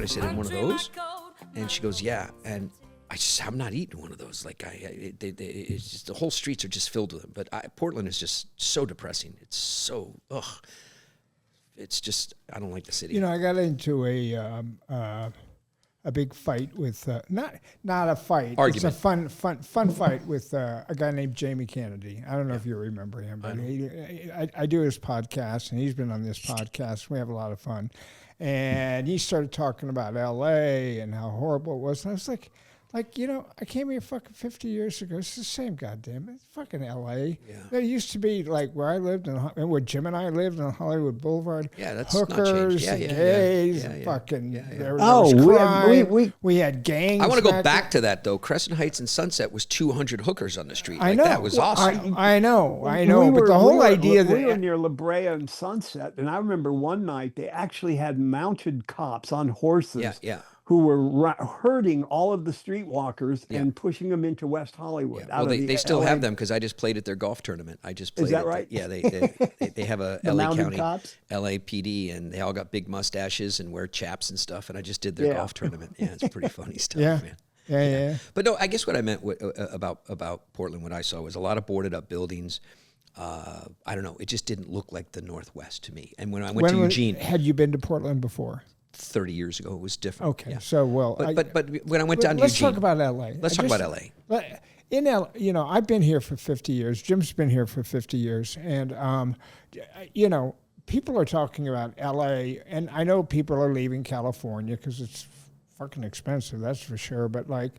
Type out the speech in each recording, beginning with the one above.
I said, in one of those? And she goes, yeah. And I just, I'm not eating one of those. Like, it's just, the whole streets are just filled with them. But Portland is just so depressing. It's so, it's just, I don't like the city. You know, I got into a big fight with, not a fight. Argument. It's a fun fight with a guy named Jamie Kennedy. I don't know if you remember him, but I do his podcast, and he's been on this podcast. We have a lot of fun. And he started talking about L.A. and how horrible it was. And I was like, you know, I came here fucking 50 years ago. It's the same goddamn. It's fucking L.A. Yeah. There used to be, like, where I lived, and where Jim and I lived on Hollywood Boulevard. Yeah, that's hookers, not gays, fucking. There was crime. We had gangs. I want to go back to that, though. Crescent Heights and Sunset was 200 hookers on the street. I know. That was awesome. I know. But the whole idea that... We were near La Brea and Sunset, and I remember one night they actually had mounted cops on horses. Who were herding all of the streetwalkers and pushing them into West Hollywood. Well, they still have them because I just played at their golf tournament. I just played. Is that right? They have a LA County cops? LAPD, and they all got big mustaches and wear chaps and stuff. And I just did their golf tournament. Yeah, it's pretty funny stuff, man. Yeah. But no, I guess what I meant about Portland, what I saw was a lot of boarded up buildings. I don't know. It just didn't look like the Northwest to me. And when I went to Eugene, had you been to Portland before? 30 years ago, it was different. Okay, so but when I went down to Eugene, let's talk about L.A. Let's talk about L.A. In L, you know, I've been here for 50 years. Jim's been here for 50 years, and you know, people are talking about L.A. and I know people are leaving California because it's fucking expensive. That's for sure. But like,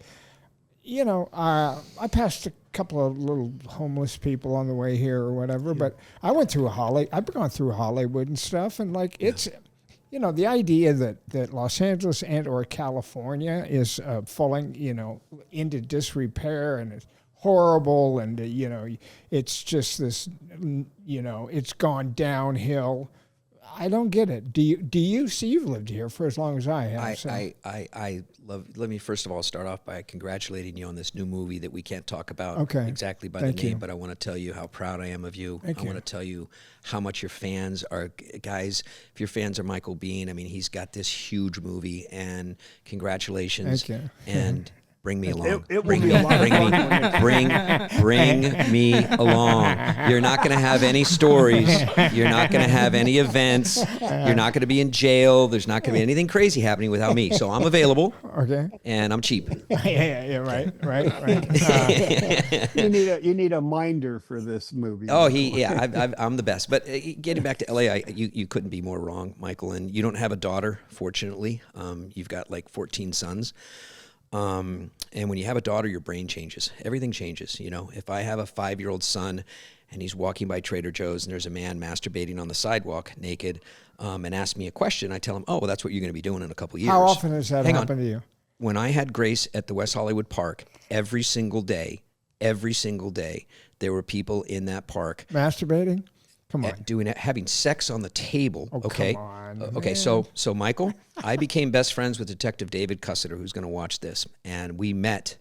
you know, I passed a couple of little homeless people on the way here or whatever. But I went through I've gone through Hollywood and stuff, and like it's. You know, the idea that Los Angeles and or California is falling, you know, into disrepair and it's horrible and, you know, it's just this, you know, it's gone downhill. I don't get it. Do you see, you've lived here for as long as I have. I love, let me first of all start off by congratulating you on this new movie that we can't talk about exactly by the name, but I want to tell you how proud I am of you. I want to tell you how much your fans are. Guys, if your fans are Michael Biehn, I mean, he's got this huge movie, and congratulations. Thank you. And bring me along. Bring me along. Bring me along. You're not going to have any stories. You're not going to have any events. You're not going to be in jail. There's not going to be anything crazy happening without me. So I'm available. Okay. And I'm cheap. Yeah. Right. You need a minder for this movie. Oh, I'm the best. But getting back to LA, you couldn't be more wrong, Michael. And you don't have a daughter, fortunately. You've got like 14 sons. And when you have a daughter, your brain changes. Everything changes. You know, if I have a 5-year-old son and he's walking by Trader Joe's and there's a man masturbating on the sidewalk naked, and asks me a question, I tell him, oh, well, that's what you're going to be doing in a couple of years. How often has that happened to you? When I had Grace at the West Hollywood Park, every single day, there were people in that park. Masturbating? Come on. Having sex on the table. Oh, okay. Come on, okay. Man. So Michael, I became best friends with Detective David Cussiter, who's going to watch this, and we met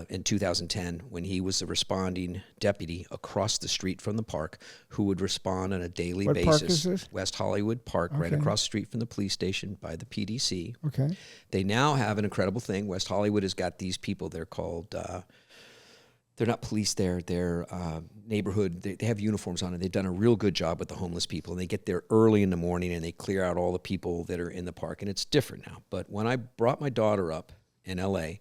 in 2010 when he was the responding deputy across the street from the park, who would respond on a daily basis. What park is this? West Hollywood Park, right across the street from the police station by the PDC. Okay. They now have an incredible thing. West Hollywood has got these people. They're called. They're not police there. They're neighborhood. They have uniforms on, and they've done a real good job with the homeless people. And they get there early in the morning, and they clear out all the people that are in the park. And it's different now. But when I brought my daughter up in L.A.,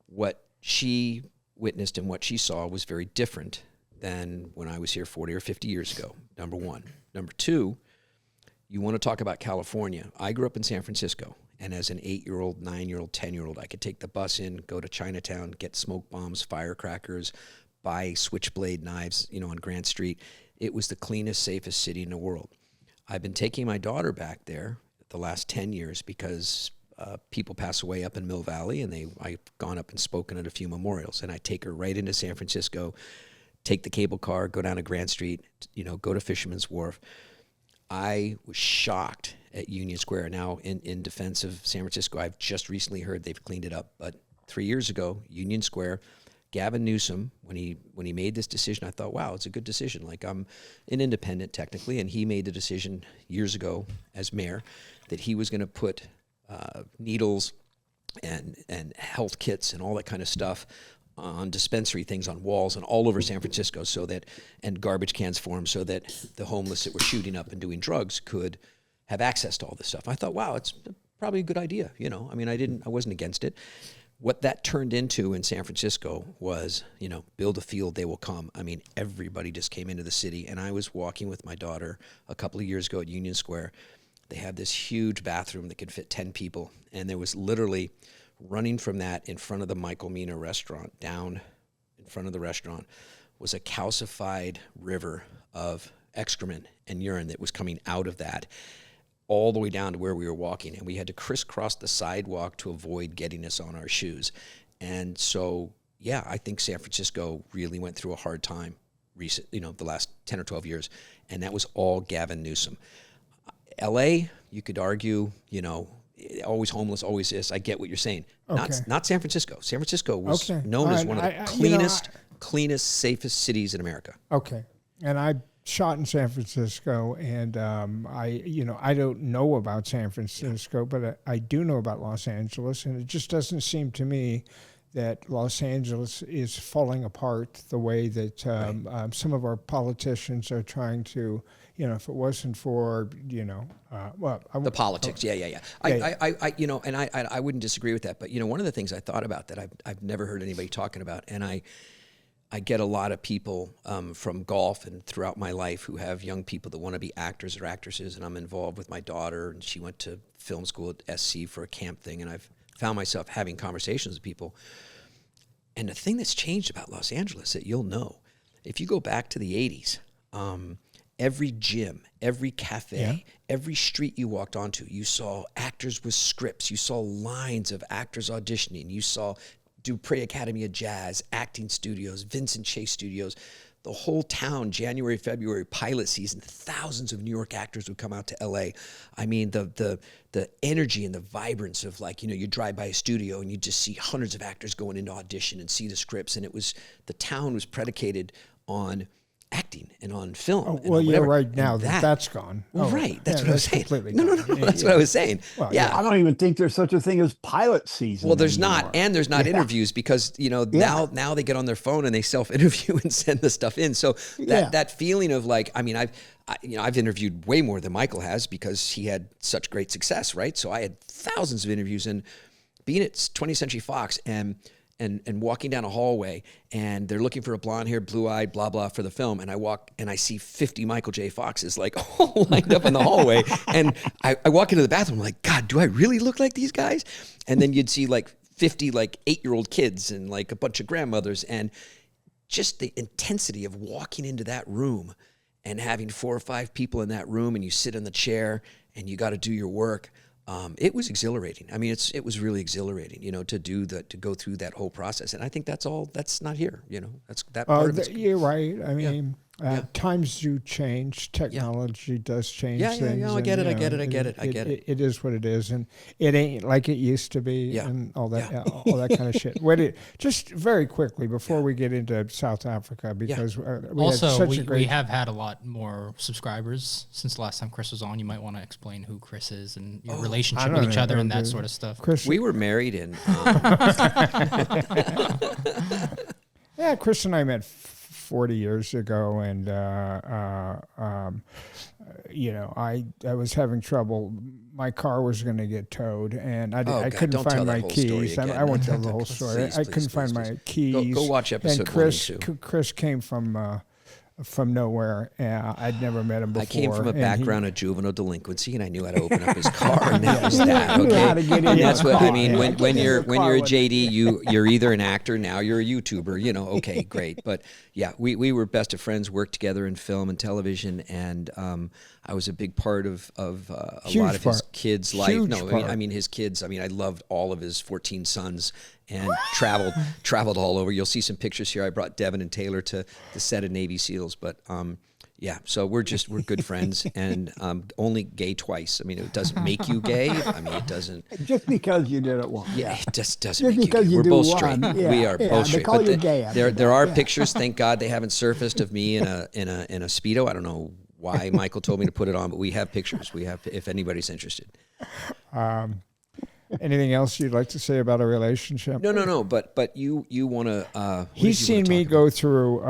what she witnessed and what she saw was very different than when I was here 40 or 50 years ago, number one. Number two, you want to talk about California. I grew up in San Francisco. And as an 8-year-old, 9-year-old, 10-year-old, I could take the bus in, go to Chinatown, get smoke bombs, firecrackers, buy switchblade knives, you know, on Grant Street. It was the cleanest, safest city in the world. I've been taking my daughter back there the last 10 years because people pass away up in Mill Valley, and I've gone up and spoken at a few memorials. And I take her right into San Francisco, take the cable car, go down to Grant Street, you know, go to Fisherman's Wharf. I was shocked at Union Square. Now, in defense of San Francisco, I've just recently heard they've cleaned it up. But 3 years ago, Union Square, Gavin Newsom, when he made this decision, I thought, wow, it's a good decision. Like, I'm an independent technically, and he made the decision years ago as mayor that he was going to put needles and health kits and all that kind of stuff on dispensary things on walls and all over San Francisco, and garbage cans for them, so that the homeless that were shooting up and doing drugs could have access to all this stuff. I thought, wow, it's probably a good idea. I mean, I wasn't against it. What that turned into in San Francisco was, build a field, they will come. I mean, everybody just came into the city, and I was walking with my daughter a couple of years ago at Union Square. They had this huge bathroom that could fit 10 people, and there was literally running from that in front of the Michael Biehn restaurant, down in front of the restaurant, was a calcified river of excrement and urine that was coming out of that all the way down to where we were walking. And we had to crisscross the sidewalk to avoid getting us on our shoes. And so, yeah, I think San Francisco really went through a hard time the last 10 or 12 years. And that was all Gavin Newsom. LA, you could argue, always homeless, always this. I get what you're saying. Okay. Not San Francisco. San Francisco was known as one of the cleanest, safest cities in America. Okay. And I shot in San Francisco, and I don't know about San Francisco, but I do know about Los Angeles, and it just doesn't seem to me that Los Angeles is falling apart the way that some of our politicians are trying to. If it wasn't for, the politics, yeah. I wouldn't disagree with that. But one of the things I thought about that I've never heard anybody talking about, and I get a lot of people from golf and throughout my life who have young people that want to be actors or actresses, and I'm involved with my daughter, and she went to film school at SC for a camp thing, and I've found myself having conversations with people. And the thing that's changed about Los Angeles that you'll know, if you go back to the 80s, every gym, every cafe, every street you walked onto, you saw actors with scripts. You saw lines of actors auditioning. You saw Dupree Academy of Jazz, acting studios, Vincent Chase Studios. The whole town, January, February, pilot season, thousands of New York actors would come out to LA. I mean, the energy and the vibrance of you drive by a studio and you just see hundreds of actors going into audition and see the scripts. And the town was predicated on acting and on film. Oh, well, yeah, right now that's gone. Well, right. That's what I was saying. No. That's what I was saying. Well, I don't even think there's such a thing as pilot season. Well, there's not, and there's not interviews because now they get on their phone and they self-interview and send the stuff in. So that feeling of I've interviewed way more than Michael has because he had such great success, right? So I had thousands of interviews, and being at 20th Century Fox and walking down a hallway, and they're looking for a blonde-haired, blue-eyed, blah, blah, for the film, and I walk, and I see 50 Michael J. Foxes, all lined up in the hallway, and I walk into the bathroom, I'm like, God, do I really look like these guys? And then you'd see, 50, 8-year-old kids and, a bunch of grandmothers, and just the intensity of walking into that room and having 4 or 5 people in that room, and you sit in the chair, and you got to do your work. It was exhilarating. I mean, it was really exhilarating, to go through that whole process. And I think that's not here, that's that part of it. You're right. I mean, times do change. Technology does change things. I get it. It is what it is. And it ain't like it used to be and all that kind of shit. Just very quickly before we get into South Africa, because we have had a lot more subscribers since the last time Chris was on. You might want to explain who Chris is and your relationship with each other and that sort of stuff. Chris, we were married in... Chris and I met 40 years ago, and I was having trouble. My car was going to get towed, and I couldn't find my keys. I won't tell the whole story. I couldn't find my keys. Go watch episode 1 and 2. Chris came from nowhere. I'd never met him before. I came from a background of juvenile delinquency, and I knew how to open up his car, and that was that. Okay, and that's what I mean. When you're a JD, you're either an actor, now you're a YouTuber. Okay, great. But yeah, we were best of friends, worked together in film and television, and I was a big part of a lot of his kids' life. I mean his kids. I mean, I loved all of his 14 sons. And traveled all over. You'll see some pictures here. I brought Devin and Taylor to the set of Navy SEALs, but so we're good friends, and only gay twice. I mean, it doesn't make you gay. I mean, it doesn't. Just because you did it once. Yeah, it just doesn't make you gay. We're both straight. We are both straight. Call you gay. There are pictures. Thank God they haven't surfaced of me in a Speedo. I don't know why Michael told me to put it on, but we have pictures. We have, if anybody's interested. Anything else you'd like to say about a relationship? No. But you want to. He's seen me go through.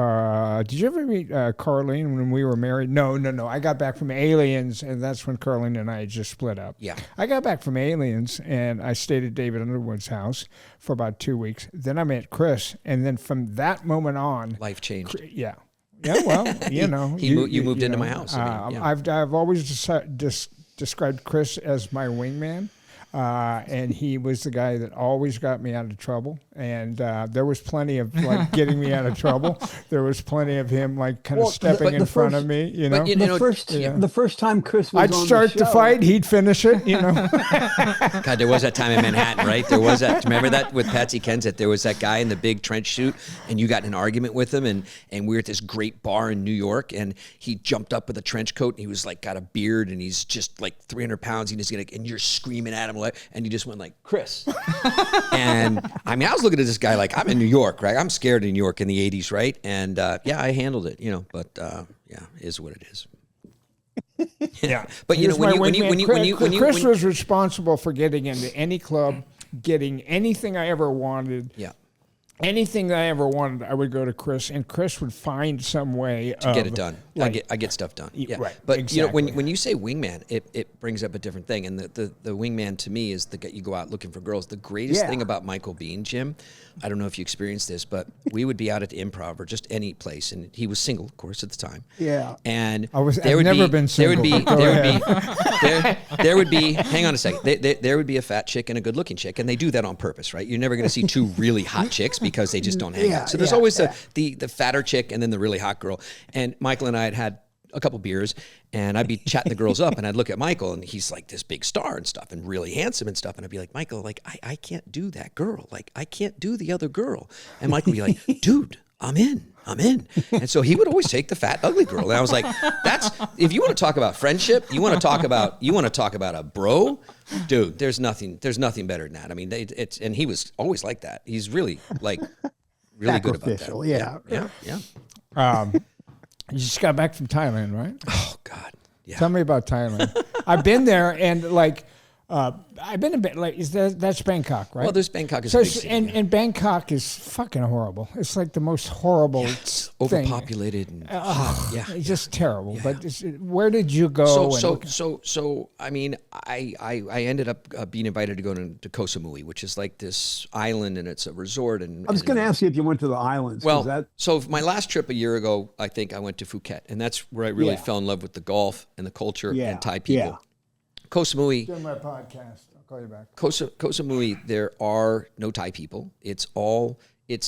Did you ever meet Carlene when we were married? No. I got back from Aliens, and that's when Carlene and I had just split up. Yeah. I got back from Aliens, and I stayed at David Underwood's house for about 2 weeks. Then I met Chris, and then from that moment on, life changed. Yeah. Yeah, well, you know. You moved into my house. I mean, I've always described Chris as my wingman. And he was the guy that always got me out of trouble. And there was plenty of like getting me out of trouble. There was plenty of him like kind of stepping in front of me, you know. The first time Chris was I'd start the fight, he'd finish it, you know. God, there was that time in Manhattan, right? There was that. Remember that with Patsy Kensit? There was that guy in the big trench suit, and you got in an argument with him, and we were at this great bar in New York, and he jumped up with a trench coat, and he was like got a beard, and he's just like 300 pounds, and you're screaming at him, and he just went like, Chris. And I mean, I was looking at this guy like, I'm in New York, right? I'm scared in New York in the 80s, right? And yeah, I handled it, you know, but yeah, it is what it is. Yeah. But you know, Chris was responsible for getting into any club, getting anything I ever wanted. Yeah. Anything that I ever wanted, I would go to Chris, and Chris would find some way to get it done. Like, I get stuff done. Yeah. Right. But exactly. you know, when you say wingman, it brings up a different thing. And the wingman to me is the guy you go out looking for girls. The greatest thing about Michael Biehn, Jim, I don't know if you experienced this, but we would be out at the Improv or just any place, and he was single, of course, at the time. Yeah. And I've never been single. There would be. Hang on a second. There would be a fat chick and a good-looking chick, and they do that on purpose, right? You're never going to see two really hot chicks because they just don't hang out. So there's always the fatter chick and then the really hot girl. And Michael and I had a couple beers, and I'd be chatting the girls up, and I'd look at Michael, and he's like this big star and stuff, and really handsome and stuff, and I'd be like, Michael, like I can't do that girl, like I can't do the other girl, and Michael would be like, dude, I'm in. And so he would always take the fat, ugly girl. And I was like, that's, if you want to talk about friendship, you want to talk about a bro, dude, there's nothing better than that. I mean, and he was always like that. He's really good about that. Yeah. You just got back from Thailand, right? Oh God. Yeah. Tell me about Thailand. I've been there, and like, I've been a bit like, that's Bangkok, right? Well, there's Bangkok is a big city, and Bangkok is fucking horrible. It's like the most horrible it's thing. Overpopulated and it's just terrible. Yeah. But where did you go? So I mean, I ended up being invited to go to Koh Samui, which is like this island, and it's a resort. And I was going to ask you if you went to the islands. Well, so my last trip a year ago, I think I went to Phuket, and that's where I really fell in love with the golf and the culture and Thai people. Yeah. Koh Samui. Doing my podcast. I'll call you back. Koh Samui, there are no Thai people. It's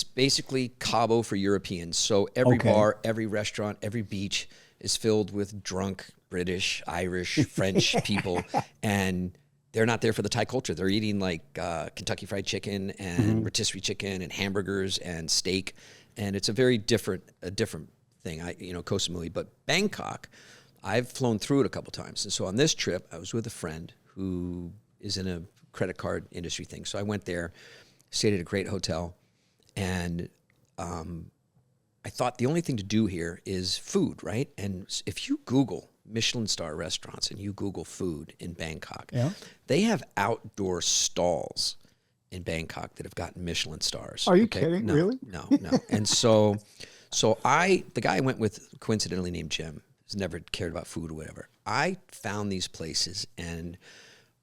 basically Cabo for Europeans. So every bar, every restaurant, every beach is filled with drunk British, Irish, French people, and they're not there for the Thai culture. They're eating like Kentucky Fried Chicken and rotisserie chicken and hamburgers and steak, and it's a very different thing. Koh Samui, but Bangkok, I've flown through it a couple times. And so on this trip, I was with a friend who is in a credit card industry thing. So I went there, stayed at a great hotel, and I thought the only thing to do here is food, right? And if you Google Michelin star restaurants and you Google food in Bangkok, they have outdoor stalls in Bangkok that have gotten Michelin stars. Are you kidding? No, really? No. And so the guy I went with, coincidentally named Jim, has never cared about food or whatever. I found these places, and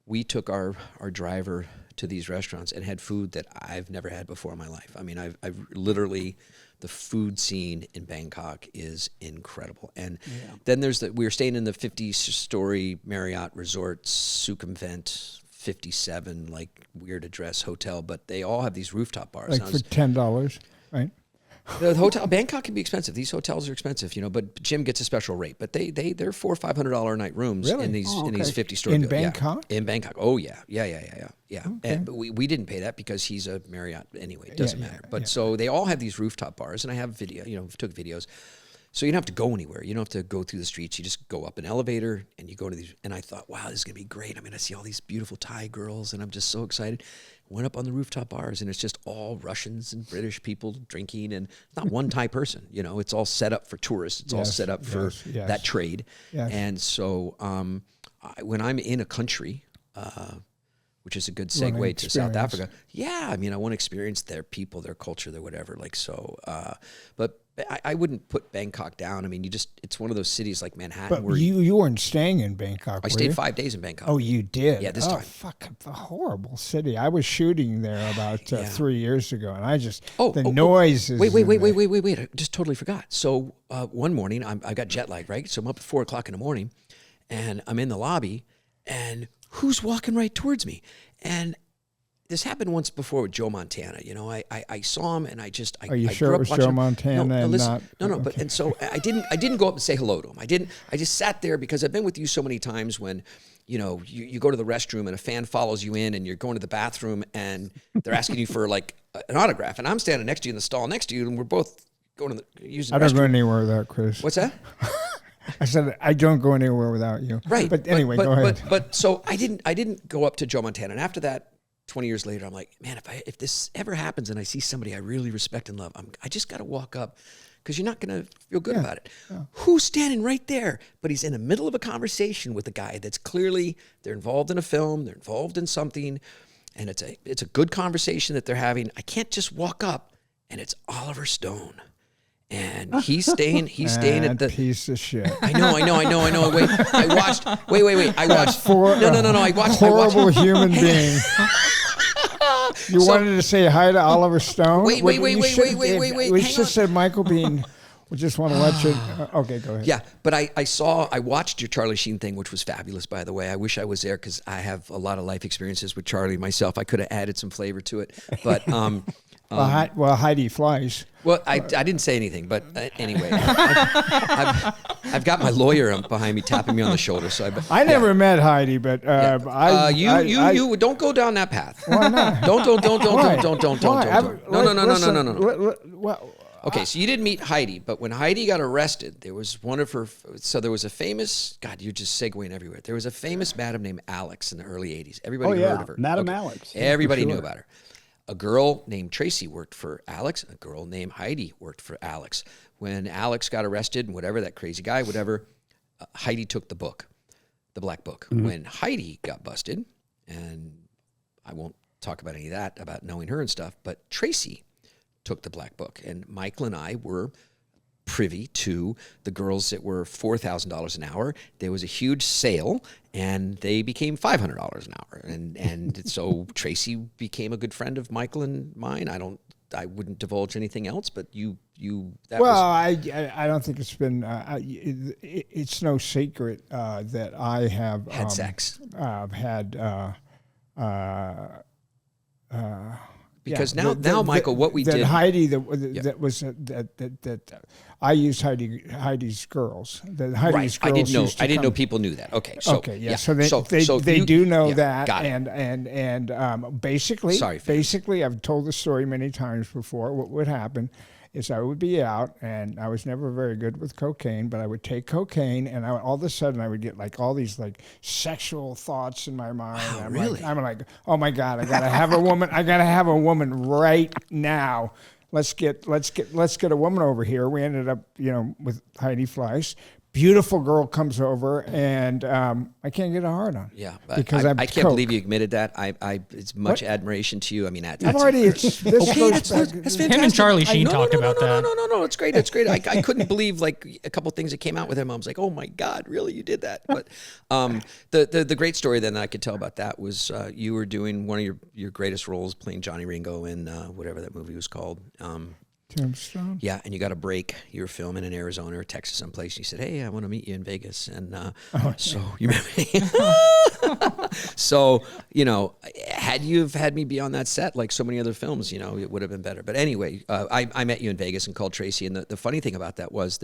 we took our driver to these restaurants and had food that I've never had before in my life. I mean, I've literally, the food scene in Bangkok is incredible. And then we were staying in the 50-story Marriott Resort, Sukhumvit 57, like weird address hotel, but they all have these rooftop bars. Like for $10, right? The hotel Bangkok can be expensive. These hotels are expensive, but Jim gets a special rate. But they're $400 or $500 a night rooms in these 50-story in Bangkok. In Bangkok, oh yeah. Okay. But we didn't pay that because he's a Marriott anyway. It doesn't matter. But so they all have these rooftop bars, and I have video. Took videos. So you don't have to go anywhere. You don't have to go through the streets. You just go up an elevator and you go to these. And I thought, wow, this is gonna be great. I'm gonna see all these beautiful Thai girls, and I'm just so excited. Went up on the rooftop bars, and it's just all Russians and British people drinking, and not one Thai person. It's all set up for tourists. It's all set up for that trade. Yes. And so when I'm in a country, which is a good segue to South Africa. Yeah, I mean, I want to experience their people, their culture, their whatever. Like so, but I wouldn't put Bangkok down. I mean, it's one of those cities like Manhattan. But where you weren't staying in Bangkok. I stayed 5 days in Bangkok. Oh, you did? Yeah, this time. Fuck, a horrible city. I was shooting there about 3 years ago, and I just noises. Wait! I just totally forgot. So one morning, I got jet lag, right? So I'm up at 4 o'clock in the morning, and I'm in the lobby, and who's walking right towards me? And this happened once before with Joe Montana. You know, I saw him, and I Are you sure it was Joe Montana? But and so I didn't go up and say hello to him. I just sat there because I've been with you so many times when, you know, you go to the restroom and a fan follows you in, and you're going to the bathroom, and they're asking you for like an autograph, and I'm standing next to you in the stall next to you, and we're both going to using the restroom. I don't go anywhere without Chris. What's that? I said I don't go anywhere without you. Right. But anyway, go ahead. But so I didn't go up to Joe Montana, and after that, 20 years later, I'm like, man, if this ever happens and I see somebody I really respect and love, I just got to walk up, because you're not going to feel good about it. Yeah. Who's standing right there? But he's in the middle of a conversation with a guy that's clearly, they're involved in a film, they're involved in something, and it's a good conversation that they're having. I can't just walk up, and it's Oliver Stone. And he's staying at the piece of shit. I know. Wait, I watched. I watched. No. I watched. Horrible human being. You wanted to say hi to Oliver Stone? Wait. We should said Michael Biehn. We just want to let you. Okay, go ahead. Yeah, but I watched your Charlie Sheen thing, which was fabulous, by the way. I wish I was there because I have a lot of life experiences with Charlie myself. I could have added some flavor to it, but well, Heidi flies. Well, I didn't say anything, but anyway, I've got my lawyer behind me tapping me on the shoulder. So I never met Heidi, but you don't go down that path. Why not? Don't. No. Well. Okay, so you didn't meet Heidi, but when Heidi got arrested, there was one of her. So there was a famous. God, you're just segueing everywhere. There was a famous madam named Alex in the early '80s. Everybody heard of her. Madam Alex. Everybody knew about her. A girl named Tracy worked for Alex. A girl named Heidi worked for Alex. When Alex got arrested, and whatever, that crazy guy, whatever, Heidi took the book, the black book. Mm-hmm. When Heidi got busted, and I won't talk about any of that, about knowing her and stuff, but Tracy took the black book. And Michael and I were privy to the girls that were $4,000 an hour. There was a huge sale, and they became $500 an hour. And so Tracy became a good friend of Michael and mine. I wouldn't divulge anything else, but I don't think it's been. It's no secret that I have had sex. Because now, Michael, what we did. Heidi, I used Heidi's girls. Heidi's girls. I didn't know people knew that. Okay. So, So they do know that. Got it. And basically, I've told the story many times before. What would happen is I would be out, and I was never very good with cocaine, but I would take cocaine, and all of a sudden I would get like all these like sexual thoughts in my mind. Wow, really? I'm like, oh my God, I gotta have a woman. I gotta have a woman right now. Let's get a woman over here. We ended up, with Heidi Fleiss. Beautiful girl comes over, and I can't get a hard on. Yeah, because I can't believe you admitted that. It's much admiration to you. I mean, I've already. That's fantastic. Him and Charlie Sheen talked about that. No, it's great. It's great. I couldn't believe like a couple things that came out with him. I was like, oh my God, really, you did that? But the great story then that I could tell about that was you were doing one of your greatest roles, playing Johnny Ringo in whatever that movie was called. Tombstone? Yeah, and you got a break. You were filming in Arizona or Texas someplace. And you said, hey, I want to meet you in Vegas. And so you remember me? So, had you have had me be on that set like so many other films, it would have been better. But anyway, I met you in Vegas and called Tracy. And the funny thing about that was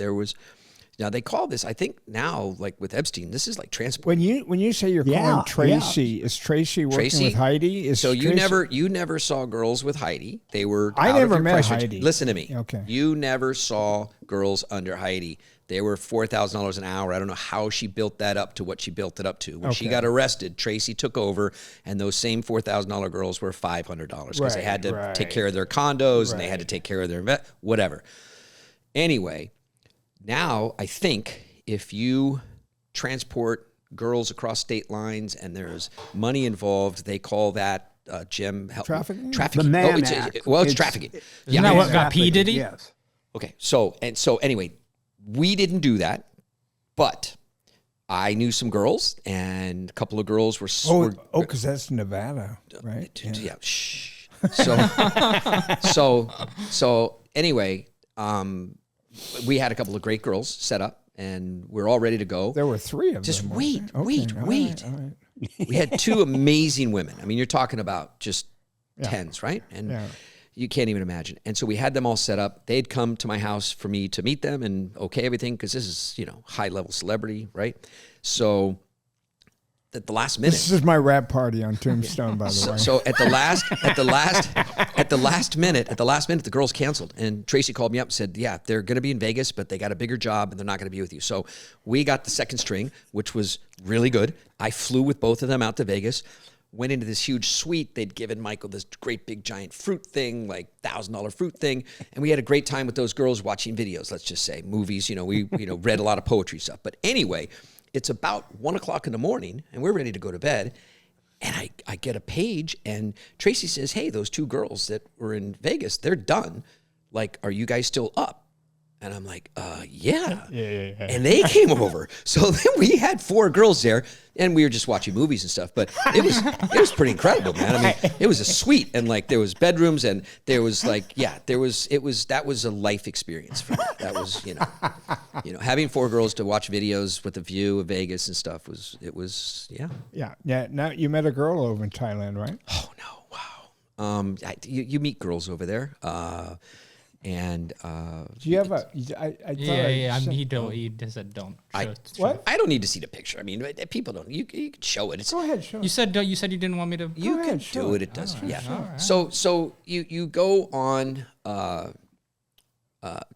now they call this, I think now, like with Epstein, this is like transport. When you say you're calling Tracy, is Tracy working with Heidi? You never saw girls with Heidi. They were. I never met Heidi. Listen to me. Okay. You never saw girls under Heidi. They were $4,000 an hour. I don't know how she built that up to what she built it up to. When she got arrested, Tracy took over, and those same $4,000 girls were $500 because they had to take care of their condos and they had to take care of their whatever. Anyway. Now, I think if you transport girls across state lines, and there's money involved. They call that Jim trafficking. Trafficking. The Mann Act. It's trafficking. Isn't that what got P. Diddy? Yes. Okay. So anyway, we didn't do that, but I knew some girls, and a couple of girls were. Because that's Nevada, right? Yeah. Shh. So anyway, we had a couple of great girls set up, and we're all ready to go. There were 3 of them. Just wait. All right. We had 2 amazing women. I mean, you're talking about just tens, right? And you can't even imagine. And so we had them all set up. They'd come to my house for me to meet them and okay everything, because this is, high level celebrity, right? So at the last minute, this is my rap party on Tombstone, by the way. So at the last minute, the girls canceled, and Tracy called me up and said, "Yeah, they're going to be in Vegas, but they got a bigger job, and they're not going to be with you." So we got the second string, which was really good. I flew with both of them out to Vegas. Went into this huge suite. They'd given Michael this great big giant fruit thing, like $1,000 fruit thing, and we had a great time with those girls watching videos. Let's just say movies. We read a lot of poetry stuff. But anyway, it's about 1:00 in the morning, and we're ready to go to bed. And I get a page, and Tracy says, "Hey, those 2 girls that were in Vegas, they're done. Like, are you guys still up?" And I'm like, yeah. And they came over. So then we had 4 girls there, and we were just watching movies and stuff. But it was pretty incredible, man. I mean, it was a suite, and like there was bedrooms, and there was like, that was a life experience for me. That was, having 4 girls to watch videos with a view of Vegas and stuff was. Yeah. Now you met a girl over in Thailand, right? Oh no, wow. You meet girls over there. And do you have a? He said don't. What? I don't need to see the picture. I mean, people don't. You can show it. Go ahead, show. You said you didn't want me to. You can do it. It doesn't. Yeah. Sure. So you go on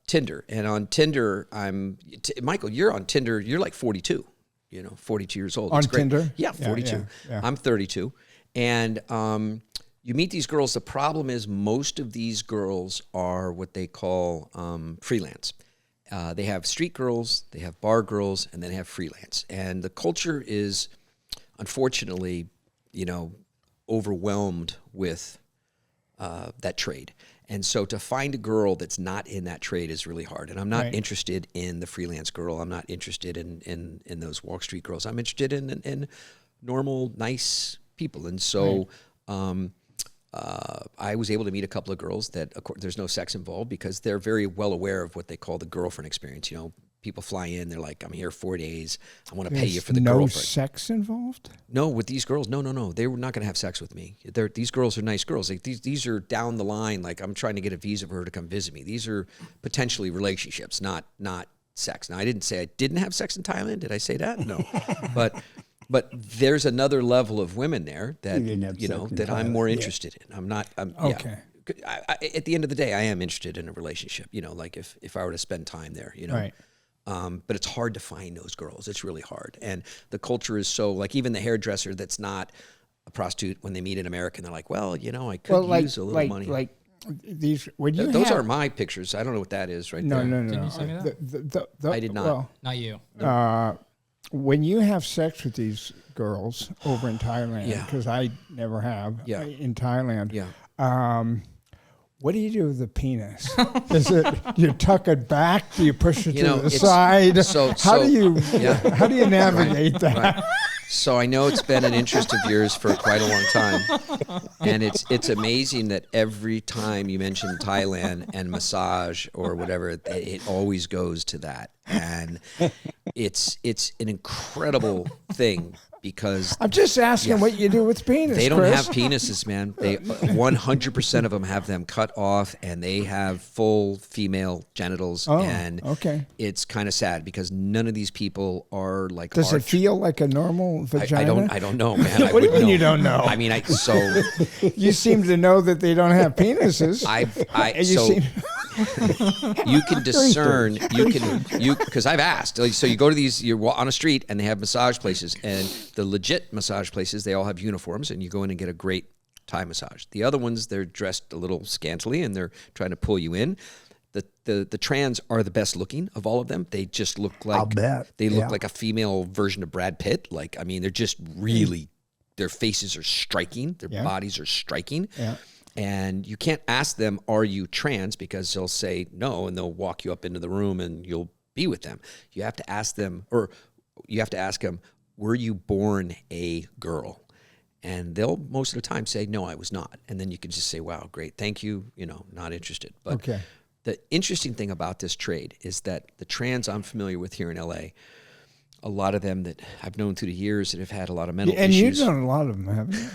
Tinder, and on Tinder, Michael. You're on Tinder. You're like 42. 42 years old. On Tinder? Yeah, 42. Yeah. I'm 32, and you meet these girls. The problem is most of these girls are what they call freelance. They have street girls, they have bar girls, and then they have freelance. And the culture is, unfortunately, overwhelmed with that trade. And so to find a girl that's not in that trade is really hard. And I'm not interested in the freelance girl. I'm not interested in those Wall Street girls. I'm interested in normal, nice people. And so I was able to meet a couple of girls that, of course, there's no sex involved because they're very well aware of what they call the girlfriend experience. People fly in, they're like, "I'm here 4 days. I want to pay you for the girlfriend." No sex involved? No, with these girls, no. They were not going to have sex with me. These girls are nice girls. Like these are down the line. Like I'm trying to get a visa for her to come visit me. These are potentially relationships, not sex. Now I didn't say I didn't have sex in Thailand. Did I say that? No, But there's another level of women there that that I'm more interested in. I'm not. Okay. Yeah. At the end of the day, I am interested in a relationship. Like if I were to spend time there, Right. But it's hard to find those girls. It's really hard, and the culture is so like even the hairdresser that's not a prostitute when they meet an American, they're like, "Well, I could use a little money." Like these. Those are my pictures. I don't know what that is right there. No. Did you send me that? I did not. Well, not you. When you have sex with these girls over in Thailand, because I never have in Thailand, what do you do with the penis? Is it you tuck it back? Do you push it to the side? How do you navigate that? Right. So I know it's been an interest of yours for quite a long time, and it's amazing that every time you mention Thailand and massage or whatever, it always goes to that, and it's an incredible thing because I'm just asking what you do with penis. They don't Chris. have penises, man. They 100% of them have them cut off, and they have full female genitals. And it's kind of sad because none of these people are like. Does it feel like a normal vagina? I don't know, man. What do you mean you don't know? I mean, you seem to know that they don't have penises. You can discern. Because I've asked. So you go to these. You're on a street, and they have massage places, and the legit massage places, they all have uniforms, and you go in and get a great Thai massage. The other ones, they're dressed a little scantily, and they're trying to pull you in. the trans are the best looking of all of them. They just look like, I'll bet. They look like a female version of Brad Pitt. Like, I mean, they're just really, their faces are striking. Their bodies are striking. Yeah. And you can't ask them, are you trans? Because they'll say no, and they'll walk you up into the room and you'll be with them. You have to ask them, or you have to ask them, were you born a girl? And they'll most of the time say, no, I was not. And then you can just say, wow, great, thank you, not interested. But the interesting thing about this trade is that the trans I'm familiar with here in LA, a lot of them that I've known through the years that have had a lot of mental issues. And you've known a lot of them, haven't you?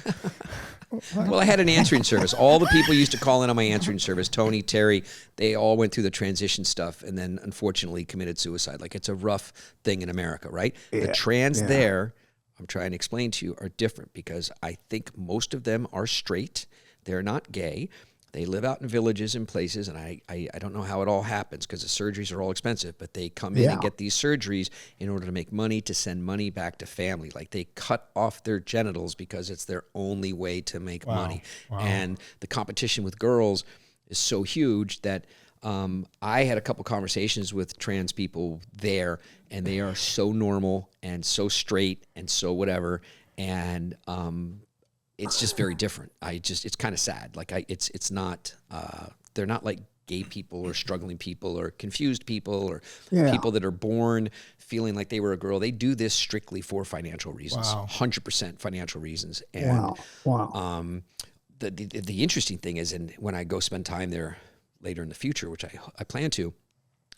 Well, I had an answering service. All the people used to call in on my answering service, Tony, Terry, they all went through the transition stuff and then unfortunately committed suicide. Like, it's a rough thing in America, right? Yeah. The trans there, I'm trying to explain to you, are different because I think most of them are straight. They're not gay. They live out in villages and places, and I don't know how it all happens because the surgeries are all expensive, but they come in and get these surgeries in order to make money, to send money back to family. Like, they cut off their genitals because it's their only way to make money. Wow. And the competition with girls is so huge that I had a couple conversations with trans people there, and they are so normal and so straight and so whatever, and it's just very different. It's kind of sad. Like, it's not, they're not like gay people or struggling people or confused people or people that are born feeling like they were a girl. They do this strictly for financial reasons, 100% financial reasons. And the interesting thing is, and when I go spend time there later in the future, which I plan to,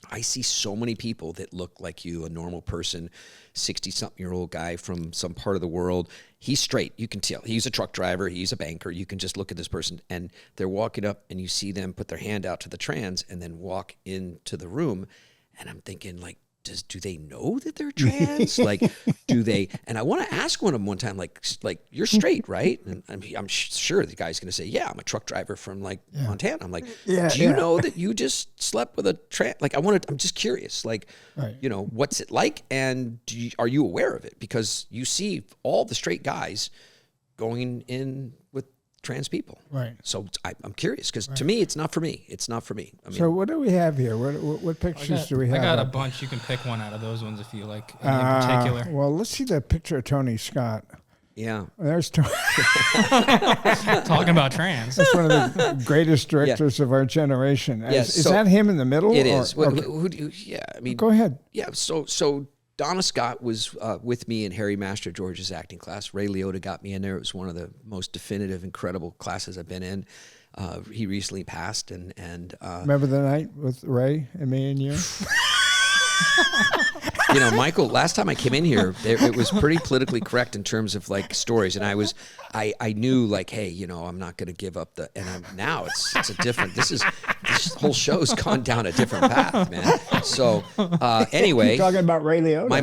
I see so many people that look like you, a normal person, 60-something-year-old guy from some part of the world. He's straight. You can tell. He's a truck driver. He's a banker. You can just look at this person, and they're walking up, and you see them put their hand out to the trans and then walk into the room, and I'm thinking, like, do they know that they're trans? Like, do they? And I want to ask one of them one time, like you're straight, right? And I'm sure the guy's going to say, yeah, I'm a truck driver from Montana. I'm like, do you know that you just slept with a trans? Like, I'm just curious, like, what's it like? And are you aware of it? Because you see all the straight guys going in with trans people. Right. So I'm curious because to me, it's not for me. It's not for me. I mean, so what do we have here? What pictures do we have? I got a bunch. You can pick one out of those ones if you like, any in particular. Well, let's see the picture of Tony Scott. Yeah. There's Tony. Talking about trans. That's one of the greatest directors of our generation. Is that him in the middle? It is. I mean, go ahead. Yeah. So Donna Scott was with me in Harry Master George's acting class. Ray Liotta got me in there. It was one of the most definitive, incredible classes I've been in. He recently passed, and remember the night with Ray and me and you? Michael, last time I came in here, it was pretty politically correct in terms of like stories, and I knew like, hey, I'm not going to give up now it's a different. This whole show's gone down a different path, man. So anyway, you're talking about Ray Liotta. My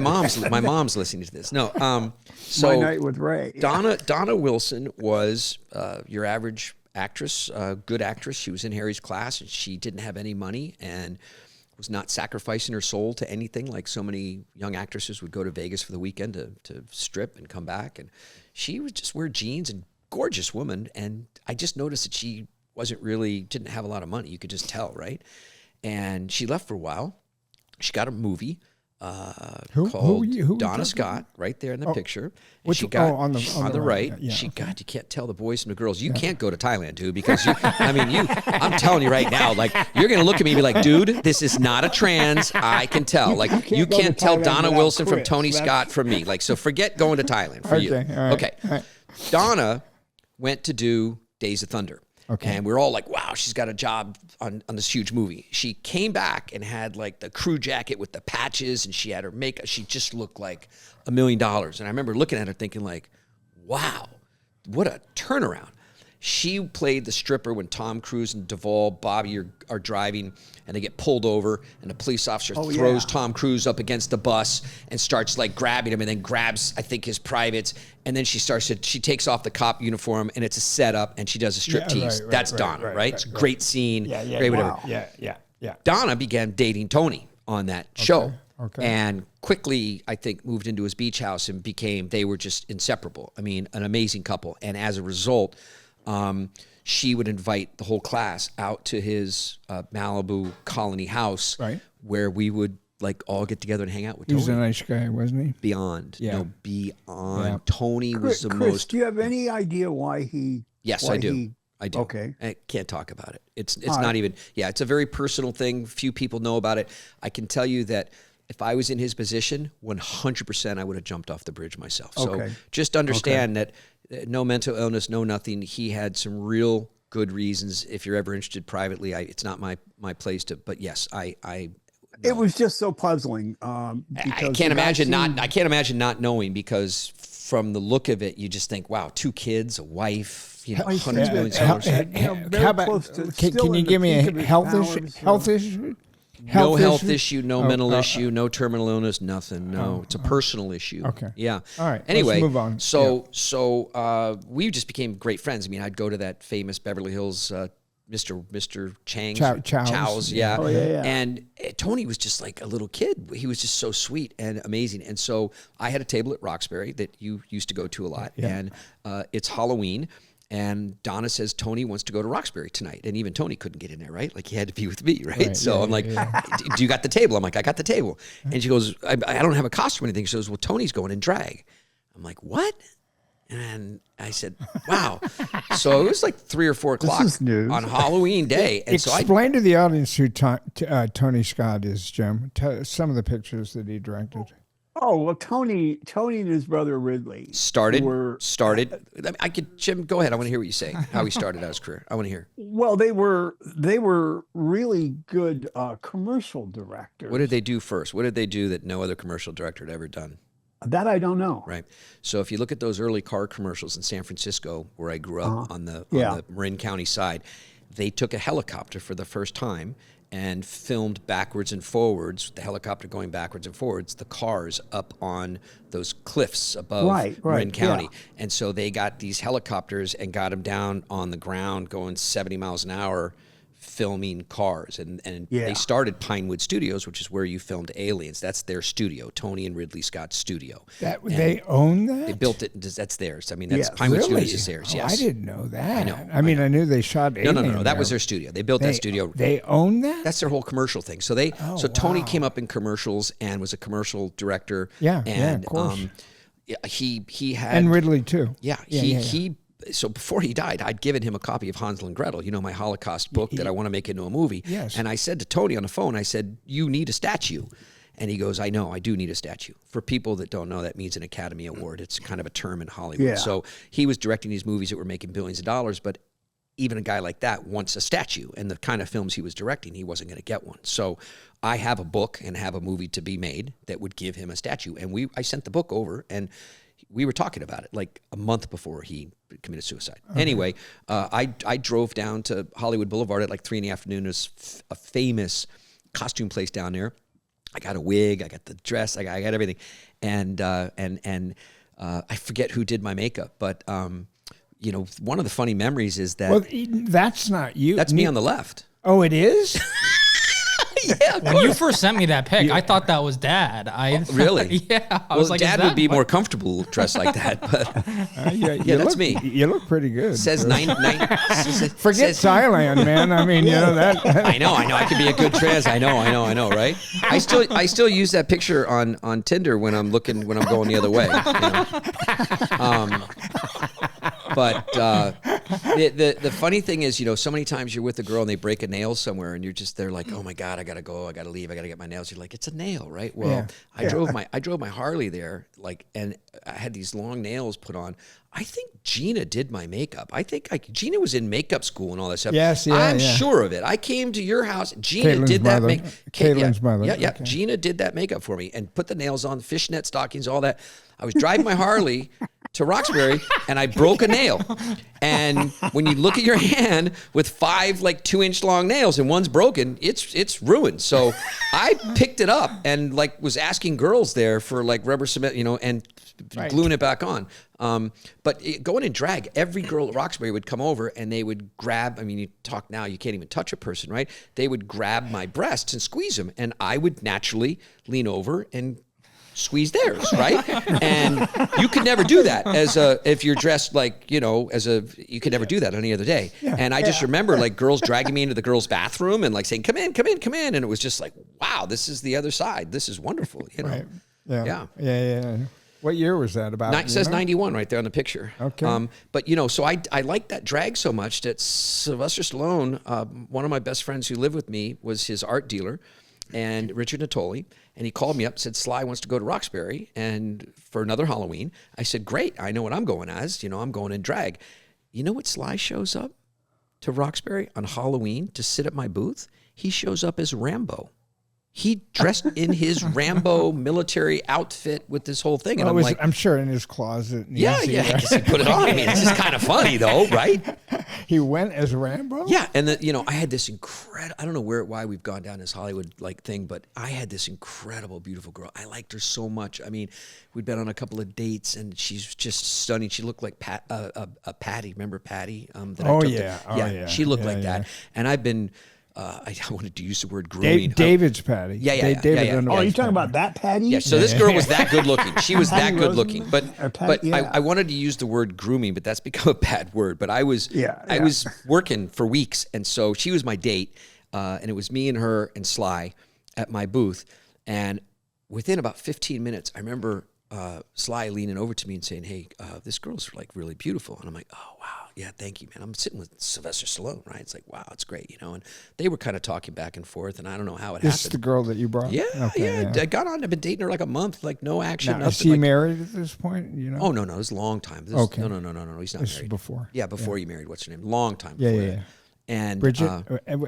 mom's listening to this. No, so My Night with Ray. Donna Wilson was your average actress, good actress. She was in Harry's class, and she didn't have any money and was not sacrificing her soul to anything like so many young actresses would go to Vegas for the weekend to strip and come back. And she would just wear jeans, and gorgeous woman. And I just noticed that she didn't have a lot of money. You could just tell, right? And she left for a while. She got a movie called Donna Scott, right there in the picture. And she got on the right. Yeah, you can't tell the boys from the girls. You can't go to Thailand, dude, because I'm telling you right now, like, you're gonna look at me and be like, dude, this is not a trans. I can tell. Like, you can't tell Donna Wilson from Tony Scott from me. Like, so forget going to Thailand for you. Okay. All right. Donna went to do Days of Thunder. Okay. And we're all like, wow, she's got a job on this huge movie. She came back and had like the crew jacket with the patches, and she had her makeup. She just looked like $1 million. And I remember looking at her thinking like, wow, what a turnaround. She played the stripper when Tom Cruise and Duvall, Bobby are driving, and they get pulled over, and the police officer throws Tom Cruise up against the bus and starts like grabbing him, and then grabs, I think, his privates, and then she takes off the cop uniform, and it's a setup, and she does a striptease. That's Donna, right? It's a great scene, great whatever. Wow. Yeah. Donna began dating Tony on that show. Okay. And quickly, I think, moved into his beach house and they were just inseparable. I mean, an amazing couple. And as a result, she would invite the whole class out to his Malibu colony house, right, where we would like all get together and hang out with Tony. He was a nice guy, wasn't he? Beyond. Yeah. No, beyond. Yeah. Tony was the Chris, most. Do you have any idea why he... Yes, I do. I do. Okay. I can't talk about it. It's not even, it's a very personal thing. Few people know about it. I can tell you that if I was in his position, 100% I would have jumped off the bridge myself. So just understand that no mental illness, no nothing. He had some real good reasons. If you're ever interested privately, it's not my place to, but yes, I It was just so puzzling. I can't imagine not knowing, because from the look of it, you just think, wow, 2 kids, a wife, hundreds of millions of dollars. How about, can you give me a health issue? No health issue, no mental issue, no terminal illness, nothing. No, it's a personal issue. Okay. Yeah. All right. Anyway, let's move on. So we just became great friends. I mean, I'd go to that famous Beverly Hills Mr. Chow's. Yeah. Oh, yeah. And Tony was just like a little kid. He was just so sweet and amazing. And so I had a table at Roxbury that you used to go to a lot. Yeah. And it's Halloween. And Donna says, Tony wants to go to Roxbury tonight. And even Tony couldn't get in there, right? Like, he had to be with me, right? So I'm like, do you got the table? I'm like, I got the table. And she goes, I don't have a costume or anything. She goes, well, Tony's going in drag. I'm like, what? And I said, wow. So it was like 3 or 4 o'clock on Halloween day. And Explain to the audience who Tony Scott is, Jim. Some of the pictures that he directed. Oh, well, Tony and his brother Ridley started. Jim, go ahead. I want to hear what you say. How he started out his career. I want to hear. Well, they were really good commercial directors. What did they do first? What did they do that no other commercial director had ever done? That I don't know. Right. So if you look at those early car commercials in San Francisco, where I grew up on the Marin County side, they took a helicopter for the first time and filmed backwards and forwards, the helicopter going backwards and forwards, the cars up on those cliffs above Marin County. Yeah. And so they got these helicopters and got them down on the ground going 70 miles an hour, filming cars. And they started Pinewood Studios, which is where you filmed Aliens. That's their studio, Tony and Ridley Scott's studio. They own that? They built it. That's theirs. I mean, that's Pinewood Studios is theirs. Yes. I didn't know that. I know. I mean, I knew they shot Alien. No. That was their studio. They built that studio. They own that? That's their whole commercial thing. So Tony came up in commercials and was a commercial director. Yeah, and of course. He had, and Ridley too. So before he died, I'd given him a copy of Hansel and Gretel, my Holocaust book that I want to make into a movie. Yes. And I said to Tony on the phone, I said, you need a statue. And he goes, I know, I do need a statue. For people that don't know, that means an Academy Award. It's kind of a term in Hollywood. Yeah. So he was directing these movies that were making billions of dollars, but even a guy like that wants a statue. And the kind of films he was directing, he wasn't going to get one. So I have a book and have a movie to be made that would give him a statue. And I sent the book over, and we were talking about it like a month before he committed suicide. Okay. Anyway, I drove down to Hollywood Boulevard at like 3 p.m. There's a famous costume place down there. I got a wig, I got the dress, I got everything, and I forget who did my makeup, but one of the funny memories is that that's not you. That's me on the left. Oh, it is. Yeah, when you first sent me that pic, I thought that was Dad. Really? Yeah. I was like, Dad would be more comfortable dressed like that, but that's me. You look pretty good. Says Forget Thailand, man. I mean, that. I know. I could be a good trans. I know, right? I still use that picture on Tinder when I'm going the other way. But the funny thing is, so many times you're with a girl and they break a nail somewhere, and they're like, oh my God, I gotta go, I gotta leave, I gotta get my nails. You're like, it's a nail, right? Well, I drove my Harley there, and I had these long nails put on. I think Gina did my makeup. I think Gina was in makeup school and all that stuff. Yes, I'm sure of it. I came to your house. Gina did that makeup. Caitlin's mother. Yeah. Okay. Gina did that makeup for me and put the nails on, fishnet stockings, all that. I was driving my Harley to Roxbury, and I broke a nail. And when you look at your hand with 5 2-inch long nails and one's broken, it's ruined. So I picked it up and was asking girls there for rubber cement, and gluing it back on. But going in drag, every girl at Roxbury would come over and they would grab, you talk now, you can't even touch a person, right? They would grab my breasts and squeeze them, and I would naturally lean over and squeeze theirs, right? And you could never do that if you're dressed like, you could never do that any other day. Yeah. And I just remember like girls dragging me into the girls' bathroom and like saying, come in. And it was just like, wow, this is the other side. This is wonderful, Right. Yeah. What year was that about? It says 91 right there on the picture. Okay. But, so I liked that drag so much that Sylvester Stallone, one of my best friends who lived with me, was his art dealer, and Richard Natoli. And he called me up and said, Sly wants to go to Roxbury and for another Halloween. I said, great. I know what I'm going as. I'm going in drag. You know what Sly shows up to Roxbury on Halloween to sit at my booth? He shows up as Rambo. He dressed in his Rambo military outfit with this whole thing. And I'm sure in his closet. Yeah. He put it on. I mean, it's just kind of funny though, right? He went as Rambo? Yeah. And I had this I don't know why we've gone down this Hollywood like thing, but I had this incredible, beautiful girl. I liked her so much. I mean, we'd been on a couple of dates and she's just stunning. She looked like Patty. Remember Patty? She looked like that. And I've been, I wanted to use the word grooming. David's Patty. Yeah. Oh, you're talking about that Patty? Yeah. So this girl was that good looking. She was that good looking. But I wanted to use the word grooming, but that's become a bad word. But I was working for weeks, and so she was my date, and it was me and her and Sly at my booth. And within about 15 minutes, I remember Sly leaning over to me and saying, "Hey, this girl's like really beautiful." And I'm like, "Oh wow. Yeah, thank you, man." I'm sitting with Sylvester Stallone, right? It's like, wow, it's great, And they were kind of talking back and forth, and I don't know how it happened. This is the girl that you brought? Yeah. I got on. I've been dating her like a month, like no action. Now, is he married at this point? Oh no, it was a long time. Okay. No, he's not this married. Is before. Yeah, before you married. What's her name? Long time. Yeah. And Bridget,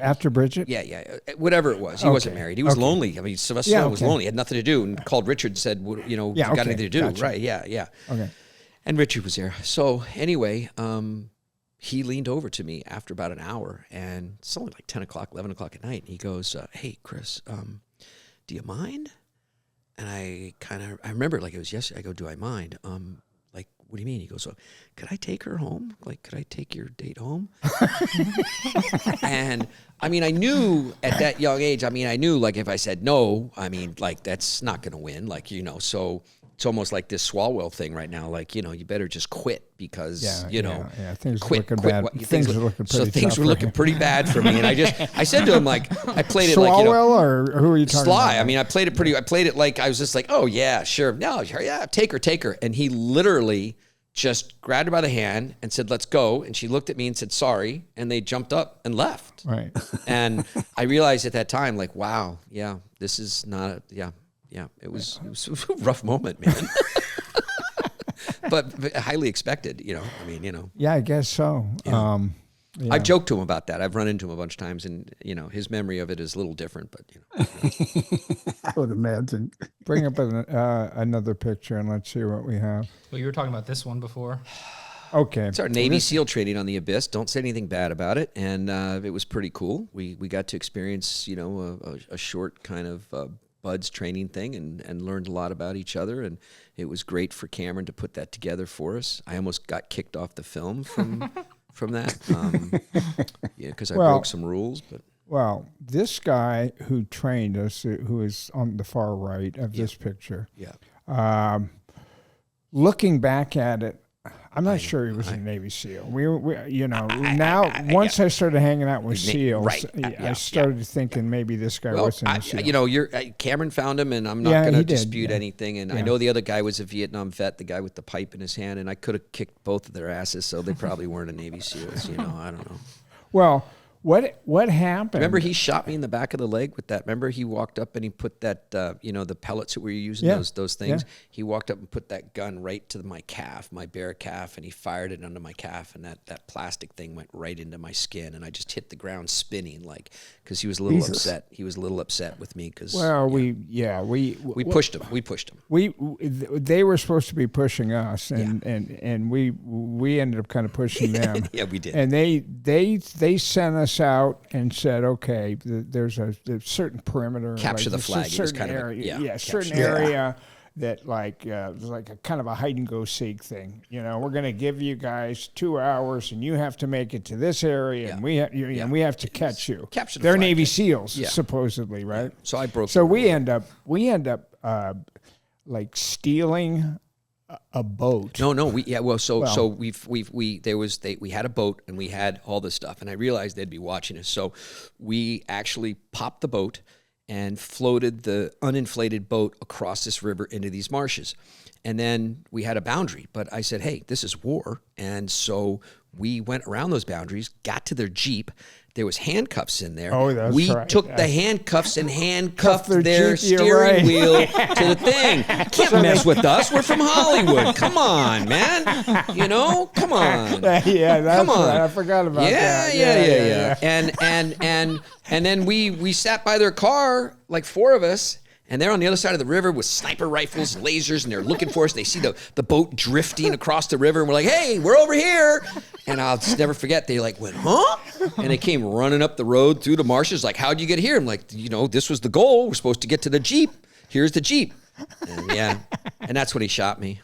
after Bridget? Yeah. Whatever it was. He wasn't married. He was lonely. I mean, Sylvester Stallone was lonely. He had nothing to do, and called Richard and said, got anything to do. Gotcha. Right, yeah. Okay. And Richard was there. So anyway, he leaned over to me after about an hour, and it's only like 10 o'clock, 11 o'clock at night, and he goes, hey, Chris, do you mind? And I remember like it was yesterday. I go, do I mind? Like, what do you mean? He goes, well, could I take her home? Like, could I take your date home? And I mean, I knew at that young age, like if I said no, like that's not going to win. Like, so it's almost like this Swalwell thing right now. Like, you better just quit because, things quit, are looking bad. Things are looking pretty So things were looking pretty bad for me. And I said to him, like, I played it like, Swalwell or who are you talking Sly. about? I played it like, I was just like, oh yeah, sure. No, yeah, take her. And he literally just grabbed her by the hand and said, let's go. And she looked at me and said, sorry. And they jumped up and left. Right. And I realized at that time, like, wow, yeah, this is not, it was a rough moment, man. but highly expected, Yeah, I guess so. Yeah. I've joked to him about that. I've run into him a bunch of times, and his memory of it is a little different. But I would imagine. Bring up another picture and let's see what we have. Well, you were talking about this one before. Okay, it's our Navy SEAL training on the Abyss. Don't say anything bad about it, and it was pretty cool. We got to experience a short kind of buds training thing and learned a lot about each other, and it was great for Cameron to put that together for us. I almost got kicked off the film from that, because I broke some rules. But well, this guy who trained us, who is on the far right of this picture, looking back at it, I'm not sure he was a Navy SEAL. Once I started hanging out with SEALs, I started thinking maybe this guy wasn't a SEAL. Cameron found him, and I'm not going to dispute anything. And I know the other guy was a Vietnam vet, the guy with the pipe in his hand, and I could have kicked both of their asses, so they probably weren't a Navy SEALs. I don't know. Well, what happened? Remember, he shot me in the back of the leg with that. Remember, he walked up and he put that, the pellets that we were using, those things. Yeah. He walked up and put that gun right to my calf, my bare calf, and he fired it under my calf, and that plastic thing went right into my skin, and I just hit the ground spinning, because he was a little upset. He was a little upset with me because. Well, we pushed him. We pushed him. They were supposed to be pushing us, and we ended up kind of pushing them. Yeah, we did. And they sent us out and said, okay, there's a certain perimeter, capture the flag. It was kind area, of certain area that was like a kind of a hide and go seek thing. We're going to give you guys 2 hours, and you have to make it to this area, and we have to catch you. Capture the They're flag. Navy SEAls, supposedly, right? So I broke. So we end up like stealing a boat. No, we had a boat and we had all this stuff, and I realized they'd be watching us, so we actually popped the boat and floated the uninflated boat across this river into these marshes, and then we had a boundary. But I said, hey, this is war, and so we went around those boundaries, got to their Jeep. There was handcuffs in there. Oh, that's we right. took the handcuffs and handcuffed Jeep, their steering wheel to the thing. Can't mess with us. We're from Hollywood. Come on, man. Come on. Yeah, that's Come on. right. I forgot about that. Yeah. And then we sat by their car, like 4 of us, and they're on the other side of the river with sniper rifles and lasers, and they're looking for us. They see the boat drifting across the river, and we're like, hey, we're over here. And I'll just never forget, they like went, huh? And they came running up the road through the marshes, like, how'd you get here? I'm like, this was the goal. We're supposed to get to the Jeep. Here's the Jeep. And and that's when he shot me.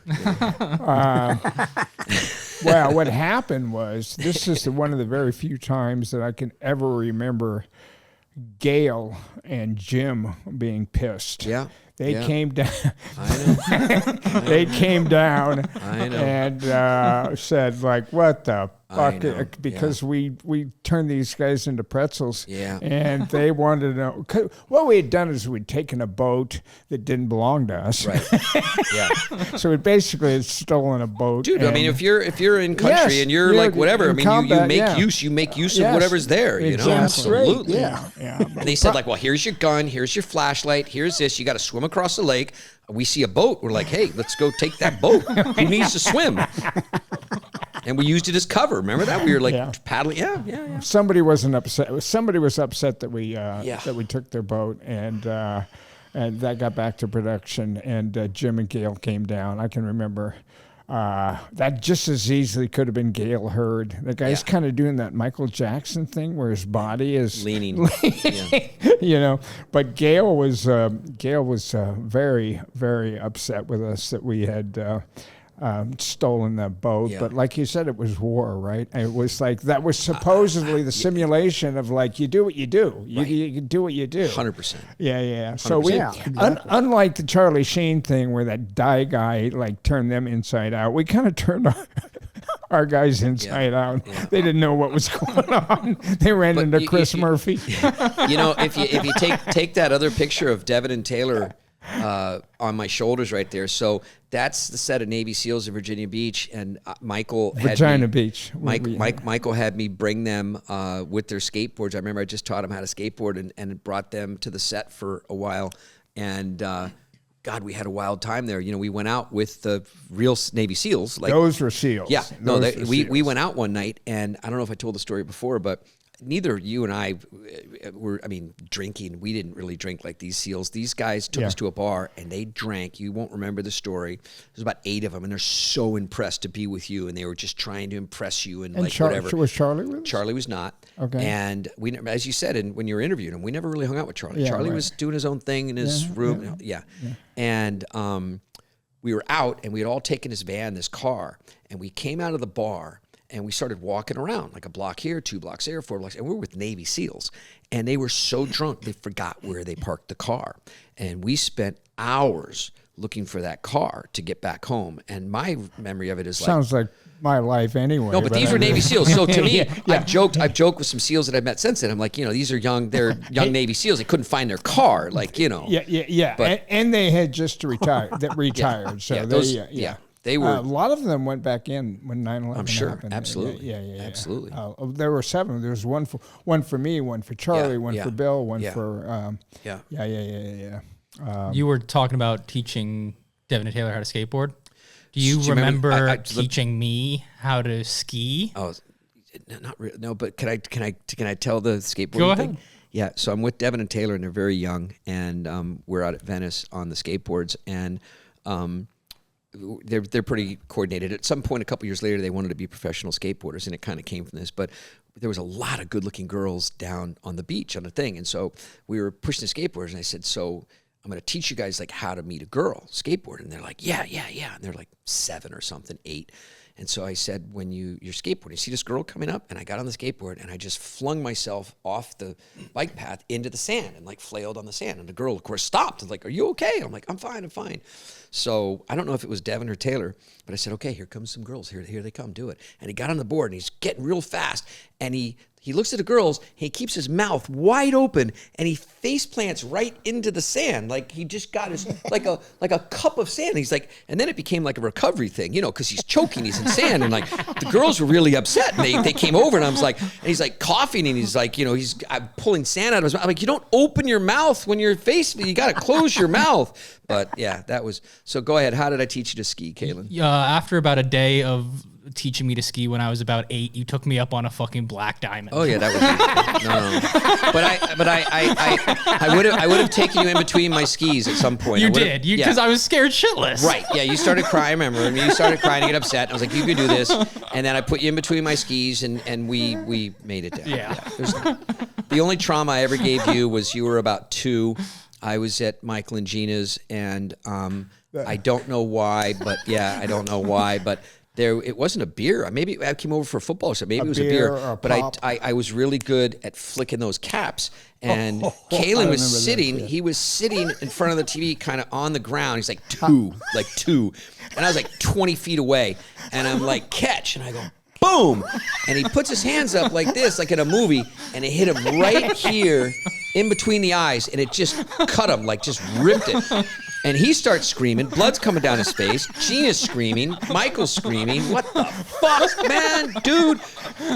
Well, what happened was, this is one of the very few times that I can ever remember Gail and Jim being pissed. Yeah. They came down. I know. They came down I know. and said, like, what the fuck? know. Because we turned these guys into pretzels. Yeah. And they wanted to know. 'Cause what we had done is we'd taken a boat that didn't belong to us. Right. Yeah. So we basically had stolen a boat. Dude, I mean, if you're in country Yes, and you're yeah, like whatever, I in mean, combat, you make use of Yes, whatever's there, exactly. Absolutely. Yeah. And they said, like, well, here's your gun, here's your flashlight, here's this. You got to swim across the lake. We see a boat. We're like, hey, let's go take that boat. Who needs to swim? And we used it as cover. Remember that? We were like paddling. Yeah. Somebody wasn't upset. Somebody was upset that we took their boat, and that got back to production. And Jim and Gail came down. I can remember that just as easily could have been Gail Hurd. The guy's kind of doing that Michael Jackson thing where his body is leaning. But Gail was very, very upset with us that we had stolen that boat. Yeah. But like you said, it was war, right? It was like, that was supposedly the simulation of like, you do what you do. You do what you do. 100%. Yeah. So we, exactly. unlike the Charlie Sheen thing where that Dye guy like turned them inside out, we kind of turned our guys inside out. Yeah. They didn't know what was going on. They ran into Chris Murphy. If you take that other picture of Devin and Taylor on my shoulders right there. So that's the set of Navy SEALs in Virginia Beach, and Michael had me bring them with their skateboards. I remember I just taught them how to skateboard and brought them to the set for a while, and God, we had a wild time there. We went out with the real Navy SEAls. Like, those were SEAls. Yeah, we went out one night, and I don't know if I told the story before, but neither you and I were, drinking. We didn't really drink like these SEAls. These guys took us to a bar and they drank. You won't remember the story. There's about 8 of them, and they're so impressed to be with you, and they were just trying to impress you and like whatever. Was Charlie with us? Charlie was not. Okay. And we, as you said, when you were interviewing him, we never really hung out with Charlie. Yeah, Charlie was doing his own thing in his room. Yeah. And we were out, and we had all taken his van, this car, and we came out of the bar. And we started walking around, like a block here, 2 blocks there, 4 blocks. And we were with Navy SEALs. And they were so drunk, they forgot where they parked the car. And we spent hours looking for that car to get back home. And my memory of it is sounds like my life anyway. No, but these were Navy SEAls. So to me, I've joked with some SEALs that I've met since then. I'm like, these are young, they're young Navy SEAls. They couldn't find their car, like, Yeah. But, and they had just retired. So they were. A lot of them went back in when 9/11 I'm sure. happened. Absolutely. Yeah. Absolutely. There were 7. There was one for me, one for Charlie, one for Bill, one for. Yeah. You were talking about teaching Devin and Taylor how to skateboard. Do you remember teaching me how to ski? Oh, not really. No, but can I tell the skateboarding Go ahead. thing? Yeah. So I'm with Devin and Taylor, and they're very young, and we're out at Venice on the skateboards, and they're pretty coordinated. At some point, a couple years later, they wanted to be professional skateboarders, and it kind of came from this. But there was a lot of good-looking girls down on the beach on the thing, and so we were pushing the skateboarders, and I said, so I'm going to teach you guys like how to meet a girl skateboard. And they're like, yeah. And they're like 7 or something, 8. And so I said, when you're skateboarding, you see this girl coming up? And I got on the skateboard and I just flung myself off the bike path into the sand and like flailed on the sand. And the girl, of course, stopped and like, are you okay? I'm like, I'm fine. So I don't know if it was Devin or Taylor, but I said, okay, here comes some girls. Here they come, do it. And he got on the board and he's getting real fast. And he looks at the girls, he keeps his mouth wide open, and he face plants right into the sand. Like he just got his, like a cup of sand. He's like, and then it became like a recovery thing, because he's choking, he's in sand. And like the girls were really upset. And they came over and I was like, and he's like coughing and he's like, I'm pulling sand out of his mouth. I'm like, you don't open your mouth when you're you got to close your mouth. But yeah, so go ahead. How did I teach you to ski, Kaylin? After about a day of teaching me to ski when I was about 8, you took me up on a fucking black diamond. Oh yeah, that was no. But I would have taken you in between my skis at some point. You did, because I was scared shitless. Right? Yeah, you started crying. I remember. I mean, you started crying to get upset. I was like, you can do this, and then I put you in between my skis, and we made it down. Yeah. The only trauma I ever gave you was you were about 2. I was at Michael and Gina's, and I don't know why, but I don't know why, but. It wasn't a beer. Maybe I came over for a football, so maybe it was a beer. But I was really good at flicking those caps. And Kaylin was sitting. He was sitting in front of the TV, kind of on the ground. He's like two, and I was like 20 feet away. And I'm like, catch, and I go, boom, and he puts his hands up like this, like in a movie, and it hit him right here, in between the eyes, and it just cut him, like just ripped it. And he starts screaming. Blood's coming down his face. Gina's screaming. Michael's screaming. What the fuck, man, dude?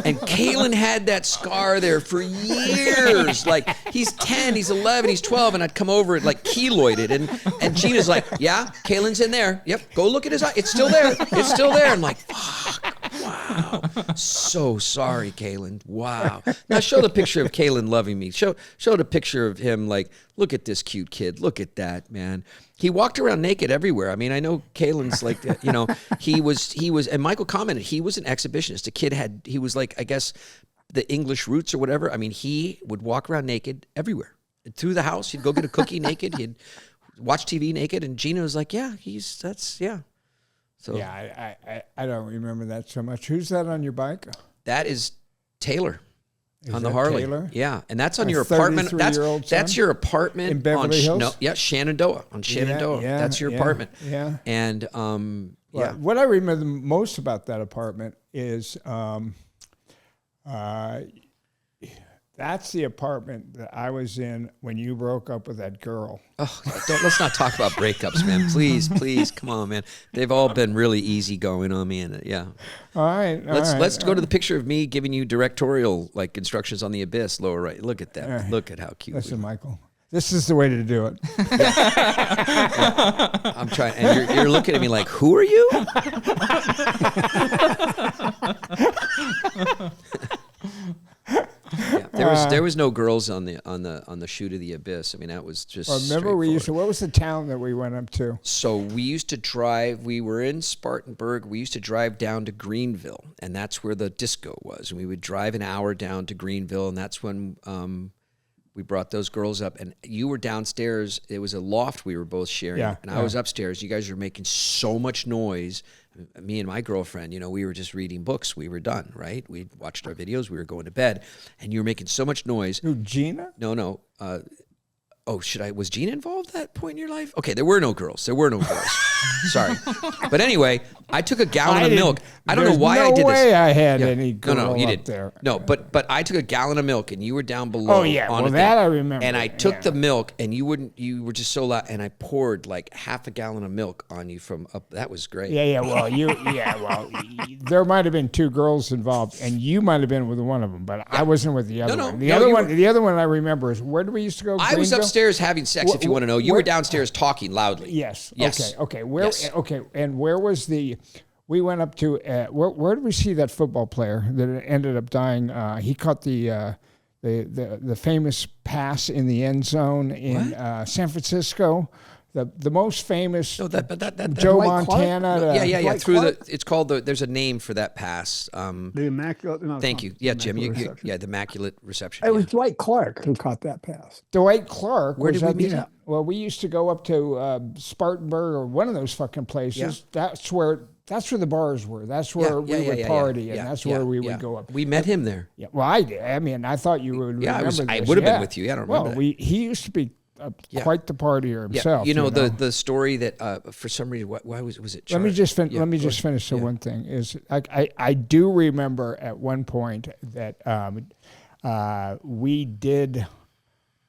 And Kaylin had that scar there for years. Like, he's 10, he's 11, he's 12, and I'd come over and, like, keloided. And Gina's like, yeah, Kaylin's in there. Yep, go look at his eye. It's still there. It's still there. I'm like, fuck. Wow. So sorry, Kaylin. Wow. Now show the picture of Kaylin loving me. Show the picture of him like, look at this cute kid. Look at that, man. He walked around naked everywhere. I mean, I know Kaylin's like, he was, and Michael commented, he was an exhibitionist. The kid he was like, I guess, the English roots or whatever. I mean, he would walk around naked everywhere. Through the house, he'd go get a cookie naked. He'd watch TV naked. And Gina was like, yeah. So yeah, I don't remember that so much. Who's that on your bike? That is Taylor on the Harley. Taylor? Yeah, and that's on your apartment. That's your apartment in Beverly Hills. No, yeah, Shenandoah on Shenandoah. Yeah, that's your apartment. Yeah, and well, what I remember the most about that apartment is that's the apartment that I was in when you broke up with that girl. Oh, let's not talk about breakups, man. Please, come on, man. They've all been really easy going on me, and yeah. All right. Let's go to the picture of me giving you directorial like instructions on the abyss, lower right. Look at that. Look at how cute. Listen, Michael. This is the way to do it. Yeah. I'm trying, and you're looking at me like, who are you? Yeah, there was no girls on the shoot of the abyss. I mean, that was just. Remember, what was the town that we went up to? So we used to drive. We were in Spartanburg. We used to drive down to Greenville, and that's where the disco was. And we would drive an hour down to Greenville, and that's when we brought those girls up. And you were downstairs. It was a loft we were both sharing, and I was upstairs. You guys were making so much noise. Me and my girlfriend, we were just reading books. We were done, right? We watched our videos. We were going to bed, and you were making so much noise. Who, Gina? No. Was Gina involved at that point in your life? Okay, there were no girls. Sorry. But anyway, I took a gallon of milk. I don't know why I did this. No way I had any girl you up didn't. there. No, but I took a gallon of milk, and you were down below. Oh, yeah. Well, that I remember. And I took the milk, and you were just so loud, and I poured like half a gallon of milk on you from up. That was great. Yeah. Well, there might have been 2 girls involved, and you might have been with one of them, but I wasn't with the other one. The other one I remember is, where did we used to go? I was upstairs having sex, if you want to know. You were downstairs talking loudly. Yes. Okay. Okay. And where was we went up to, where did we see that football player that ended up dying? He caught the famous pass in the end zone in San Francisco. The most famous Joe Montana. Yeah. It's called there's a name for that pass. The Immaculate. No, thank you. Yeah, Jim. The Immaculate Reception. It was Dwight Clark who caught that pass. Dwight Clark. Where did we meet? Well, we used to go up to Spartanburg or one of those fucking places. Yeah. That's where That's where the bars were. That's where we would party, and that's where we would go up. We met him there. Yeah, well, I did. I mean, I thought you would remember this. I would have been with you. I don't remember. Well, he used to be quite the partier himself. You know, the story that for some reason, why was it? Let me just finish the one thing is I do remember at one point that we did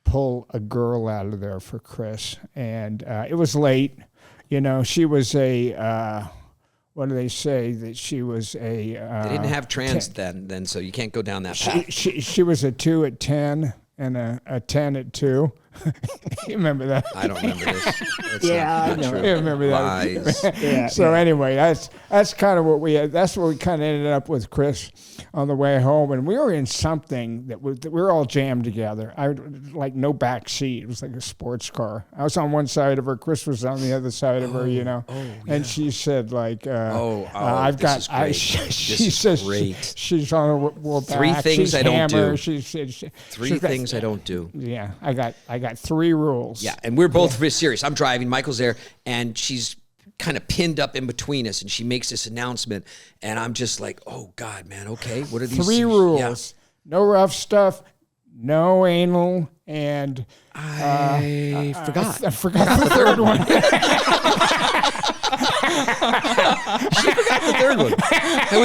pull a girl out of there for Chris, and it was late. You know, she was a. What do they say? That she was a... they didn't have trans then, so you can't go down that path. She was a 2 at 10 and a 10 at 2. You remember that? I don't remember this. I remember that. So anyway, that's kind of what we had. That's what we kind of ended up with Chris on the way home, and we were in something that we were all jammed together. I like no back seat. It was like a sports car. I was on one side of her. Chris was on the other side of her. You know, and she said like, "I've got." She says she's on her back. Three things she's I don't do. Three things I don't do. Yeah, I got 3 rules. Yeah, and we're both very serious. I'm driving, Michael's there, and she's kind of pinned up in between us, and she makes this announcement, and I'm just like, oh, God, man, okay, what are these 3 rules. Yeah. No rough stuff, no anal, and... I forgot. I forgot the third one. She forgot the third one. And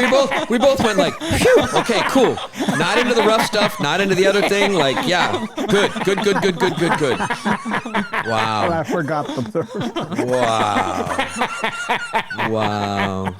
we both went like, phew, okay, cool. Not into the rough stuff, not into the other thing. Like, yeah, good. Wow. I forgot the third. Wow.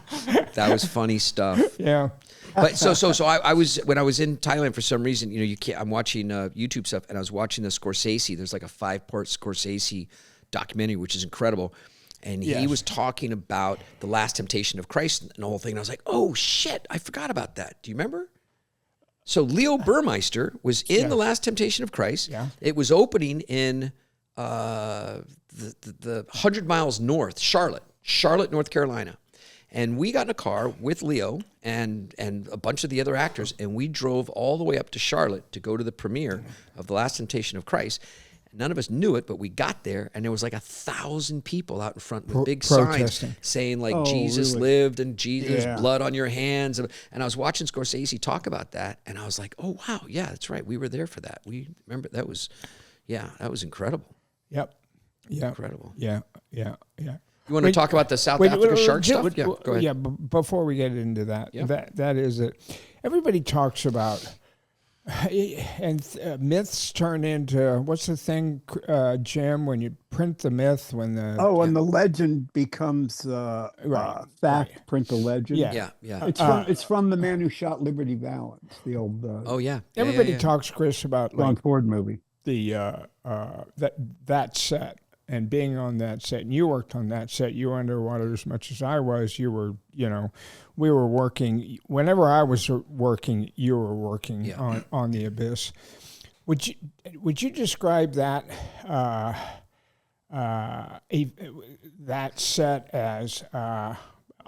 That was funny stuff. Yeah. But so I was, when I was in Thailand, for some reason, you know, I'm watching YouTube stuff, and I was watching the Scorsese. There's like a 5-part Scorsese documentary, which is incredible. And he was talking about the Last Temptation of Christ and the whole thing. And I was like, oh, shit, I forgot about that. Do you remember? So Leo Burmeister was in the Last Temptation of Christ. Yeah. It was opening in the 100 miles north, Charlotte, North Carolina. And we got in a car with Leo and a bunch of the other actors, and we drove all the way up to Charlotte to go to the premiere of The Last Temptation of Christ. None of us knew it, but we got there, and there was like 1,000 people out in front with big signs saying like, Jesus lived and Jesus, blood on your hands. And I was watching Scorsese talk about that, and I was like, oh, wow, yeah, that's right. We were there for that. We remember that was incredible. Yep. Yeah. Incredible. Yeah. You want to talk about the South Africa shark stuff? Yeah, go ahead. Yeah, before we get into that, that is it. Everybody talks about... And myths turn into, what's the thing, Jim, when you print the myth, when the... Oh, when the legend becomes fact, print the legend. Yeah. It's from the man who shot Liberty Valance, the old... Everybody talks, Chris, about... Ron Ford movie. That set, and being on that set, and you worked on that set, you were underwater as much as I was, you were, you know... We were working, whenever I was working, you were working on The Abyss. Would you describe that that set as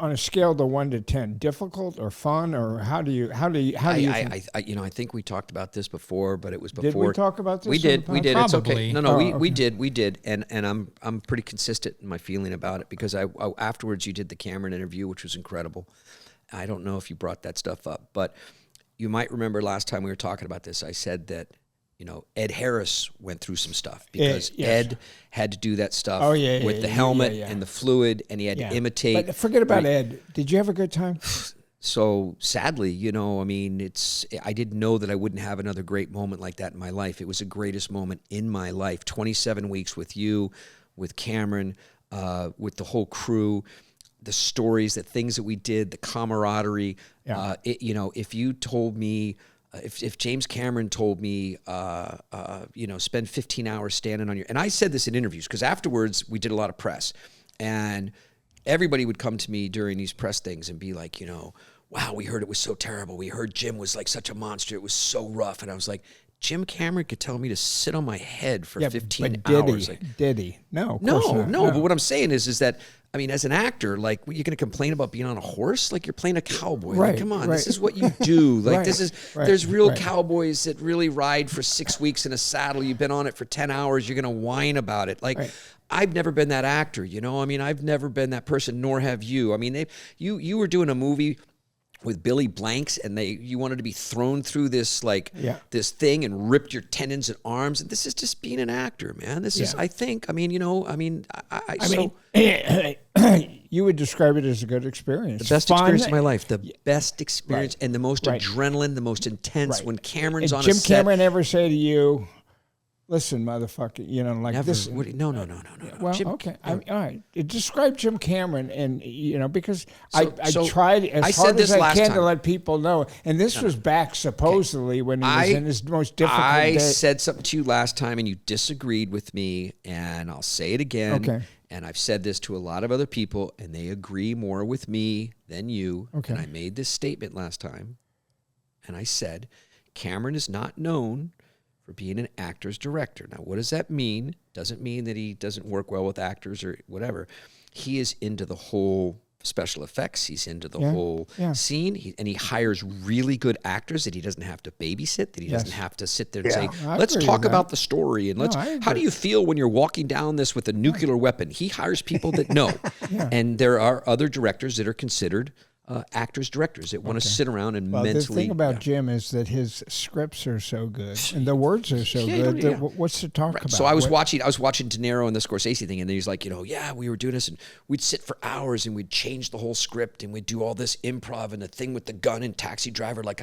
on a scale of 1 to 10, difficult or fun, or how do you I think we talked about this before, but it was before. Did we talk about this? We did. Probably. It's okay. No, we did, and I'm pretty consistent in my feeling about it, because I afterwards you did the Cameron interview, which was incredible. I don't know if you brought that stuff up, but you might remember last time we were talking about this, I said that, you know, Ed Harris went through some stuff, because Ed had to do that stuff with the helmet and the fluid, and he had to imitate. But forget about Ed. Did you have a good time? So sadly, you know, I mean, I didn't know that I wouldn't have another great moment like that in my life. It was the greatest moment in my life. 27 weeks with you, with Cameron, with the whole crew. The stories, the things that we did, the camaraderie. You know, if you told me, if James Cameron told me, you know, spend 15 hours standing on your, and I said this in interviews, because afterwards we did a lot of press, and everybody would come to me during these press things and be like, you know, wow, we heard it was so terrible. We heard Jim was like such a monster. It was so rough. And I was like, Jim Cameron could tell me to sit on my head for 15 but hours. Did he? No, no. But what I'm saying is that, I mean, as an actor, like, you're going to complain about being on a horse? Like, you're playing a cowboy. Right, Like, come on, right. this is what you do. Like, there's real right. cowboys that really ride for 6 weeks in a saddle. You've been on it for 10 hours. You're going to whine about it. Like, I've never been that actor, you know? I mean, I've never been that person, nor have you. I mean, you were doing a movie with Billy Blanks, and you wanted to be thrown through this this thing and ripped your tendons and arms. And this is just being an actor, man. This is, I think. I mean, you know, I mean, you would describe it as a good experience. The best experience of my life. The best experience and the most adrenaline, the most intense. When Cameron's on Jim a set. Cameron ever say to you, "Listen, motherfucker," you know, like Never. this? No. Well, Jim, okay. All right. Describe Jim Cameron, and you know, because I tried as hard as I can to let people know, and this was back supposedly when he was in his most difficult day. I said something to you last time, and you disagreed with me, and I'll say it again. Okay. And I've said this to a lot of other people, and they agree more with me than you. Okay. And I made this statement last time, and I said, Cameron is not known for being an actor's director. Now, what does that mean? Doesn't mean that he doesn't work well with actors or whatever. He is into the whole special effects. He's into the whole scene. And he hires really good actors that he doesn't have to babysit, that he doesn't have to sit there and say, let's talk about the story. And how do you feel when you're walking down this with a nuclear weapon? He hires people that know. And there are other directors that are considered actors, directors that want to sit around and mentally. The thing about Jim is that his scripts are so good and the words are so good. That what's to talk about? So I was watching De Niro and the Scorsese thing, and he's like, you know, we were doing this, and we'd sit for hours and we'd change the whole script and we'd do all this improv and the thing with the gun and Taxi Driver. Like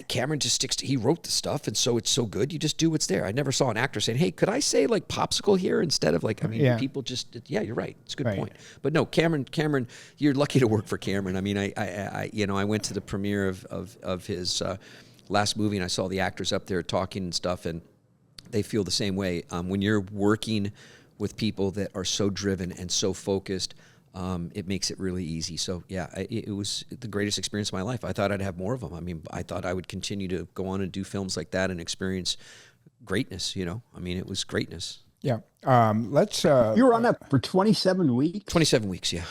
Cameron just sticks to, he wrote the stuff, and so it's so good. You just do what's there. I never saw an actor saying, hey, could I say like popsicle here instead of like, I mean, people just, you're right. It's a good point. But no, Cameron, you're lucky to work for Cameron. I mean, I went to the premiere of his last movie, and I saw the actors up there talking and stuff, and they feel the same way. When you're working with people that are so driven and so focused, it makes it really easy. So it was the greatest experience of my life. I thought I'd have more of them. I mean, I thought I would continue to go on and do films like that and experience greatness, you know? I mean, it was greatness. Yeah. Let's... You were on that for 27 weeks? 27 weeks, yeah.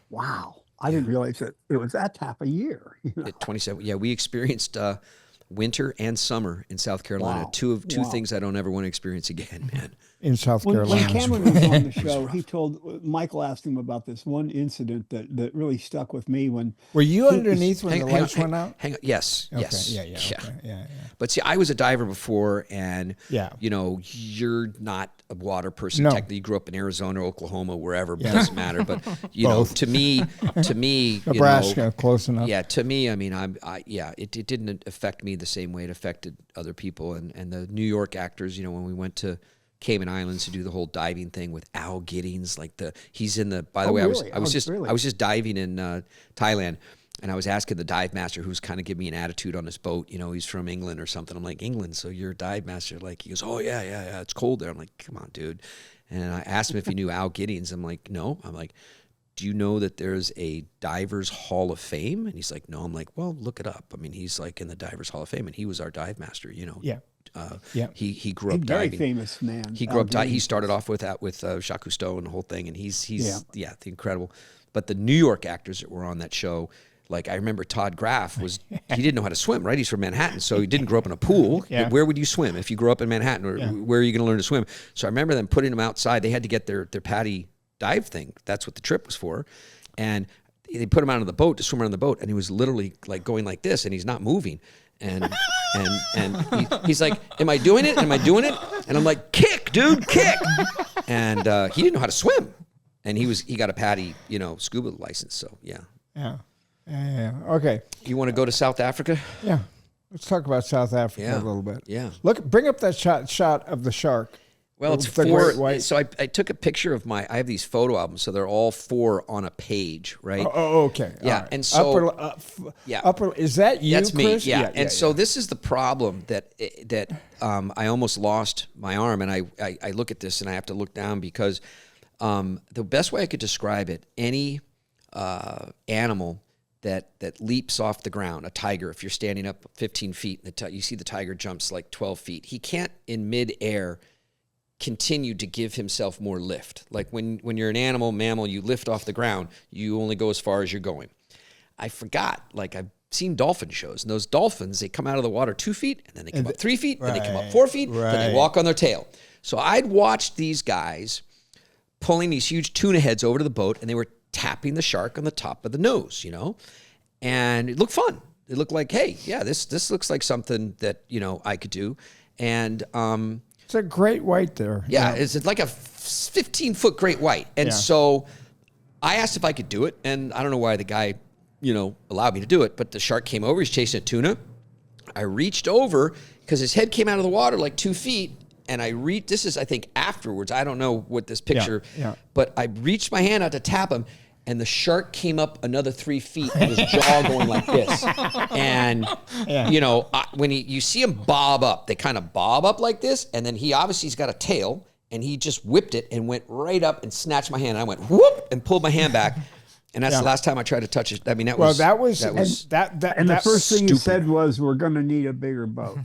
Wow. I didn't realize that it was that half a year. You know? 27. Yeah, we experienced winter and summer in South Carolina. Two things I don't ever want to experience again, man. In South Carolina. When Cameron was on the show, Michael asked him about this one incident that really stuck with me. When were you underneath when the lights went out? Hang on. Yes. Okay. Yes. Yeah. Okay. But see, I was a diver before, and you know, you're not a water person. Technically, you grew up in Arizona, Oklahoma, wherever. It doesn't matter. But you know, to me, Nebraska, you know, close enough. Yeah. To me, I mean, it didn't affect me the same way it affected other people. And the New York actors, you know, when we went to Cayman Islands to do the whole diving thing with Al Giddings, he's in the. By the way, really? I was just diving in Thailand, and I was asking the dive master, who's kind of giving me an attitude on his boat. You know, he's from England or something. I'm like, England, so you're a dive master? Like, he goes, oh yeah, it's cold there. I'm like, come on, dude. And I asked him if he knew Al Giddings. I'm like, no. I'm like, do you know that there's a Divers Hall of Fame? And he's like, no. I'm like, well, look it up. I mean, he's like in the Divers Hall of Fame, and he was our dive master. You know. Yeah. He grew up diving. Very famous man. He grew up diving. He started off with Jacques Cousteau and the whole thing, and he's incredible. But the New York actors that were on that show, like I remember Todd Graff he didn't know how to swim, right? He's from Manhattan, so he didn't grow up in a pool. Where would you swim if you grew up in Manhattan, or where are you going to learn to swim? So I remember them putting him outside. They had to get their PADI dive thing. That's what the trip was for, and they put him out on the boat to swim around the boat, and he was literally like going like this, and he's not moving. And he's like, am I doing it? Am I doing it? And I'm like, kick, dude, kick. And he didn't know how to swim. And he got a PADI, you know, scuba license. So, yeah. Okay. You want to go to South Africa? Yeah. Let's talk about South Africa a little bit. Yeah. Look, bring up that shot of the shark. Well, it's four. So I took a picture of I have these photo albums, so they're all four on a page, right? Oh, okay. Yeah, and so upper is that you? That's Chris? me. Yeah, so this is the problem that I almost lost my arm, and I look at this and I have to look down because the best way I could describe it, any animal that leaps off the ground. A tiger, if you're standing up 15 feet, you see the tiger jumps like 12 feet. He can't in midair continue to give himself more lift. Like when you're an mammal, you lift off the ground, you only go as far as you're going. I forgot, like I've seen dolphin shows, and those dolphins, they come out of the water 2 feet, and then they come up 3 feet, then they come up 4 feet, then they walk on their tail. So I'd watched these guys pulling these huge tuna heads over to the boat, and they were tapping the shark on the top of the nose, and it looked fun. It looked like, hey, yeah, this looks like something that, I could do. And it's a great white there. Yeah, it's like a 15-foot great white. And so I asked if I could do it, and I don't know why the guy, allowed me to do it, but the shark came over, he's chasing a tuna. I reached over, because his head came out of the water like 2 feet, and this is, I think, afterwards. I don't know what this picture, but I reached my hand out to tap him, and the shark came up another 3 feet with his jaw going like this. And, when you see him bob up, they kind of bob up like this, and then he's got a tail, and he just whipped it and went right up and snatched my hand. And I went, whoop, and pulled my hand back. And that's the last time I tried to touch it. I mean, and the first thing you said was, "We're going to need a bigger boat."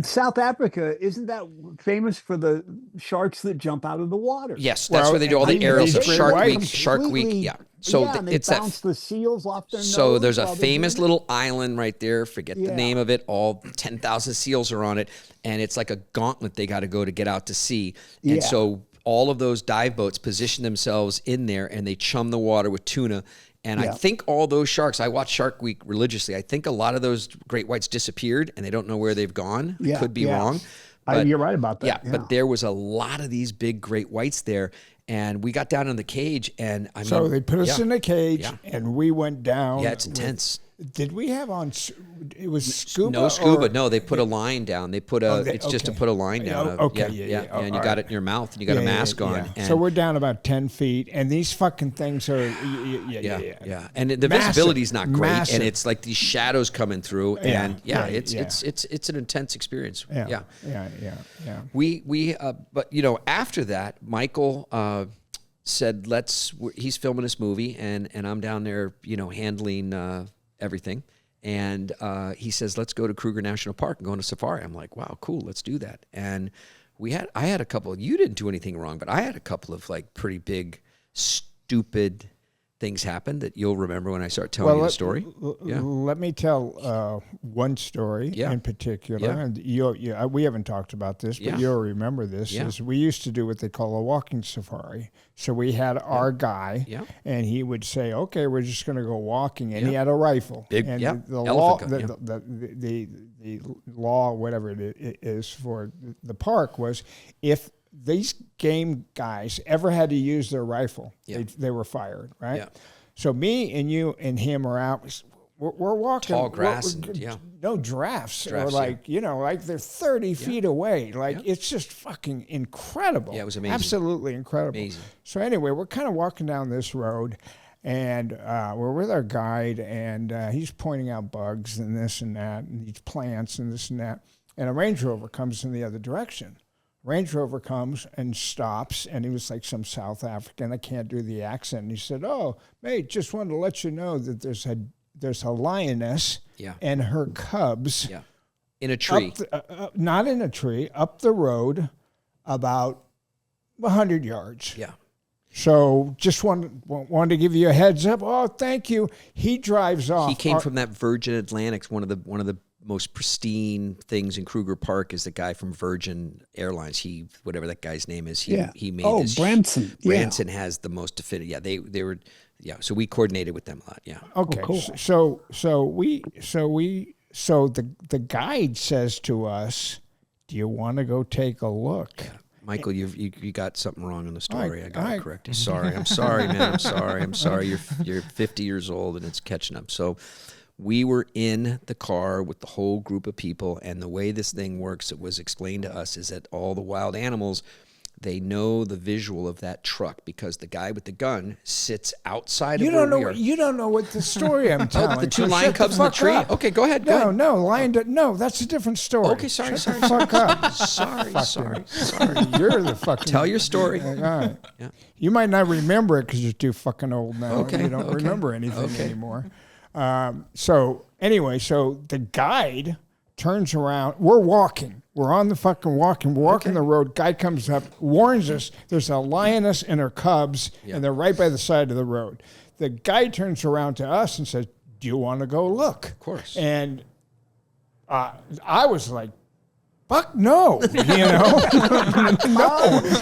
South Africa, isn't that famous for the sharks that jump out of the water? Yes, that's where they do all the aerials of Shark Week. Yeah. So they bounce the seals off their nose. So there's a famous little island right there. Forget the name of it. All 10,000 seals are on it, and it's like a gauntlet they got to go to get out to sea. And so all of those dive boats position themselves in there, and they chum the water with tuna. And I think all those sharks, I watch Shark Week religiously. I think a lot of those great whites disappeared, and they don't know where they've gone. I could be wrong. But, you're right about that. Yeah, but there was a lot of these big great whites there. And we got down in the cage, and so they put us in the cage, and we went down. Yeah, it's intense. Did we have on? It was scuba. No scuba. No, they put a line down. They put it's just to put a line down. And you got it in your mouth, and you got a mask on. And so we're down about 10 feet, and these fucking things are And the visibility is not great, and it's like these shadows coming through, and it's an intense experience. Yeah. We but after that, Michael said, he's filming this movie, and I'm down there, handling everything. And he says, let's go to Kruger National Park and go on a safari. I'm like, wow, cool, let's do that. And I had a couple, you didn't do anything wrong, but I had a couple of like pretty big, stupid things happen that you'll remember when I start telling you the story. Let me tell one story in particular. And we haven't talked about this, but you'll remember this. Is we used to do what they call a walking safari. So we had our guy, and he would say, "Okay, we're just going to go walking," and he had a rifle. The law, whatever it is for the park, was if these game guys ever had to use their rifle, they were fired, right? Yeah. So me and you and him are out. We're walking. Tall grass. No giraffes or like they're 30 feet away. Like it's just fucking incredible. Yeah, it was amazing. Absolutely incredible. Amazing. So anyway, we're kind of walking down this road, and we're with our guide, and he's pointing out bugs and this and that, and these plants and this and that. And a Range Rover comes in the other direction. Range Rover comes and stops, and he was like some South African. I can't do the accent. And he said, "Oh, mate, just wanted to let you know that there's a lioness and her cubs in a tree. Not in a tree, up the road about 100 yards. Yeah. So just wanted to give you a heads up. Oh, thank you." He drives off. He came from that Virgin Atlantic, one of the most pristine things in Kruger Park is the guy from Virgin Airlines. Whatever that guy's name is, he made this. Branson. Branson has the most definitive. Yeah, they were. Yeah, so we coordinated with them a lot. Yeah. Okay. Oh, cool. So the guide says to us, "Do you want to go take a look?" Yeah. Michael, you got something wrong in the story. I got to correct you. Sorry. I'm sorry, man. I'm sorry. You're 50 years old and it's catching up. So we were in the car with the whole group of people, and the way this thing works, it was explained to us, is that all the wild animals, they know the visual of that truck because the guy with the gun sits outside You of don't where know. we are. You don't know what the story I'm telling. The two So lion shut cubs in the fuck tree? up. Okay, go ahead. Go ahead. No, that's a different story. Okay, sorry. Shut the fuck up. Sorry. You're the fucking. Tell your story. All right. Yeah. You might not remember it because you're too fucking old now. Okay, You don't okay. remember anything anymore. So anyway, so the guide turns around. We're walking. We're on the fucking walking. We're walking the road. Guy comes up, warns us. There's a lioness and her cubs, and they're right by the side of the road. The guy turns around to us and says, "Do you want to go look?" Of course. And I was like, fuck no, no, I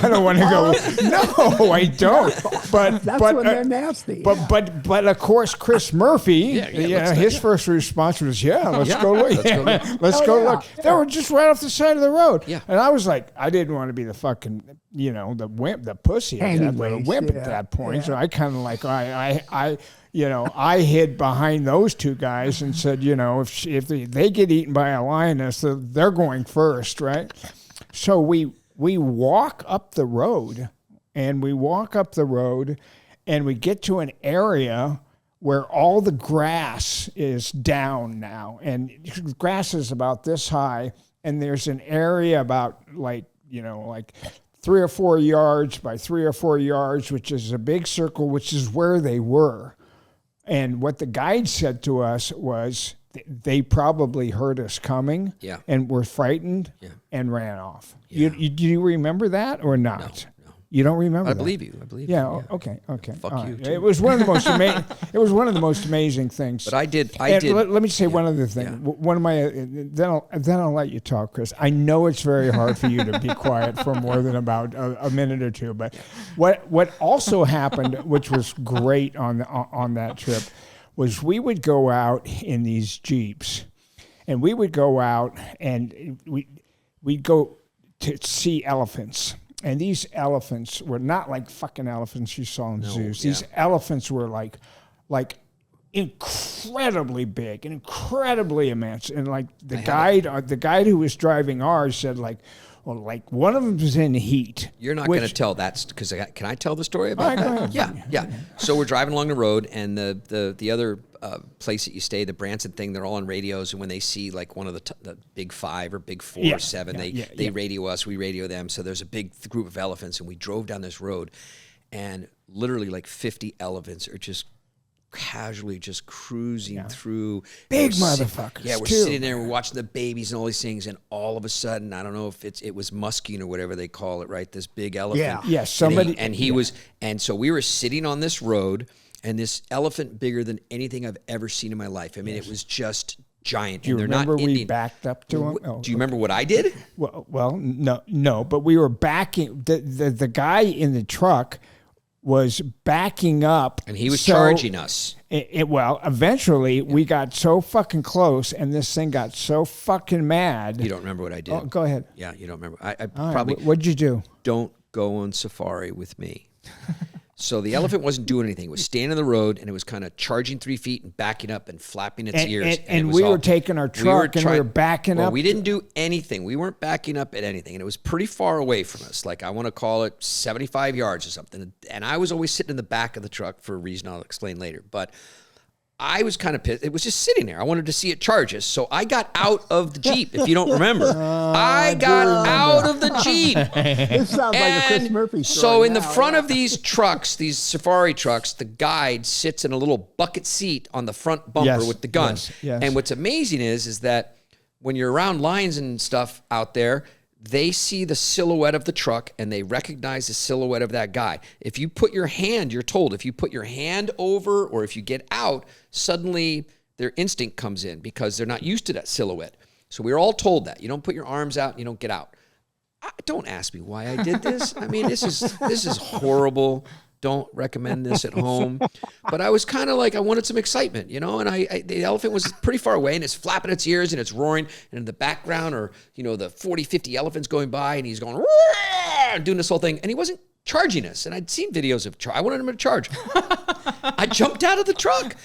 don't want to go. No, I don't. But That's when they're nasty. But of course, Chris Murphy, his first response was, let's go look. Let's go look. They were just right off the side of the road. Yeah. And I was like, I didn't want to be the fucking, the wimp, the pussy, the wimp at that point. So I kind of like, I hid behind those two guys and said, if they get eaten by a lioness, they're going first, right? So we walk up the road, and we get to an area where all the grass is down now, and grass is about this high, and there's an area about like 3 or 4 yards by 3 or 4 yards, which is a big circle, which is where they were. And what the guide said to us was they probably heard us coming and were frightened and ran off. Yeah. Do you remember that or not? No. You don't remember that? I believe you. Yeah. Okay. Fuck you, too. It was one of the most It was one of the most amazing things. But I did. Let me say one other thing. Yeah. One of my then I'll let you talk, Chris. I know it's very hard for you to be quiet for more than about a minute or two. But what also happened, which was great on that trip, was we would go out in these Jeeps, and we would go out and we'd go to see elephants. And these elephants were not like fucking elephants you saw in zoos. These elephants were like incredibly big and incredibly immense. And like the guide who was driving ours said one of them was in heat. You're not going to tell that because can I tell the story about that? Yeah. So we're driving along the road, and the other place that you stay, the Branson thing, they're all on radios, and when they see like one of the big 5 or big 4 or 7, they radio us, we radio them. So there's a big group of elephants, and we drove down this road, and literally like 50 elephants are just casually just cruising through. Big motherfuckers. Yeah, we're sitting there, we're watching the babies and all these things, and all of a sudden, I don't know if it was musking or whatever they call it, right? This big elephant. Yeah, somebody. And so we were sitting on this road, and this elephant bigger than anything I've ever seen in my life. I mean, it was just giant. Do you remember we backed up to him? Do you remember what I did? Well, no, but we were backing. The guy in the truck was backing up, and he was charging us. Eventually we got so fucking close, and this thing got so fucking mad. You don't remember what I did? Oh, go ahead. Yeah, you don't remember. I probably. Right, what'd you do? Don't go on safari with me. So the elephant wasn't doing anything. It was standing on the road, and it was kind of charging 3 feet and backing up and flapping its ears. And we were taking our truck, and we were backing up. We didn't do anything. We weren't backing up at anything, and it was pretty far away from us. Like, I want to call it 75 yards or something. And I was always sitting in the back of the truck for a reason I'll explain later. But I was kind of pissed. It was just sitting there. I wanted to see it charge us. So I got out of the Jeep, if you don't remember. I got out of the Jeep. This sounds like a Chris Murphy story. So in the front of these trucks, these safari trucks, the guide sits in a little bucket seat on the front bumper with the gun. Yes. And what's amazing is that when you're around lions and stuff out there, they see the silhouette of the truck and they recognize the silhouette of that guy. If you put your hand, you're told, if you put your hand over or if you get out, suddenly their instinct comes in because they're not used to that silhouette. So we're all told that. You don't put your arms out and you don't get out. Don't ask me why I did this. I mean, this is horrible. Don't recommend this at home. But I was kind of like, I wanted some excitement, and the elephant was pretty far away and it's flapping its ears and it's roaring. And in the background are, the 40, 50 elephants going by and he's going, doing this whole thing. And he wasn't charging us. And I'd seen videos of, I wanted him to charge. I jumped out of the truck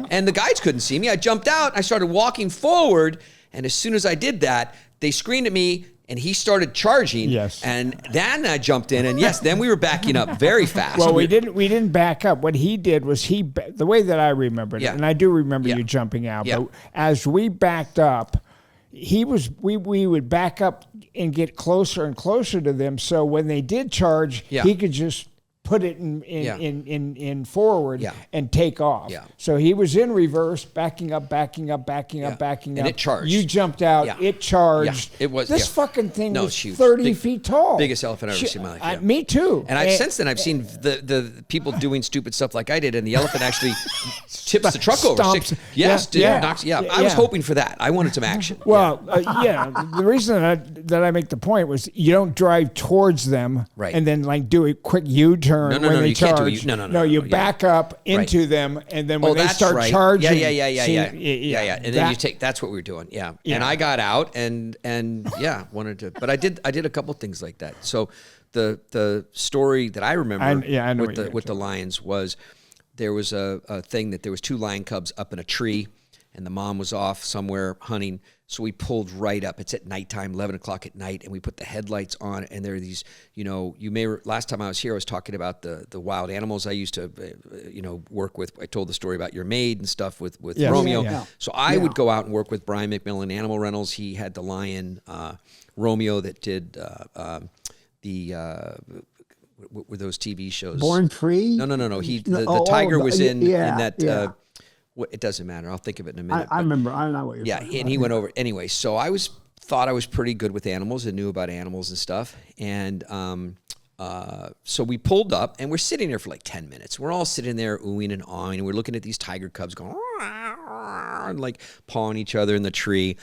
and the guides couldn't see me. I jumped out. I started walking forward. And as soon as I did that, they screamed at me, and he started charging. Yes. And then I jumped in, and yes, then we were backing up very fast. Well, we didn't back up. What he did was the way that I remembered it, and I do remember you jumping out, but as we backed up, we would back up and get closer and closer to them. So when they did charge, he could just put it in forward and take off. Yeah. So he was in reverse, backing up, and it charged. You jumped out, it charged. Yeah. It was this fucking thing was huge. 30 feet tall. Biggest elephant I've ever seen in my life. Me too. And since then I've seen the people doing stupid stuff like I did, and the elephant actually tips the truck over. Knocks. I was hoping for that. I wanted some action. Well, the reason that I make the point was you don't drive towards them and then like do a quick U-turn when they charge. No, you back up into them, and then when they start charging. Yeah. And then you take. That's what we were doing. Yeah. And I got out and wanted to, but I did a couple things like that. So the story that I remember with the lions was there was a thing that there was 2 lion cubs up in a tree, and the mom was off somewhere hunting. So we pulled right up. It's at nighttime, 11 o'clock at night, and we put the headlights on. And there are these, last time I was here, I was talking about the wild animals I used to, work with. I told the story about your maid and stuff with Romeo. Yeah. So I would go out and work with Brian McMillan Animal Rentals. He had the lion, Romeo, that did what were those TV shows? Born Free? No. The tiger was in that. It doesn't matter. I'll think of it in a minute. I remember. I know what you're talking about. And he went over. Anyway, so I thought I was pretty good with animals and knew about animals and stuff. And so we pulled up, and we're sitting there for like 10 minutes. We're all sitting there oohing and awing, and we're looking at these tiger cubs going, and like pawing each other in the tree.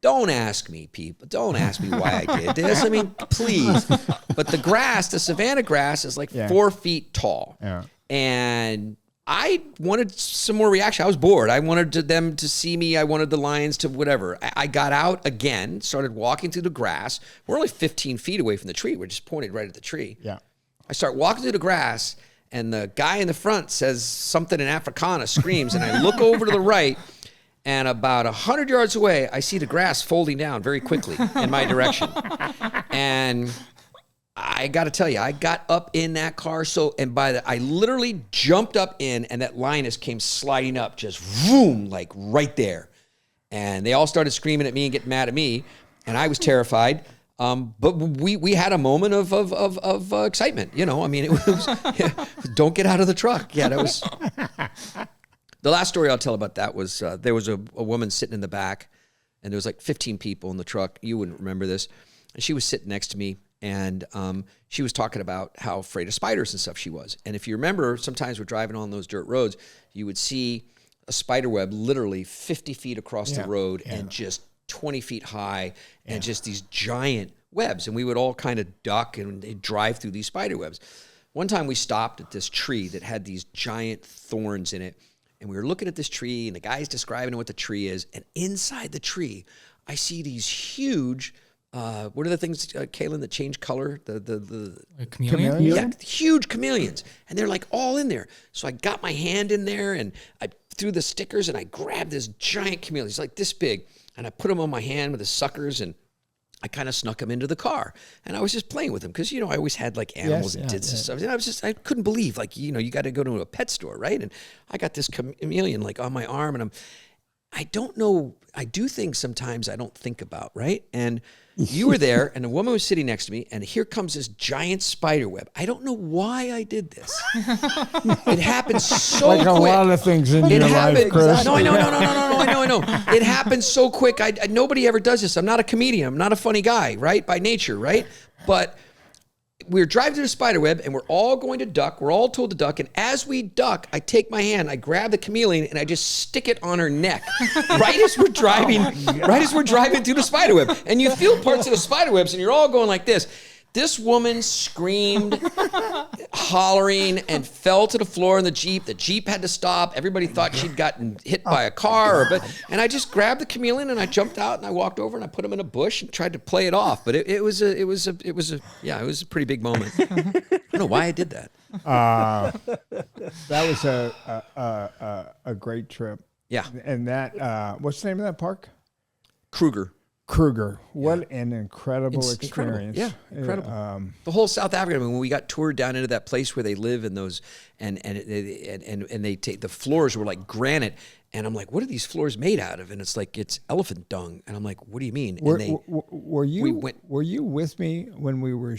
Don't ask me, people. Don't ask me why I did this. I mean, please. But the savanna grass is like 4 feet tall. Yeah. And I wanted some more reaction. I was bored. I wanted them to see me. I wanted the lions to whatever. I got out again, started walking through the grass. We're only 15 feet away from the tree. We're just pointed right at the tree. Yeah. I start walking through the grass, and the guy in the front says something in Afrikaans, screams, and I look over to the right, and about 100 yards away, I see the grass folding down very quickly in my direction. And I got to tell you, I got up in that car. I literally jumped up in, and that lioness came sliding up, just vroom, like right there. And they all started screaming at me and getting mad at me, and I was terrified. But we had a moment of excitement. I mean, it was don't get out of the truck. Yeah, that was. The last story I'll tell about that was there was a woman sitting in the back, and there was like 15 people in the truck. You wouldn't remember this. And she was sitting next to me, and she was talking about how afraid of spiders and stuff she was. And if you remember, sometimes we're driving on those dirt roads, you would see a spider web literally 50 feet across the road and just 20 feet high and just these giant webs. And we would all kind of duck and drive through these spider webs. One time we stopped at this tree that had these giant thorns in it. And we were looking at this tree, and the guy's describing what the tree is. And inside the tree, I see these huge, what are the things, Kaylin, that change color? The chameleon? Yeah, huge chameleons. And they're like all in there. So I got my hand in there, and I threw the stickers, and I grabbed this giant chameleon. He's like this big. And I put him on my hand with the suckers, and I kind of snuck him into the car. And I was just playing with him because, I always had like animals and did stuff. And I couldn't believe, like, you got to go to a pet store, right? And I got this chameleon like on my arm, and I don't know, I do things sometimes I don't think about, right? And you were there, and a woman was sitting next to me, and here comes this giant spider web. I don't know why I did this. It happened so quick. Like a lot of things in your life, Chris. No, I know. It happened so quick. Nobody ever does this. I'm not a comedian. I'm not a funny guy, right? By nature, right? But we're driving through the spider web, and we're all going to duck. We're all told to duck. And as we duck, I take my hand, I grab the chameleon, and I just stick it on her neck. right as we're driving through the spider web. And you feel parts of the spider webs, and you're all going like this. This woman screamed, hollering, and fell to the floor in the Jeep. The Jeep had to stop. Everybody thought she'd gotten hit by a car. And I just grabbed the chameleon, and I jumped out, and I walked over, and I put him in a bush and tried to play it off. But it was a pretty big moment. I don't know why I did that. That was a great trip. Yeah. And that, what's the name of that park? Kruger. Kruger. What an incredible experience. Incredible. Yeah, incredible. The whole South Africa, when we got toured down into that place where they live and those, and they take, the floors were like granite. And I'm like, what are these floors made out of? And it's like, it's elephant dung. And I'm like, what do you mean? Were you with me when we were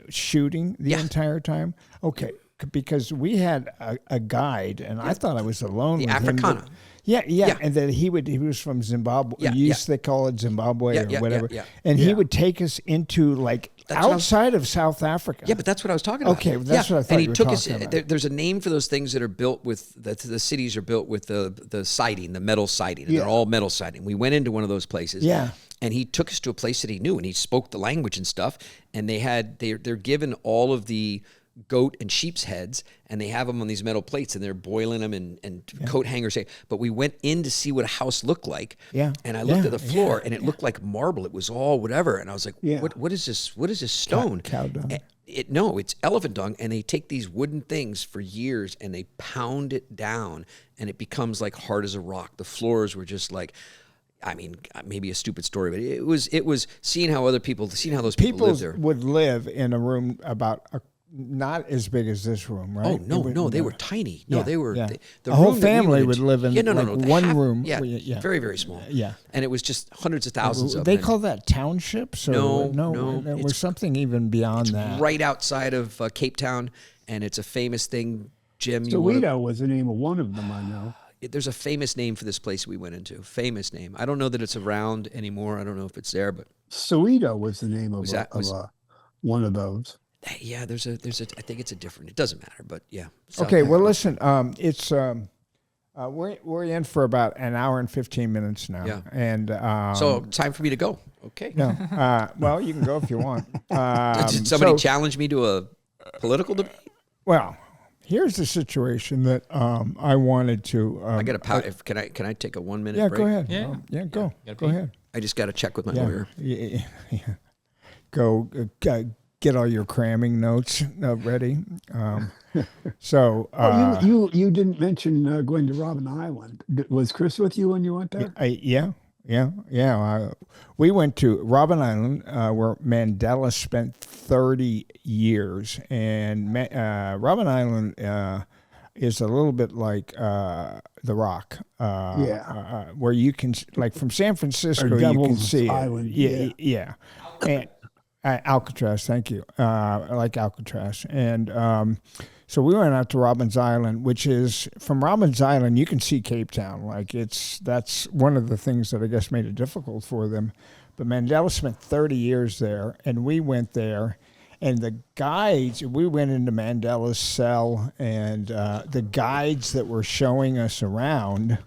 shooting the entire time? Okay, because we had a guide, and I thought I was alone with Africana. him. Yeah, and then he was from Zimbabwe. They call it Zimbabwe or whatever. And he would take us into like outside of South Africa. Yeah, but that's what I was talking about. Okay, that's what I thought and you were talking about. There's a name for those things that are built with, the cities are built with the siding, the metal siding. And they're all metal siding. We went into one of those places. Yeah. And he took us to a place that he knew, and he spoke the language and stuff. And they're given all of the goat and sheep's heads, and they have them on these metal plates, and they're boiling them and coat hangers. But we went in to see what a house looked like. Yeah. And I looked at the floor, and it looked like marble. It was all whatever. And I was like, what is this? What is this stone? Cow dung. No, it's elephant dung. And they take these wooden things for years, and they pound it down, and it becomes like hard as a rock. The floors were just like, I mean, maybe a stupid story, but it was seeing how those people live there. Would live in a room about not as big as this room, right? Oh no, they were tiny. No, they were. The whole family would live in one room. Yeah, very, very small. Yeah, and it was just hundreds of thousands of them. They call that townships? Or no. There was something even beyond that. Right outside of Cape Town, and it's a famous thing. Jim, Soweto was the name of one of them. I know. There's a famous name for this place we went into. Famous name. I don't know that it's around anymore. I don't know if it's there, but Soweto was the name of one of those. Yeah, there's a. I think it's a different. It doesn't matter, but yeah. Okay, well, listen. It's we're in for about an hour and 15 minutes now. Yeah. And so time for me to go. Okay. No. Well, you can go if you want. Did somebody challenge me to a political debate? Well, here's the situation that I wanted to. I got a power. Can I take a 1 minute break? Go ahead. Yeah, go. Go ahead. I just got to check with my lawyer. Yeah. Go. Get all your cramming notes ready. You didn't mention going to Robben Island. Was Chris with you when you went there? Yeah. We went to Robben Island, where Mandela spent 30 years, and Robben Island is a little bit like the Rock, where you can, like from San Francisco, you can see Island. Yeah. And Alcatraz, thank you. I like Alcatraz. And so we went out to Robben's Island, which is, from Robben's Island, you can see Cape Town. Like that's one of the things that I guess made it difficult for them. But Mandela spent 30 years there, and we went there. And the guides, we went into Mandela's cell, and the guides that were showing us around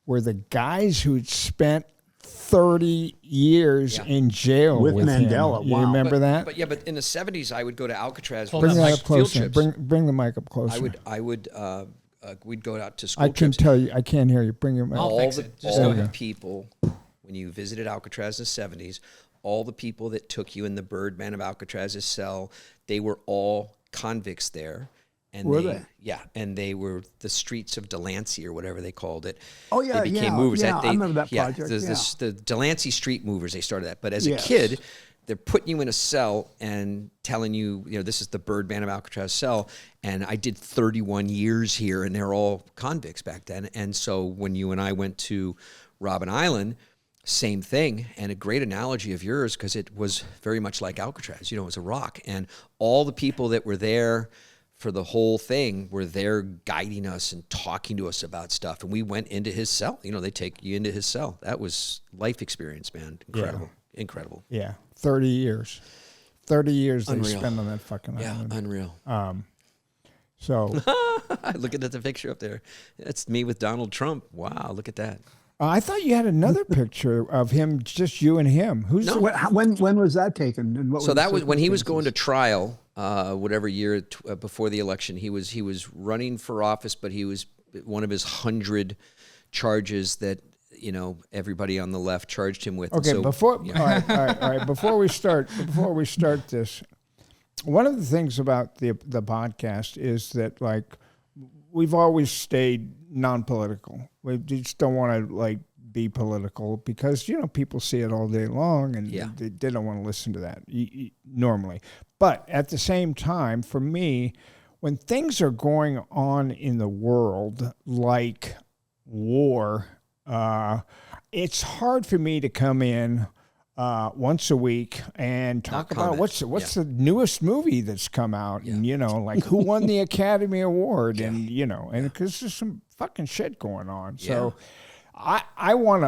were the guys who'd spent 30 years in jail with Mandela. Him. You remember that? But in the 70s, I would go to Alcatraz. Bring that up closer. Bring the mic up closer. We'd go out to school trips. I can tell you, I can't hear you. Bring your mic. All the people, when you visited Alcatraz in the 70s, all the people that took you in the Birdman of Alcatraz's cell, they were all convicts there. And were they? Yeah, and they were the streets of Delancey or whatever they called it. Oh, yeah, they became movers. I remember that project. The Delancey Street Movers, they started that. But as a kid, they're putting you in a cell and telling you, this is the Birdman of Alcatraz cell, and I did 31 years here, and they're all convicts back then. And so when you and I went to Robben Island, same thing, and a great analogy of yours, because it was very much like Alcatraz. It was a rock, and all the people that were there for the whole thing were there guiding us and talking to us about stuff. And we went into his cell. They take you into his cell. That was life experience, man. Incredible. Yeah. 30 years. 30 years unreal. They spent on that fucking island. Yeah, unreal. So. Looking at the picture up there. That's me with Donald Trump. Wow, look at that. I thought you had another picture of him, just you and him. When was that taken? And that was when he was going to trial, whatever year before the election. He was running for office, but he was one of his 100 charges that everybody on the left charged him with. Okay, all right. Before we start this, one of the things about the podcast is that we've always stayed non-political. We just don't want to be political because, people see it all day long and Yeah. they don't want to listen to that normally. But at the same time, for me, when things are going on in the world like war, it's hard for me to come in once a week and talk about what's the newest movie that's come out, and like who won the Academy Award, and and because there's some fucking shit going on. So I want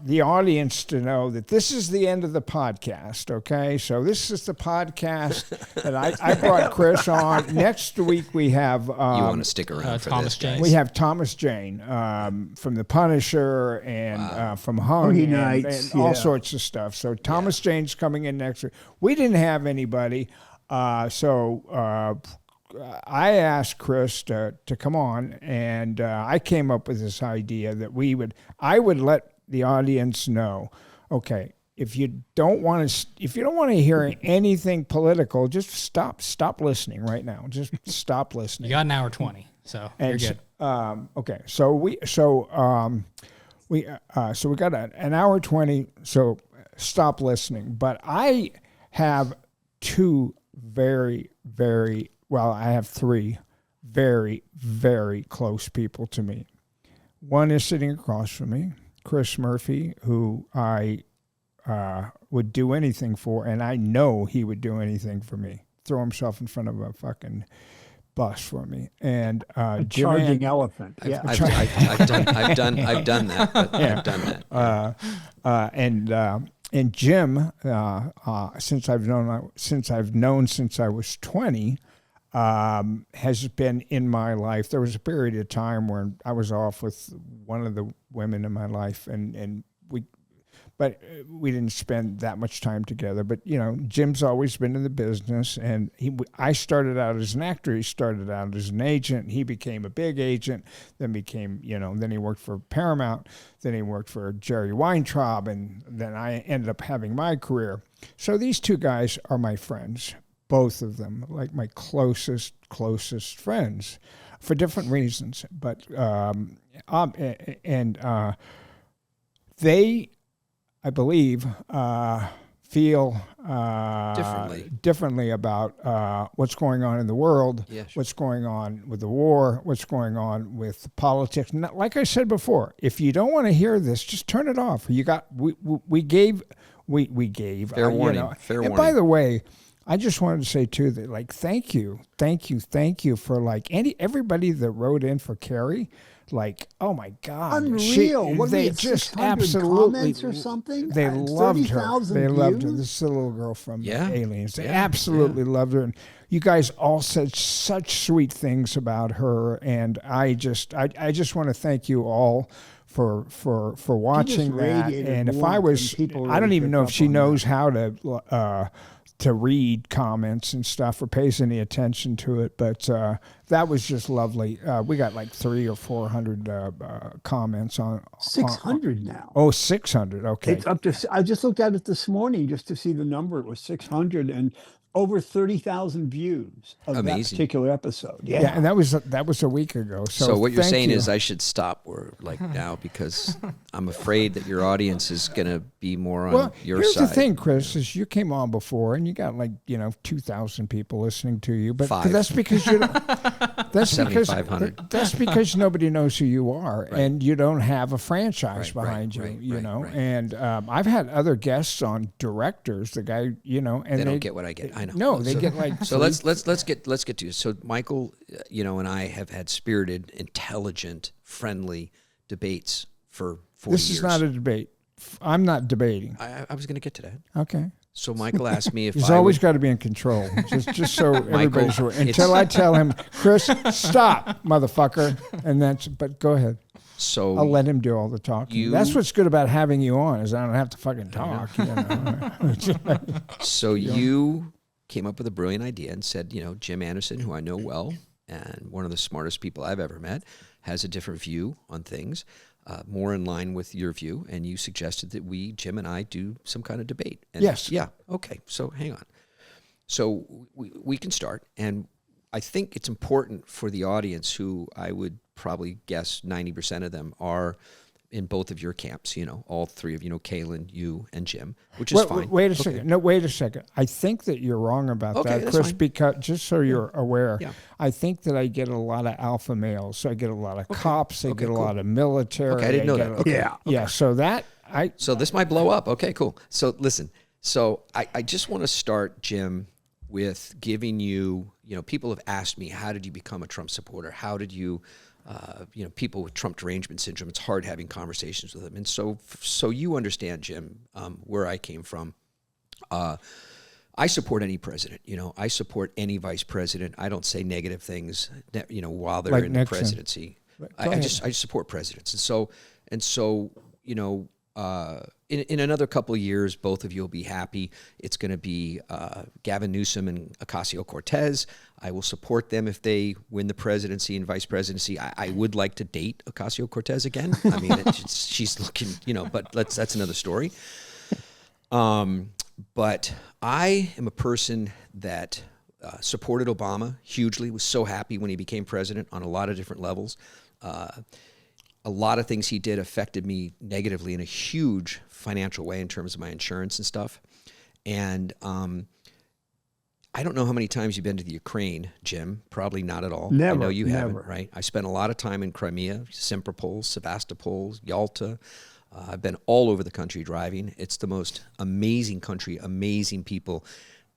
the audience to know that this is the end of the podcast, okay? So this is the podcast that I brought Chris on. Next week we have... you want to stick around for Thomas this, guys. Jane. We have Thomas Jane from The Punisher and from Hung and all sorts of stuff. So Thomas Jane's coming in next week. We didn't have anybody, so... I asked Chris to come on, and I came up with this idea that I would let the audience know, okay, if you don't want to hear anything political, just stop listening right now. Just stop listening. You got an hour 20, so you're good. Okay, so we got an hour 20. So stop listening. But I have two very, very I have three very, very close people to me. One is sitting across from me, Chris Murphy, who I would do anything for, and I know he would do anything for me. Throw himself in front of a fucking bus for me. And charging elephant. Yeah, I've done that. But Yeah. I've done that. And Jim, since I've known since I was 20. Has been in my life. There was a period of time where I was off with one of the women in my life, and we didn't spend that much time together. But Jim's always been in the business, and I started out as an actor. He started out as an agent. He became a big agent, then then he worked for Paramount, then he worked for Jerry Weintraub, and then I ended up having my career. So these two guys are my friends. Both of them, like my closest friends, for different reasons. But they, I believe, feel differently about what's going on in the world, what's going on with the war, what's going on with politics. Like I said before, if you don't want to hear this, just turn it off. We gave fair warning. Fair warning. And by the way, I just wanted to say too that thank you for everybody that wrote in for Carrie. Oh my God, unreal! They just absolutely comments or something. They loved her. They loved her. This is the little girl from Aliens. They absolutely loved her, and you guys all said such sweet things about her. And I just want to thank you all for watching that. And if I don't even know if she knows how to read comments and stuff or pays any attention to it, but that was just lovely. We got 300 or 400 comments on 600 now. Oh, 600. Okay. It's up to, I just looked at it this morning just to see the number. It was 600 and over 30,000 views of that particular episode. Yeah. And that was a week ago. So what you're saying is I should stop now because I'm afraid that your audience is going to be more on your side. Here's the thing, Chris, is you came on before and you got 2,000 people listening to you, but that's because you that's 7,500. That's because nobody knows who you are, and you don't have a franchise behind you. You know, and I've had other guests on, directors. The guy, and they don't get what I get. I know. No, they get So let's get to it. So Michael, and I have had spirited, intelligent, friendly debates for 40 years. This is not a debate. I'm not debating. I was going to get to that. Okay. So Michael asked me if he's always got to be in control, just so everybody's aware. Until I tell him, Chris, stop, motherfucker, but go ahead. So I'll let him do all the talking. That's what's good about having you on, is I don't have to fucking talk. So you came up with a brilliant idea and said, Jim Anderson, who I know well, and one of the smartest people I've ever met, has a different view on things, more in line with your view, and you suggested that Jim and I, do some kind of debate. And yes. Yeah. Okay. So hang on. So we can start, and I think it's important for the audience, who I would probably guess 90% of them are in both of your camps, all three of Kaylin, you, and Jim, which is fine. Wait a second. No, wait a second. I think that you're wrong about that, Chris, fine. Because just so you're aware, I think that I get a lot of alpha males. So I get a lot of cops. I get a lot of military. Okay, I didn't know that. Yeah. So that So this might blow up. Okay, cool. So listen. So I just want to start, Jim, with giving you. People have asked me, how did you become a Trump supporter? How did you? People with Trump derangement syndrome, it's hard having conversations with them. And so you understand, Jim, where I came from. I support any president. I support any vice president. I don't say negative things, while they're in the presidency. I just support presidents. And so, in another couple of years, both of you will be happy. It's going to be Gavin Newsom and Ocasio-Cortez. I will support them if they win the presidency and vice presidency. I would like to date Ocasio-Cortez again. I mean, she's looking, but that's another story. But I am a person that supported Obama hugely, was so happy when he became president on a lot of different levels. A lot of things he did affected me negatively in a huge financial way in terms of my insurance and stuff. And I don't know how many times you've been to the Ukraine, Jim. Probably not at all. Never. I know you haven't, right? I spent a lot of time in Crimea, Simferopol, Sevastopol, Yalta. I've been all over the country driving. It's the most amazing country, amazing people.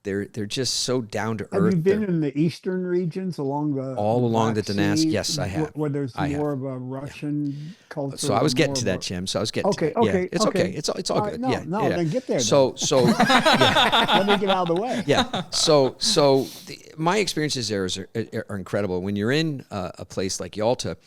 They're just so down to earth. Have you been in the eastern regions along the Donetsk? Yes, I have. Where there's more of a Russian culture. So I was getting to that, Jim. So I was getting to that. Okay. It's okay. It's all good. Then get there. So let me get out of the way. Yeah. My experiences there are incredible. When you're in a place like Yalta,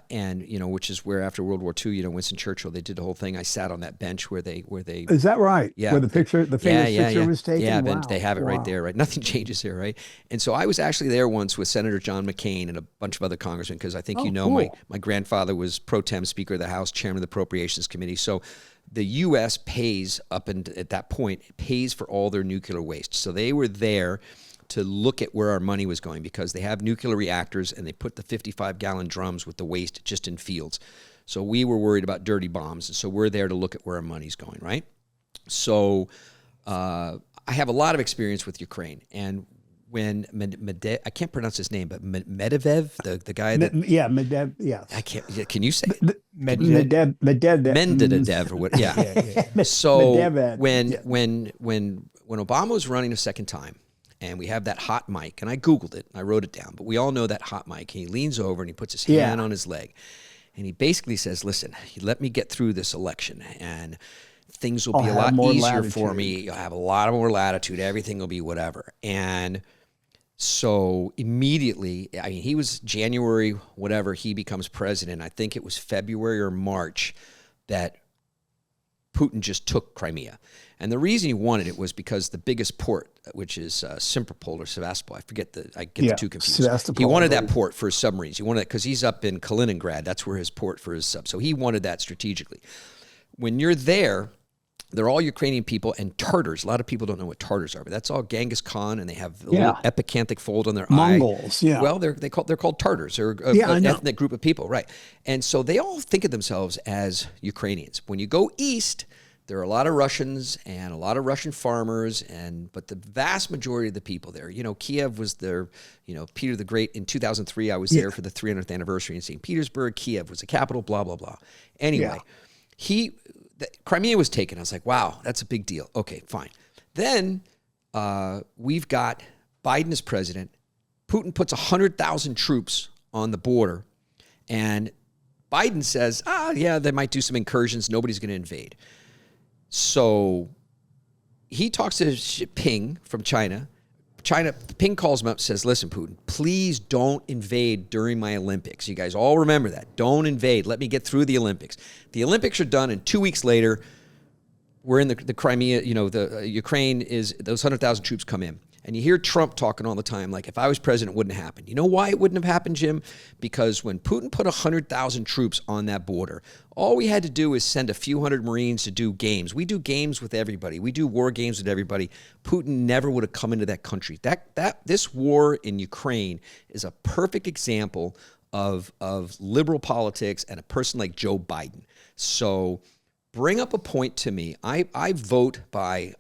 and which is where after World War II, Winston Churchill, they did the whole thing. I sat on that bench where they. Is that right? Yeah. Where the famous picture was taken. Yeah, wow. They have it right there, right? Nothing changes here, right? And so I was actually there once with Senator John McCain and a bunch of other congressmen, because I think cool. my grandfather was pro tem Speaker of the House, Chairman of the Appropriations Committee. So the U.S. pays at that point pays for all their nuclear waste. So they were there to look at where our money was going, because they have nuclear reactors and they put the 55-gallon drums with the waste just in fields. So we were worried about dirty bombs, and so we're there to look at where our money's going, right? So I have a lot of experience with Ukraine, and when I can't pronounce his name, but Medvedev, the guy that Medvedev, yes. I can't. Can you say it? Medvedev or what? Yeah. So when Obama was running a second time, and we have that hot mic, and I Googled it, and I wrote it down, but we all know that hot mic. He leans over and he puts his hand on his leg, and he basically says, listen, let me get through this election, and things will be a lot easier for me. You'll have a lot more latitude. Everything will be whatever. And so immediately, he was January, whatever, he becomes president. I think it was February or March that Putin just took Crimea. And the reason he wanted it was because the biggest port, which is Simferopol or Sevastopol, I get the two confused. Sevastopol. He wanted that port for his submarines. He wanted it because he's up in Kaliningrad. That's where his port for his sub. So he wanted that strategically. When you're there, they're all Ukrainian people and Tartars. A lot of people don't know what Tartars are, but that's all Genghis Khan, and they have a little epicanthic fold on their Mongols, eye. Well, they're called Tartars. They're an ethnic group of people, right? And so they all think of themselves as Ukrainians. When you go east, there are a lot of Russians and a lot of Russian farmers, but the vast majority of the people there, Kiev was their, Peter the Great. In 2003, I was there for the 300th anniversary in St. Petersburg. Kiev was the capital, blah, blah, blah. Anyway, Crimea was taken. I was like, wow, that's a big deal. Okay, fine. Then we've got Biden as president. Putin puts 100,000 troops on the border, and Biden says, they might do some incursions. Nobody's going to invade. So he talks to Ping from China. Ping calls him up and says, listen, Putin, please don't invade during my Olympics. You guys all remember that. Don't invade. Let me get through the Olympics. The Olympics are done, and 2 weeks later, we're in the Crimea, the Ukraine is, those 100,000 troops come in. And you hear Trump talking all the time, like, if I was president, it wouldn't have happened. You know why it wouldn't have happened, Jim? Because when Putin put 100,000 troops on that border, all we had to do is send a few hundred Marines to do games. We do games with everybody. We do war games with everybody. Putin never would have come into that country. This war in Ukraine is a perfect example of liberal politics and a person like Joe Biden. So bring up a point to me. I vote by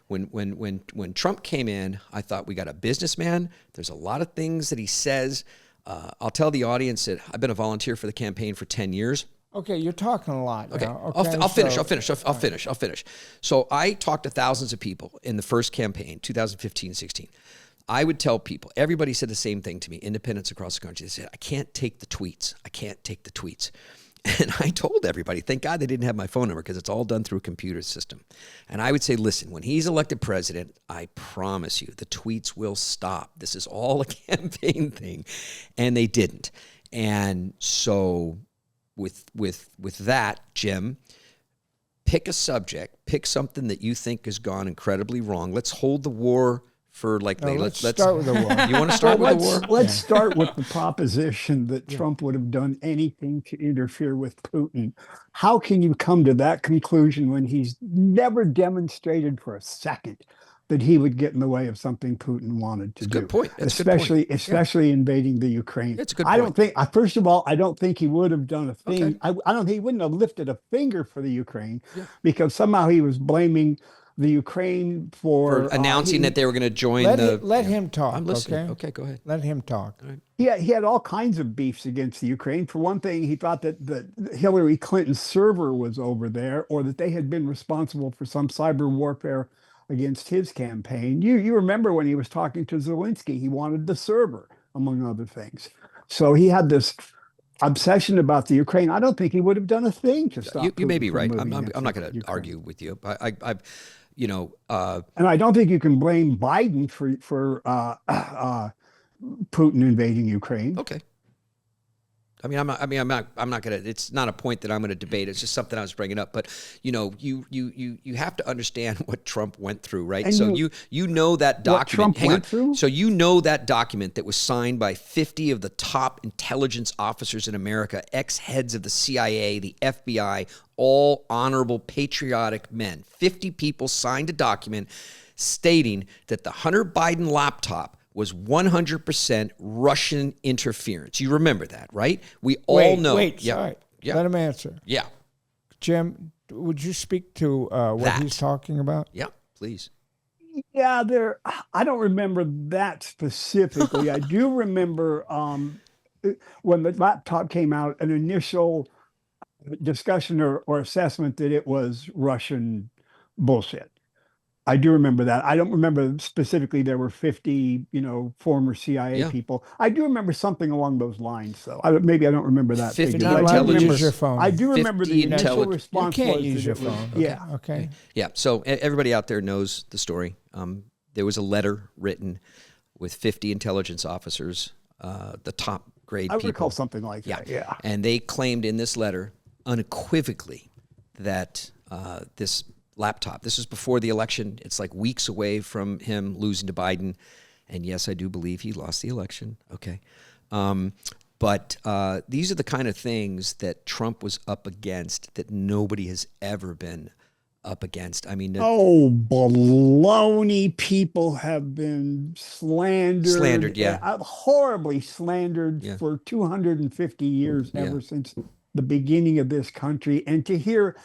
when Trump came in, I thought we got a businessman. There's a lot of things that he says. I'll tell the audience that I've been a volunteer for the campaign for 10 years. Okay, you're talking a lot now. Okay, I'll finish. So I talked to thousands of people in the first campaign, 2015-16. I would tell people, everybody said the same thing to me, independents across the country. They said, I can't take the tweets. And I told everybody, thank God they didn't have my phone number because it's all done through a computer system. And I would say, listen, when he's elected president, I promise you, the tweets will stop. This is all a campaign thing. And they didn't. And so with that, Jim, pick a subject, pick something that you think has gone incredibly wrong. Let's hold the war for let's start with the war. You want to start with the war? Let's start with the proposition that Trump would have done anything to interfere with Putin. How can you come to that conclusion when he's never demonstrated for a second that he would get in the way of something Putin wanted to do? Good point. That's especially invading the Ukraine. It's a good point. I don't think, first of all, I don't think he would have done a thing. Okay. I don't think he wouldn't have lifted a finger for the Ukraine because somehow he was blaming the Ukraine for announcing that they were going to join Let him talk. I'm listening. Okay? Okay, go ahead. Let him talk. All right. He had all kinds of beefs against the Ukraine. For one thing, he thought that Hillary Clinton's server was over there, or that they had been responsible for some cyber warfare against his campaign. You remember when he was talking to Zelensky, he wanted the server, among other things. So he had this obsession about the Ukraine. I don't think he would have done a thing to stop. You may be right. I'm not going to argue with you. And I don't think you can blame Biden for Putin invading Ukraine. Okay. I'm not going to. It's not a point that I'm going to debate. It's just something I was bringing up. But you have to understand what Trump went through, right? And so you know that document. Hang on. So you know that document that was signed by 50 of the top intelligence officers in America, ex-heads of the CIA, the FBI, all honorable, patriotic men. 50 people signed a document stating that the Hunter Biden laptop was 100% Russian interference. You remember that, right? We all know. Sorry. Yeah. Let him answer. Yeah. Jim, would you speak to what he's talking about? Yeah, please. Yeah, I don't remember that specifically. I do remember when the laptop came out, an initial discussion or assessment that it was Russian bullshit. I do remember that. I don't remember specifically there were 50, former CIA people. I do remember something along those lines, though. Maybe I don't remember that. 50 use your phone. I do remember the initial response. You can't use your phone. Yeah. Okay. Yeah. So everybody out there knows the story. There was a letter written with 50 intelligence officers, the top grade people. I recall something like that. Yeah. And they claimed in this letter unequivocally that this laptop. This was before the election. It's like weeks away from him losing to Biden. And yes, I do believe he lost the election. Okay. But these are the kind of things that Trump was up against that nobody has ever been up against. I mean, baloney. People have been slandered. Horribly slandered for 250 years, ever since the beginning of this country. And to hear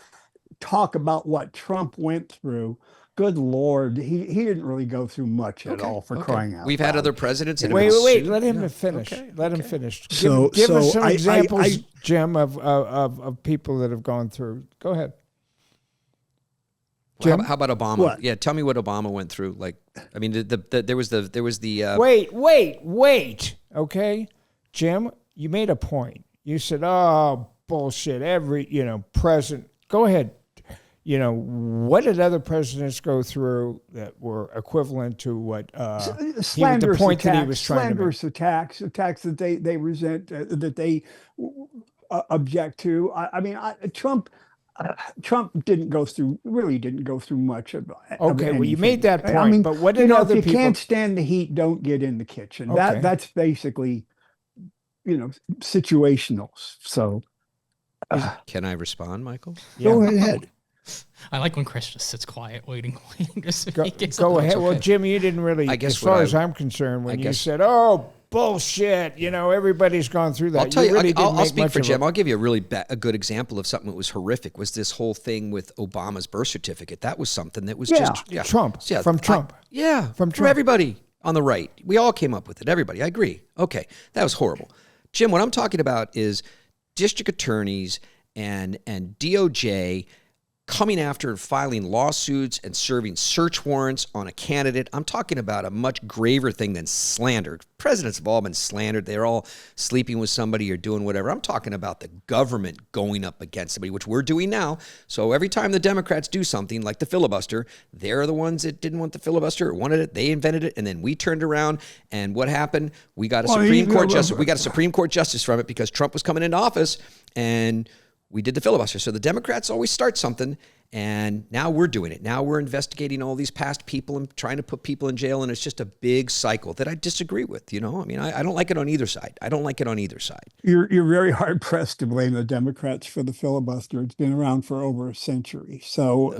talk about what Trump went through, good Lord, he didn't really go through much at all, for crying out loud. We've had other presidents. Wait, let him finish. Let him finish. Give us some examples, Jim, of people that have gone through. Go ahead. Well, how about Obama? What? Yeah, tell me what Obama went through. Like, I mean, there was the. Wait. Okay, Jim, you made a point. You said, "Oh, bullshit." Every president. Go ahead. What did other presidents go through that were equivalent to what the point that he was trying to make? Slanderous attacks that they resent, that they object to. Trump didn't go through much of okay, well, you made that point, but what did other people... If you can't stand the heat, don't get in the kitchen. Okay. That's basically, situational. So... Can I respond, Michael? Yeah. Go ahead. I like when Chris just sits quiet, waiting. Go ahead. Okay. Well, Jim, you didn't really, as far as I'm concerned, when you said, "Oh, bullshit. You know, everybody's gone through that. I'll tell you, really didn't I'll make speak much for of Jim. a- I'll give you a really a good example of something that was horrific. Was this whole thing with Obama's birth certificate? That was something that was just Trump. Yeah, From Trump. From Trump. everybody on the right. We all came up with it. Everybody. I agree. Okay, that was horrible. Jim, what I'm talking about is district attorneys and DOJ coming after and filing lawsuits and serving search warrants on a candidate. I'm talking about a much graver thing than slander. Presidents have all been slandered. They're all sleeping with somebody or doing whatever. I'm talking about the government going up against somebody, which we're doing now. So every time the Democrats do something like the filibuster, they're the ones that didn't want the filibuster or wanted it. They invented it, and then we turned around, and what happened? We got a Supreme Court justice. We got a Supreme Court justice from it because Trump was coming into office, and we did the filibuster. So the Democrats always start something, and now we're doing it. Now we're investigating all these past people and trying to put people in jail, and it's just a big cycle that I disagree with. You know, I mean, I don't like it on either side. I don't like it on either side. You're very hard pressed to blame the Democrats for the filibuster. It's been around for over a century, so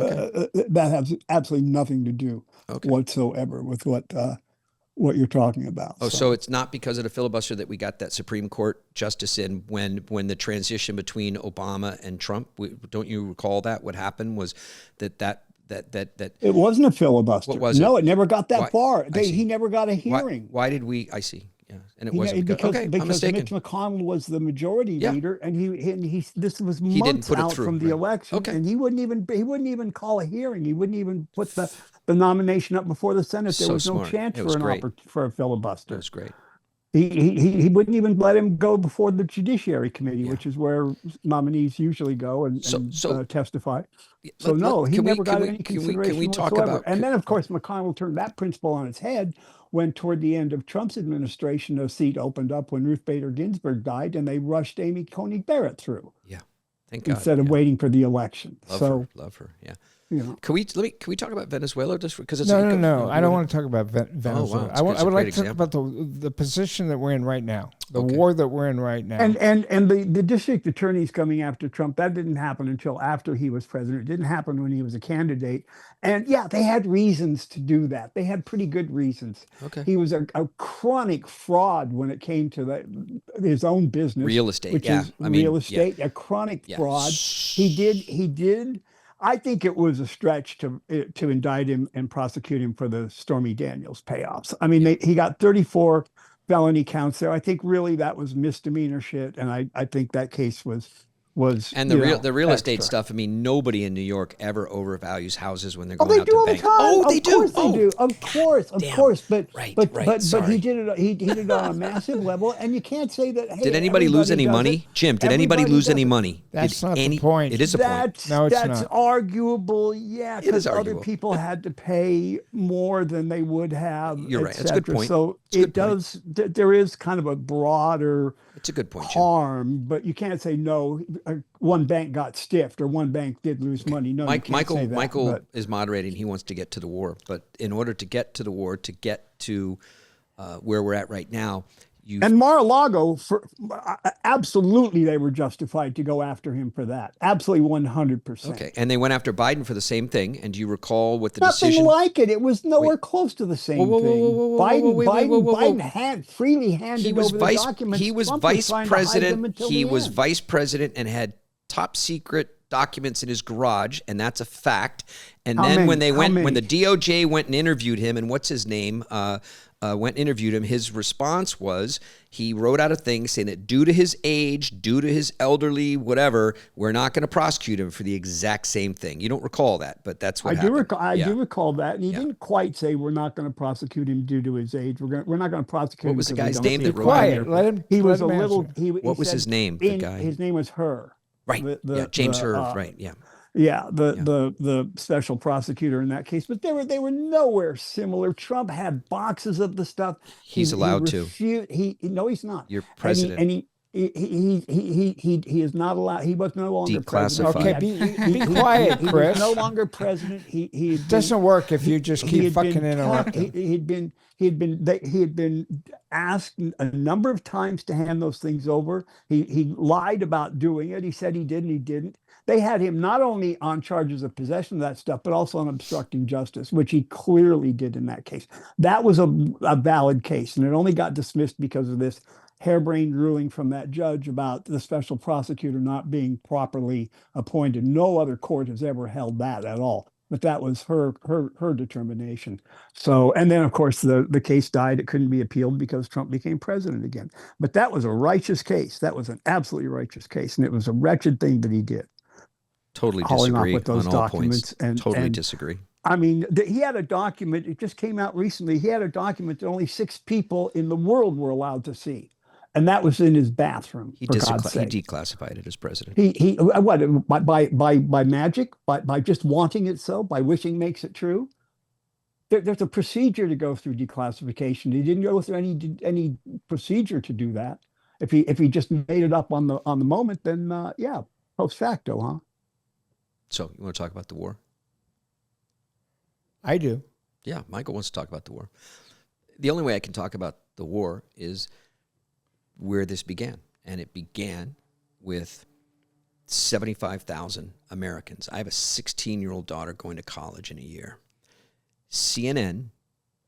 that has absolutely nothing to do whatsoever with what you're talking about. Oh, so it's not because of the filibuster that we got that Supreme Court justice in when the transition between Obama and Trump. Don't you recall that? What happened was that it wasn't a filibuster. What was no, it? it never got that far. See. He never got a hearing. Why did we? I see. Yeah, and it wasn't because okay. I'm Mitch mistaken. McConnell was the majority leader, and he this was He didn't months put it out through, from the right. election, Okay. and he wouldn't even call a hearing. He wouldn't even put the nomination up before the Senate. There So was no smart. chance It was great. for a filibuster. That was great. He wouldn't even let him go before the Judiciary Committee, which is where nominees usually go and testify. So he never got any consideration can we talk whatsoever. about? And then, of course, McConnell turned that principle on its head when, toward the end of Trump's administration, a seat opened up when Ruth Bader Ginsburg died, and they rushed Amy Coney Barrett through. Yeah, thank God. Instead of waiting for the election. Love her. Yeah. You know. Can we talk about Venezuela just because it's No. I don't want to talk about Venezuela. Oh, wow. I would like to talk about the position that we're in right now, the war that we're in right now. And the district attorneys coming after Trump, that didn't happen until after he was president. It didn't happen when he was a candidate. And they had reasons to do that. They had pretty good reasons. Okay. He was a chronic fraud when it came to his own business. Real estate, which yeah. is I mean, real estate, a chronic fraud. He did. I think it was a stretch to indict him and prosecute him for the Stormy Daniels payoffs. I mean, he got 34 felony counts there. I think really that was misdemeanor shit, and I think that case was and the real estate extra. stuff. I mean, nobody in New York ever overvalues houses when they're Oh, going they out do to all the bank. time. Oh, they Of do. course they do. Of course. But Right. But Sorry. he did it. He did it on a massive level, and you can't say that. Hey, Did anybody lose any everybody money, does it. Jim? Did anybody Everybody lose does any it. money? That's Did not the point. It is a point. No, it's That's not. arguable, yeah, It is because other arguable. people had to pay more than they would have. You're right. et That's a good cetera. point. So It's a good it does. There is kind of a broader It's a good point, Jim. harm, but you can't say no. One bank got stiffed or one bank did lose money. No, you can't say that. Michael is moderating. He wants to get to the war, but in order to get to the war, to get to where we're at right now, And Mar-a-Lago, absolutely, they were justified to go after him for that. Absolutely, 100%. okay, and they went after Biden for the same thing. And do you recall what the Nothing decision? like it. It was nowhere close to the same Whoa, thing. Biden freely He handed was over the vice. documents. He was Trump vice trying to hide them president. until He the was end. vice president and had top secret documents in his garage, and that's a fact. And How then many? when they How went, when many? the DOJ went and interviewed him, and what's his name? Went and interviewed him. His response was he wrote out a thing saying that due to his age, due to his elderly, whatever, we're not going to prosecute him for the exact same thing. You don't recall that, but that's what happened. I do recall that, and he didn't quite say we're not going to prosecute him due to his age. We're not going to prosecute him. What was the because we guy's don't name see that it. wrote Quiet. it? Let him. He was a let him little. answer. What was his name, the guy? His name was Herr. Right. James Herr. Right. Yeah. Yeah, the special prosecutor in that case, but they were nowhere similar. Trump had boxes of the stuff. He's allowed to. He's not. You're president. He is not allowed. He was no longer president. Declassified. Okay, be quiet, He Chris. was no longer president. He had Doesn't work if you just keep had fucking been interrupting. he had been asked a number of times to hand those things over. He lied about doing it. He said he did and he didn't. They had him not only on charges of possession of that stuff, but also on obstructing justice, which he clearly did in that case. That was a valid case, and it only got dismissed because of this harebrained ruling from that judge about the special prosecutor not being properly appointed. No other court has ever held that at all, but that was her determination. So, and then of course the case died. It couldn't be appealed because Trump became president again. But that was a righteous case. That was an absolutely righteous case, and it was a wretched thing that he did. Totally Hauling off disagree with those on all documents points. Totally and disagree. I mean, he had a document. It just came out recently. He had a document that only 6 people in the world were allowed to see, and that was in his bathroom. He for God's sake. declassified it as president. He what by magic, by just wanting it so, by wishing makes it true. There's a procedure to go through declassification. He didn't go through any procedure to do that. If he just made it up on the moment, then yeah, post facto, huh? So you want to talk about the war? I do. Yeah, Michael wants to talk about the war. The only way I can talk about the war is where this began. And it began with 75,000 Americans. I have a 16-year-old daughter going to college in a year. CNN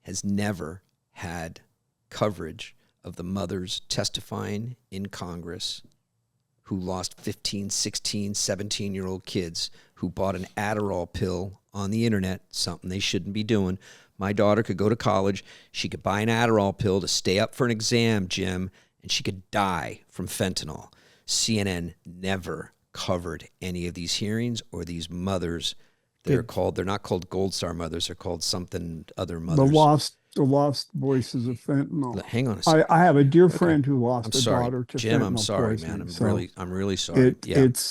has never had coverage of the mothers testifying in Congress who lost 15, 16, 17-year-old kids who bought an Adderall pill on the internet, something they shouldn't be doing. My daughter could go to college. She could buy an Adderall pill to stay up for an exam, Jim, and she could die from fentanyl. CNN never covered any of these hearings or these mothers. They're not called Gold Star mothers. They're called something other mothers. The lost voices of fentanyl. Hang on a second. I have a dear friend who lost a daughter to Jim, fentanyl I'm sorry, poisoning, man. so I'm really sorry.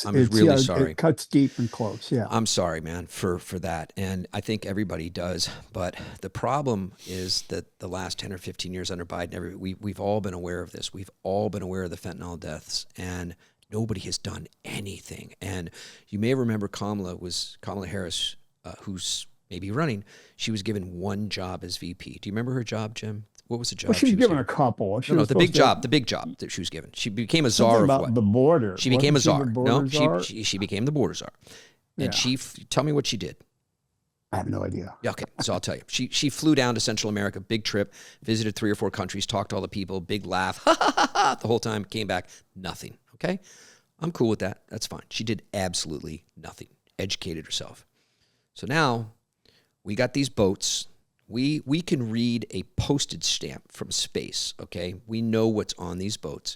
I'm really sorry. It cuts deep and close. Yeah, I'm sorry, man, for that. And I think everybody does. But the problem is that the last 10 or 15 years under Biden, we've all been aware of this. We've all been aware of the fentanyl deaths, and nobody has done anything. And you may remember Kamala Harris, who's maybe running. She was given one job as VP. Do you remember her job, Jim? What was the job? Well, she was given a couple. The big job that she was given. She became a czar of what? The border. She became a czar. No, she became the border czar. And tell me what she did. I have no idea. Yeah, okay, so I'll tell you. She flew down to Central America, big trip, visited 3 or 4 countries, talked to all the people, big laugh, the whole time, came back, nothing, okay? I'm cool with that. That's fine. She did absolutely nothing, educated herself. So now we got these boats. We can read a postage stamp from space, okay? We know what's on these boats.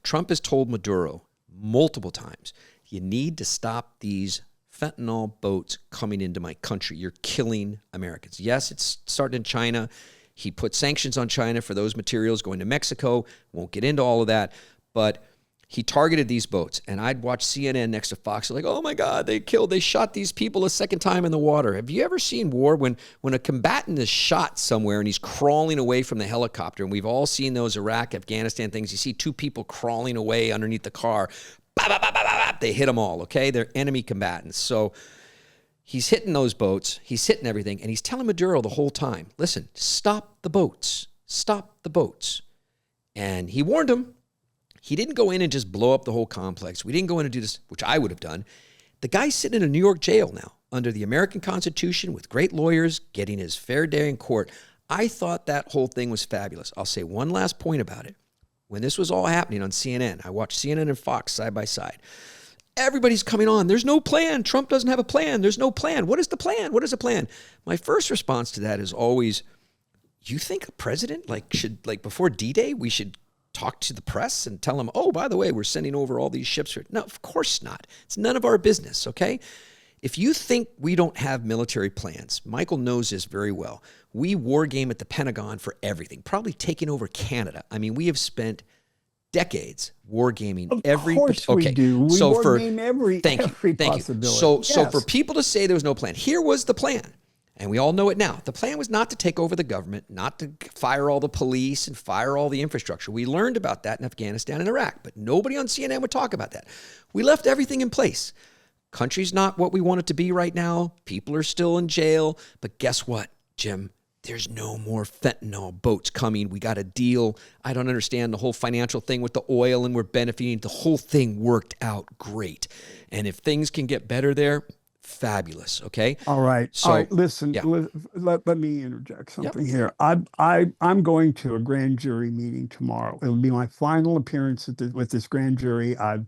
Trump has told Maduro multiple times, you need to stop these fentanyl boats coming into my country. You're killing Americans. Yes, it's starting in China. He put sanctions on China for those materials going to Mexico. Won't get into all of that, but he targeted these boats, and I'd watch CNN next to Fox, like, oh my God, they shot these people a second time in the water. Have you ever seen war when a combatant is shot somewhere and he's crawling away from the helicopter, and we've all seen those Iraq, Afghanistan things. You see 2 people crawling away underneath the car. Bah, bah, bah, bah, bah, bah. They hit them all, okay? They're enemy combatants. So he's hitting those boats. He's hitting everything, and he's telling Maduro the whole time, listen, stop the boats. Stop the boats. And he warned him. He didn't go in and just blow up the whole complex. We didn't go in and do this, which I would have done. The guy's sitting in a New York jail now under the American Constitution with great lawyers, getting his fair day in court. I thought that whole thing was fabulous. I'll say one last point about it. When this was all happening on CNN, I watched CNN and Fox side by side. Everybody's coming on. There's no plan. Trump doesn't have a plan. There's no plan. What is the plan? What is the plan? My first response to that is always, you think a president should before D-Day, we should talk to the press and tell them, oh, by the way, we're sending over all these ships. No, of course not. It's none of our business, okay? If you think we don't have military plans, Michael knows this very well. We war game at the Pentagon for everything, probably taking over Canada. I mean, we have spent decades war gaming every. Of course we do. We war game every thank you. possibility. So for people to say there was no plan, here was the plan. And we all know it now. The plan was not to take over the government, not to fire all the police and fire all the infrastructure. We learned about that in Afghanistan and Iraq, but nobody on CNN would talk about that. We left everything in place. Country's not what we want it to be right now. People are still in jail. But guess what, Jim? There's no more fentanyl boats coming. We got a deal. I don't understand the whole financial thing with the oil and we're benefiting. The whole thing worked out great. And if things can get better there, fabulous. Okay. All right. So All right. Listen, yeah. let me interject something here. I'm going to a grand jury meeting tomorrow. It'll be my final appearance with this grand jury. I've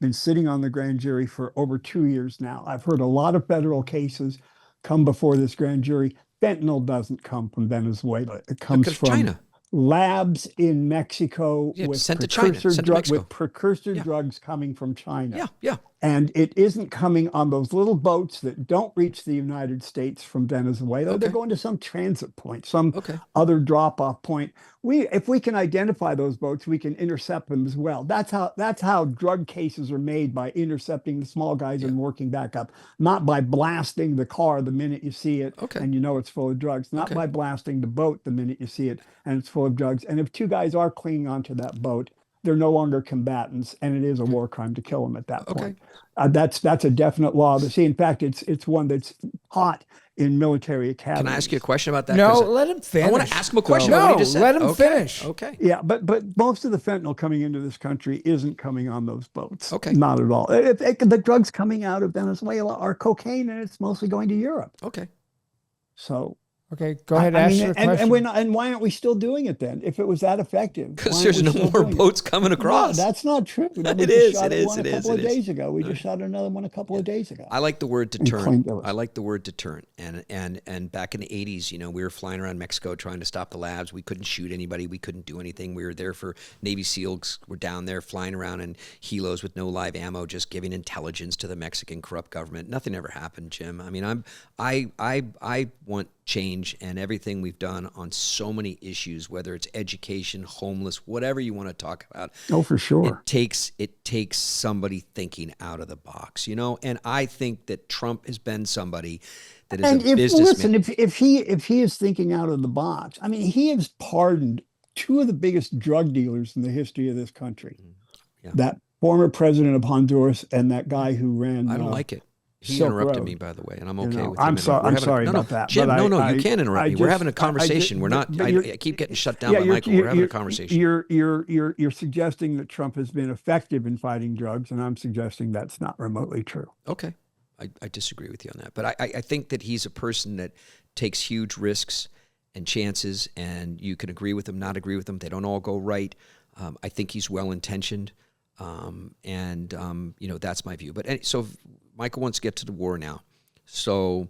been sitting on the grand jury for over 2 years now. I've heard a lot of federal cases come before this grand jury. Fentanyl doesn't come from Venezuela. It comes from China. Labs in Mexico with sent to China, sent to Mexico. With precursor drugs coming from China. Yeah. And it isn't coming on those little boats that don't reach the United States from Venezuela. Okay. They're going to some transit point, some Okay. other drop-off point. If we can identify those boats, we can intercept them as well. That's how drug cases are made, by intercepting the small guys and working back up, not by blasting the car the minute you see it and you know it's full of drugs, not by blasting the boat the minute you see it and it's full of drugs. And if two guys are clinging onto that boat, they're no longer combatants, and it is a war crime to kill them at that point. That's a definite law of the sea. In fact, it's one that's hot in military academies. Can I ask you a question about that? No, let him finish. I want to ask him a question No, about what he just said. let him finish. Okay. Yeah, but most of the fentanyl coming into this country isn't coming on those boats. Okay. Not at all. The drugs coming out of Venezuela are cocaine, and it's mostly going to Europe. Okay. So. Okay, go ahead. Ask your question. And why aren't we still doing it then? If it was that effective, Because there's no more boats coming across. No, that's not true. It is. It is. A couple of days ago. We just shot another one a couple of days ago. I like the word deterrent. I like the word deterrent. And back in the 80s, we were flying around Mexico trying to stop the labs. We couldn't shoot anybody. We couldn't do anything. We were there for Navy SEALs. We're down there flying around in helos with no live ammo, just giving intelligence to the Mexican corrupt government. Nothing ever happened, Jim. I mean, I want change, and everything we've done on so many issues, whether it's education, homeless, whatever you want to talk about. Oh, for sure. It takes somebody thinking out of the box, and I think that Trump has been somebody that is a businessman. Listen, if he is thinking out of the box, I mean, he has pardoned two of the biggest drug dealers in the history of this country. Yeah. That former president of Honduras and that guy who ran. I don't like it. He Silk interrupted Road. me, by the way, and I'm okay with him. I'm sorry about that. Jim, but you can't interrupt me. We're having a conversation. We're not. I keep getting shut down by Michael. We're having a conversation. You're suggesting that Trump has been effective in fighting drugs, and I'm suggesting that's not remotely true. Okay, I disagree with you on that, but I think that he's a person that takes huge risks and chances, and you can agree with him, not agree with him. They don't all go right. I think he's well intentioned, and that's my view. But so. Michael wants to get to the war now. So,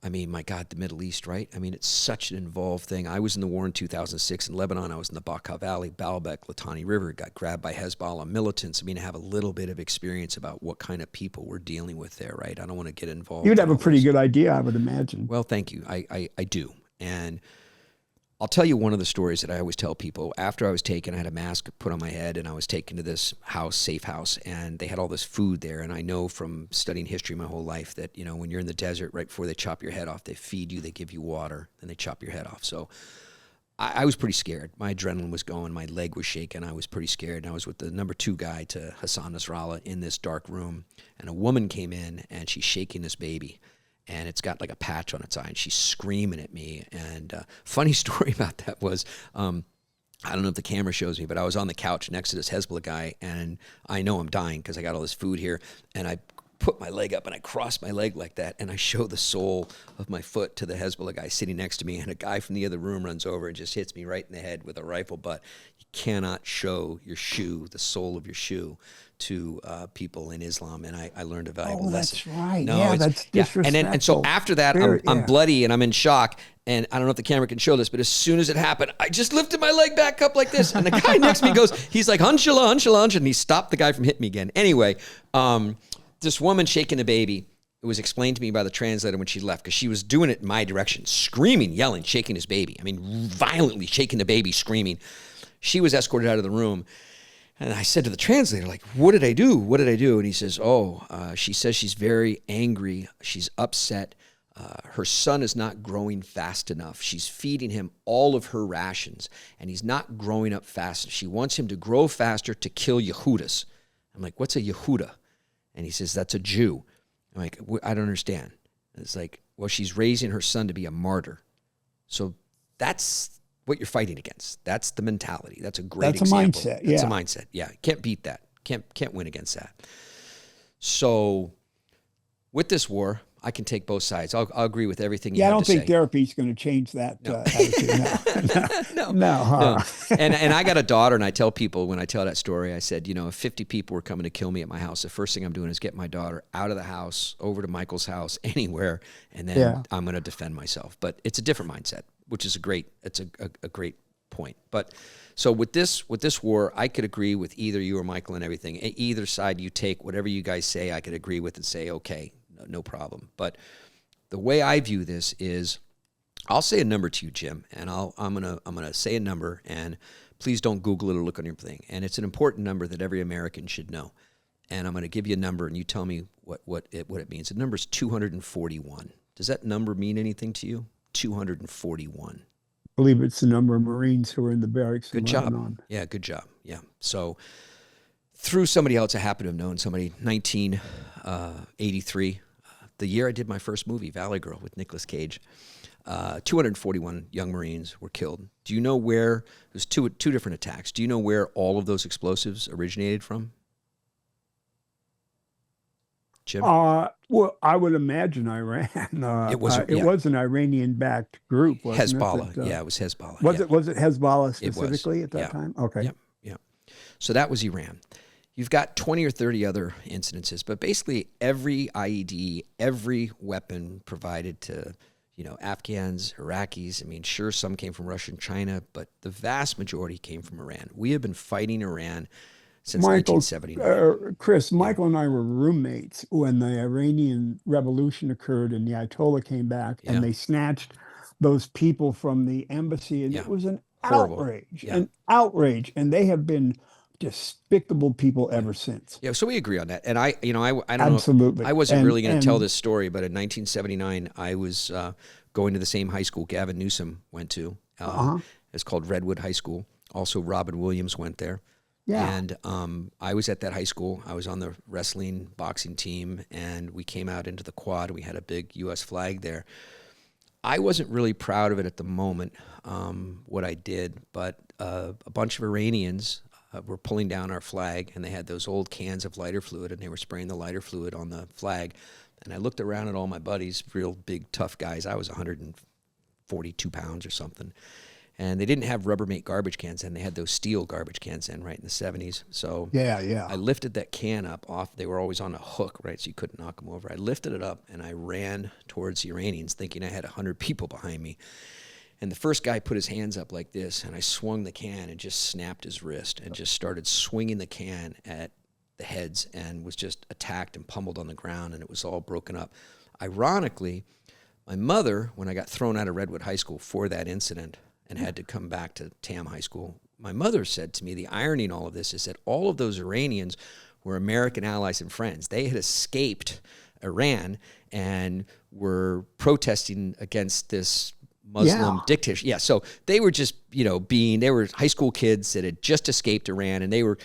I mean, my God, the Middle East, right? I mean, it's such an involved thing. I was in the war in 2006 in Lebanon. I was in the Bekaa Valley, Baalbek, Litani River, got grabbed by Hezbollah militants. I mean, I have a little bit of experience about what kind of people we're dealing with there, right? I don't want to get involved. You'd have a pretty good idea, I would imagine. Well, thank you. I do. And I'll tell you one of the stories that I always tell people. After I was taken, I had a mask put on my head, and I was taken to this house, safe house, and they had all this food there. And I know from studying history my whole life that, when you're in the desert, right before they chop your head off, they feed you, they give you water, then they chop your head off. So I was pretty scared. My adrenaline was going. My leg was shaking. I was pretty scared. And I was with the number 2 guy to Hassan Nasrallah in this dark room. And a woman came in, and she's shaking this baby. And it's got like a patch on its eye, and she's screaming at me. And funny story about that was, I don't know if the camera shows me, but I was on the couch next to this Hezbollah guy, and I know I'm dying because I got all this food here, and I put my leg up, and I crossed my leg like that, and I show the sole of my foot to the Hezbollah guy sitting next to me, and a guy from the other room runs over and just hits me right in the head with a rifle butt. You cannot show your shoe, the sole of your shoe, to people in Islam, and I learned a valuable lesson. That's right. No, that's disrespectful. And so after that, I'm bloody and I'm in shock, and I don't know if the camera can show this, but as soon as it happened, I just lifted my leg back up like this, and the guy next to me goes, he's like, "Hunshallah, hunshallah," and he stopped the guy from hitting me again. Anyway, this woman shaking the baby, it was explained to me by the translator when she left, because she was doing it in my direction, screaming, yelling, shaking his baby. I mean, violently shaking the baby, screaming. She was escorted out of the room. And I said to the translator, like, what did I do? What did I do? And he says, she says she's very angry. She's upset. her son is not growing fast enough. She's feeding him all of her rations, and he's not growing up fast. She wants him to grow faster to kill Yehudas. I'm like, what's a Yehuda? And he says, that's a Jew. I'm like, I don't understand. And it's like, well, she's raising her son to be a martyr. So that's what you're fighting against. That's the mentality. That's a great example. Mindset. That's a mindset. Yeah, can't beat that. Can't win against that. So with this war, I can take both sides. I'll agree with everything you have to say. I don't think therapy is going to change that attitude. No. And I got a daughter, and I tell people when I tell that story, I said, if 50 people were coming to kill me at my house, the first thing I'm doing is get my daughter out of the house, over to Michael's house, anywhere, and then I'm going to defend myself. But it's a different mindset, which is a great point. But so with this war, I could agree with either you or Michael and everything. Either side you take, whatever you guys say, I could agree with and say, okay, no problem. But the way I view this is, I'll say a number to you, Jim, and I'm gonna say a number, and please don't Google it or look on your thing. And it's an important number that every American should know. And I'm gonna give you a number, and you tell me what it means. The number is 241. Does that number mean anything to you? 241. I believe it's the number of Marines who are in the barracks. Good job. Yeah, good job. Yeah. So through somebody else I happen to have known, somebody, 1983. The year I did my first movie, Valley Girl, with Nicolas Cage, 241 young Marines were killed. Do you know where? There's two different attacks. Do you know where all of those explosives originated from? Jim? Well, I would imagine Iran. It was an Iranian-backed group, wasn't Hezbollah. it? It was Hezbollah. Was it Hezbollah specifically at that time? Okay. Yep. So that was Iran. You've got 20 or 30 other incidences, but basically every IED, every weapon provided to, Afghans, Iraqis. I mean, sure, some came from Russia and China, but the vast majority came from Iran. We have been fighting Iran since 1979. Chris, Michael and I were roommates when the Iranian Revolution occurred and the Ayatollah came back and they snatched those people from the embassy, and it was an outrage, and they have been despicable people ever since. Yeah, so we agree on that. And I don't Absolutely. know. I wasn't really going to tell this story, but in 1979, I was going to the same high school Gavin Newsom went to. It's called Redwood High School. Also, Robin Williams went there. Yeah. And I was at that high school. I was on the wrestling boxing team, and we came out into the quad. We had a big U.S. flag there. I wasn't really proud of it at the moment, what I did, but a bunch of Iranians were pulling down our flag, and they had those old cans of lighter fluid, and they were spraying the lighter fluid on the flag. And I looked around at all my buddies, real big, tough guys. I was 142 pounds or something. And they didn't have Rubbermaid garbage cans in. They had those steel garbage cans in, right, in the 70s. So I lifted that can up off. They were always on a hook, right, so you couldn't knock them over. I lifted it up, and I ran towards the Iranians, thinking I had 100 people behind me. And the first guy put his hands up like this, and I swung the can and just snapped his wrist and just started swinging the can at the heads and was just attacked and pummeled on the ground, and it was all broken up. Ironically, my mother, when I got thrown out of Redwood High School for that incident and had to come back to Tam High School, my mother said to me, the irony in all of this is that all of those Iranians were American allies and friends. They had escaped Iran and were protesting against this Muslim dictatorship. Yeah, so they were just, they were high school kids that had just escaped Iran, and they were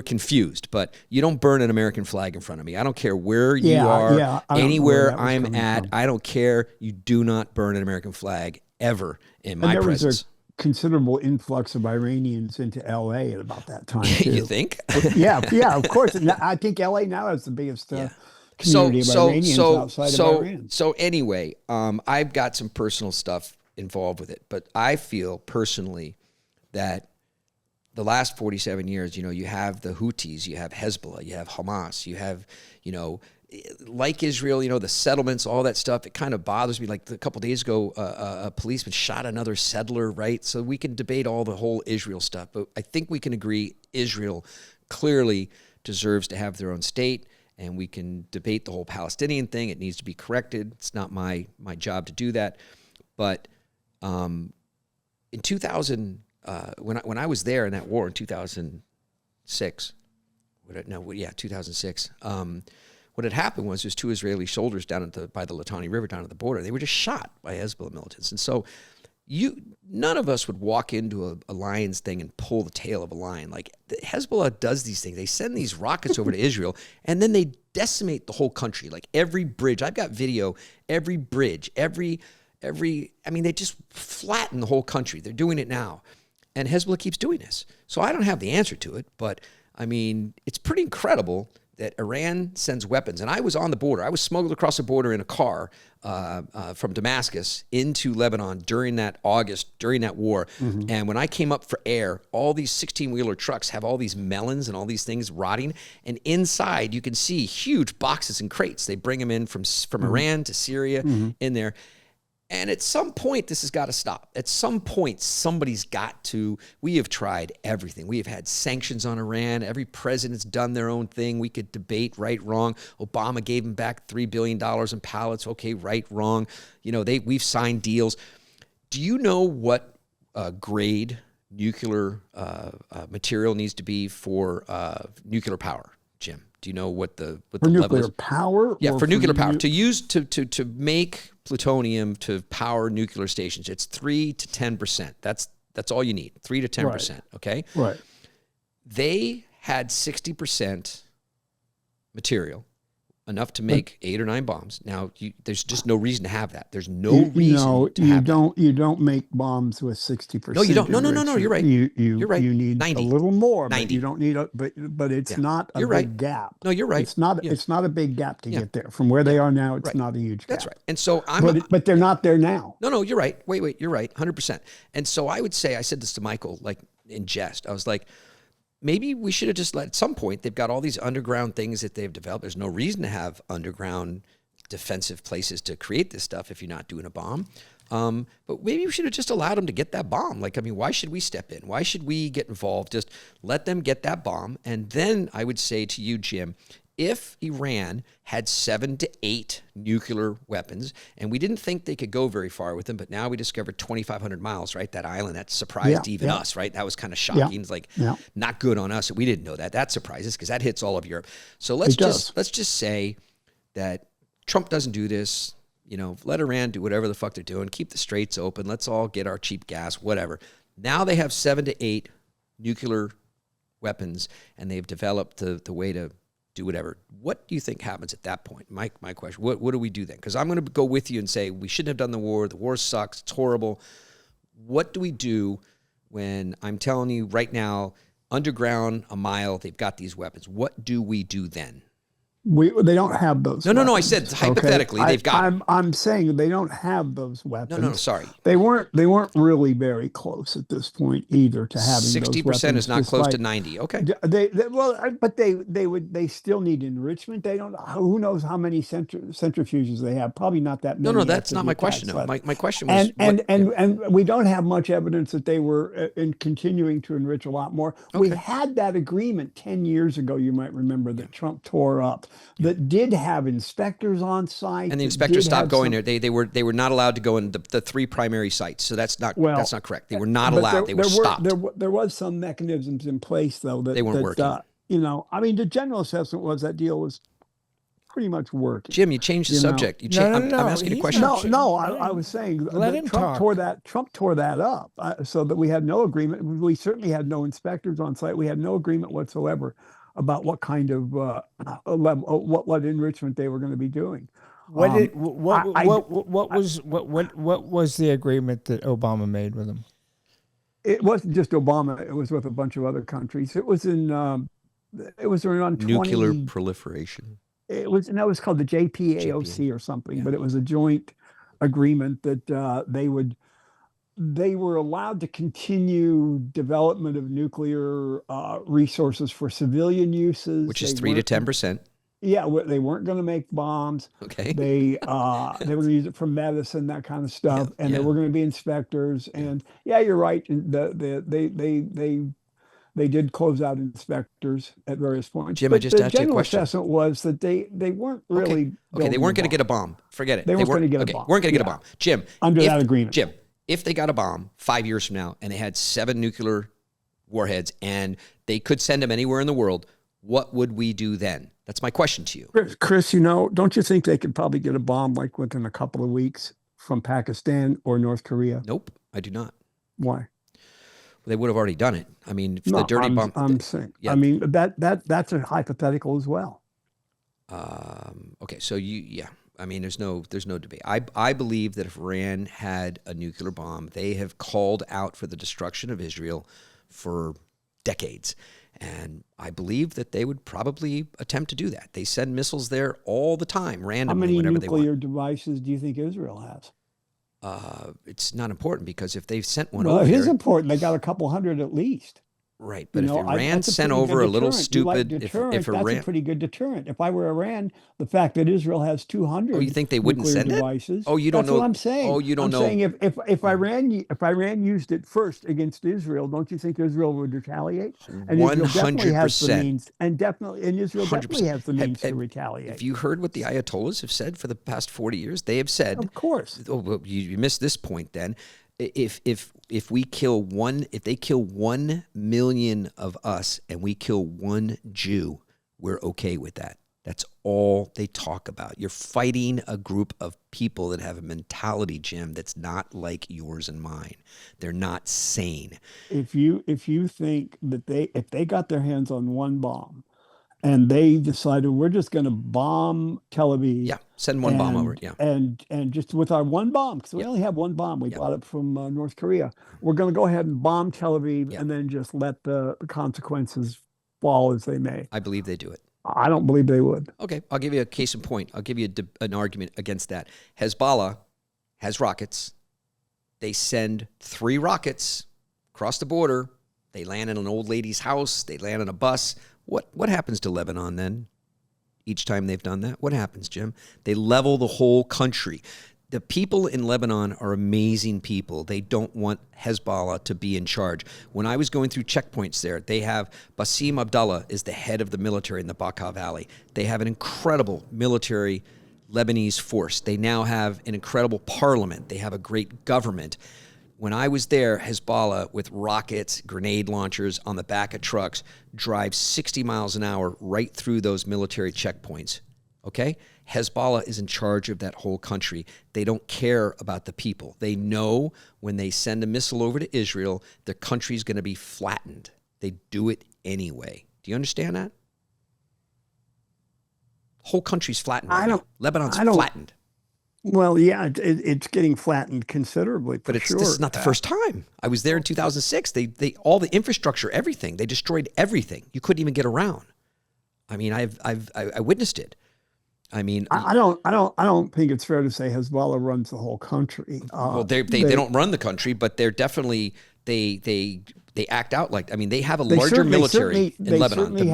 confused. But you don't burn an American flag in front of me. I don't care where you are, anywhere I'm at. I don't care. You do not burn an American flag ever in my presence. Was a considerable influx of Iranians into L.A. at about that time, too. You think? yeah, of course. I think L.A. now has the biggest community of Iranians outside of Iran. So anyway, I've got some personal stuff involved with it, but I feel personally that the last 47 years, you have the Houthis, you have Hezbollah, you have Hamas, you have, like Israel, the settlements, all that stuff. It kind of bothers me. Like a couple days ago, a policeman shot another settler, right? So we can debate all the whole Israel stuff, but I think we can agree Israel clearly deserves to have their own state, and we can debate the whole Palestinian thing. It needs to be corrected. It's not my job to do that, but in 2000, when I was there in that war in 2006, 2006. When what had happened was there's 2 Israeli soldiers down by the Litani River down at the border. They were just shot by Hezbollah militants. And so none of us would walk into a lion's thing and pull the tail of a lion. Like Hezbollah does these things. They send these rockets over to Israel, and then they decimate the whole country. Like every bridge, I've got video, every bridge, they just flatten the whole country. They're doing it now. And Hezbollah keeps doing this. So I don't have the answer to it, but I mean, it's pretty incredible that Iran sends weapons. And I was on the border. I was smuggled across the border in a car from Damascus into Lebanon during that war. Mm-hmm. And when I came up for air, all these 16-wheeler trucks have all these melons and all these things rotting. And inside, you can see huge boxes and crates. They bring them in from Iran to Syria in there. And at some point, this has got to stop. At some point, somebody's got to. We have tried everything. We have had sanctions on Iran. Every president's done their own thing. We could debate right, wrong. Obama gave them back $3 billion in pallets. Okay, right, wrong. We've signed deals. Do you know what grade nuclear material needs to be for nuclear power, Jim? Do you know what the nuclear level is? Power? Yeah, for nuclear power. To use to make plutonium to power nuclear stations, it's 3 to 10%. That's all you need. 3 to 10%. Right. Okay. Right. They had 60% material, enough to make 8 or 9 bombs. Now, there's just no reason to have that. There's no reason to have that. You don't make bombs with 60%. No, you don't. No. You're right. You're right. You need 90. a little more, 90. but you don't need but it's not a big gap. No, you're right. It's not a big gap to get there. From where they are now, it's not a huge gap. That's right. And so but they're not there now. No, you're right. Wait, you're right. 100%. And so I would say, I said this to Michael, like in jest. I was like, maybe we should have just at some point, they've got all these underground things that they've developed. There's no reason to have underground defensive places to create this stuff if you're not doing a bomb. But maybe we should have just allowed them to get that bomb. Like, I mean, why should we step in? Why should we get involved? Just let them get that bomb. And then I would say to you, Jim, if Iran had 7 to 8 nuclear weapons, and we didn't think they could go very far with them, but now we discovered 2,500 miles, right? That island, that surprised even us, right? That was kind of shocking. It's like not good on us. We didn't know that. That surprises because that hits all of Europe. So let's just say that Trump doesn't do this. Let Iran do whatever the fuck they're doing. Keep the straits open. Let's all get our cheap gas, whatever. Now they have 7 to 8 nuclear weapons, and they've developed the way to do whatever. What do you think happens at that point? My question, what do we do then? Because I'm going to go with you and say we shouldn't have done the war sucks, it's horrible. What do we do when I'm telling you right now, underground, a mile, they've got these weapons? What do we do then? They don't have those. No. I said hypothetically, they've got them. I'm saying they don't have those weapons. No. Sorry, they weren't really very close at this point either to having 60% is not close to 90. Okay. But they still need enrichment. They don't. Who knows how many centrifuges they have? Probably not that many. No, that's not my question. No, my question was, and we don't have much evidence that they were in continuing to enrich a lot more. Okay. We had that agreement 10 years ago. You might remember that Trump tore up. That did have inspectors on site, and the inspectors stopped going there. They were not allowed to go in the 3 primary sites. So that's not correct. They were not allowed. They were stopped. There was some mechanisms in place though that they weren't working. The general assessment was that deal was pretty much working. Jim, you changed the subject. I'm asking a question. No. I was saying Trump tore that up so that we had no agreement. We certainly had no inspectors on site. We had no agreement whatsoever about what kind of level, what enrichment they were going to be doing. What was the agreement that Obama made with them? It wasn't just Obama; it was with a bunch of other countries. It was around nuclear proliferation. It was called the JPAOC or something, but it was a joint agreement that they were allowed to continue development of nuclear resources for civilian uses, which is 3 to 10%. Yeah, they weren't going to make bombs. Okay. They were going to use it for medicine, that kind of stuff, and there were going to be inspectors. And you're right. They did close out inspectors at various points. Jim, I just asked you a question. The general assessment was that they weren't really okay. They weren't going to get a bomb. Forget it. They weren't going to get a bomb. Weren't going to get a bomb. Jim, under that agreement. Jim, if they got a bomb 5 years from now and they had 7 nuclear warheads and they could send them anywhere in the world, what would we do then? That's my question to you. Chris, don't you think they could probably get a bomb like within a couple of weeks from Pakistan or North Korea? Nope, I do not. Why? They would have already done it. I mean, if No, the dirty bomb. I'm saying. Yeah. I mean, that's a hypothetical as well. Okay, so I mean, there's no debate. I believe that if Iran had a nuclear bomb, they have called out for the destruction of Israel for decades. And I believe that they would probably attempt to do that. They send missiles there all the time, randomly, whenever they want. How many nuclear devices do you think Israel has? It's not important because if they've sent one Well, over it is there, important. They got a couple hundred at least. right? But if Iran sent over a little stupid, if that's Iran, a pretty good deterrent. If I were Iran, the fact that Israel has 200, oh, you think they wouldn't send devices, it? Oh, you don't that's know. What I'm saying. Oh, you don't know. I'm saying if Iran used it first against Israel, don't you think Israel would retaliate? And Israel definitely has the means, and Israel definitely has the means to retaliate. Have you heard what the Ayatollahs have said for the past 40 years? They have said, of course. Oh, well, you missed this point then. If they kill 1 million of us and we kill one Jew, we're okay with that. That's all they talk about. You're fighting a group of people that have a mentality, Jim, that's not like yours and mine. They're not sane. If you think that if they got their hands on one bomb and they decided we're just going to bomb Tel Aviv. Yeah, send one bomb over. Yeah. And just with our one bomb, because we only have one bomb. We bought it from North Korea. We're going to go ahead and bomb Tel Aviv and then just let the consequences fall as they may. I believe they do it. I don't believe they would. Okay, I'll give you a case in point. I'll give you an argument against that. Hezbollah has rockets. They send 3 rockets across the border. They land in an old lady's house. They land on a bus. What happens to Lebanon then? Each time they've done that, what happens, Jim? They level the whole country. The people in Lebanon are amazing people. They don't want Hezbollah to be in charge. When I was going through checkpoints there, they have Basim Abdullah is the head of the military in the Bekaa Valley. They have an incredible military Lebanese force. They now have an incredible parliament. They have a great government. When I was there, Hezbollah, with rockets, grenade launchers on the back of trucks, drives 60 miles an hour right through those military checkpoints. Okay? Hezbollah is in charge of that whole country. They don't care about the people. They know when they send a missile over to Israel, the country's going to be flattened. They do it anyway. Do you understand that? Whole country's flattened right now. Lebanon's flattened. Well, yeah, it's getting flattened considerably, but this is not the first time. I was there in 2006. They all the infrastructure, everything. They destroyed everything. You couldn't even get around. I mean, I witnessed it. I mean, I don't think it's fair to say Hezbollah runs the whole country. Well, they don't run the country, but they're definitely they act out like. I mean, they have a larger military in Lebanon. They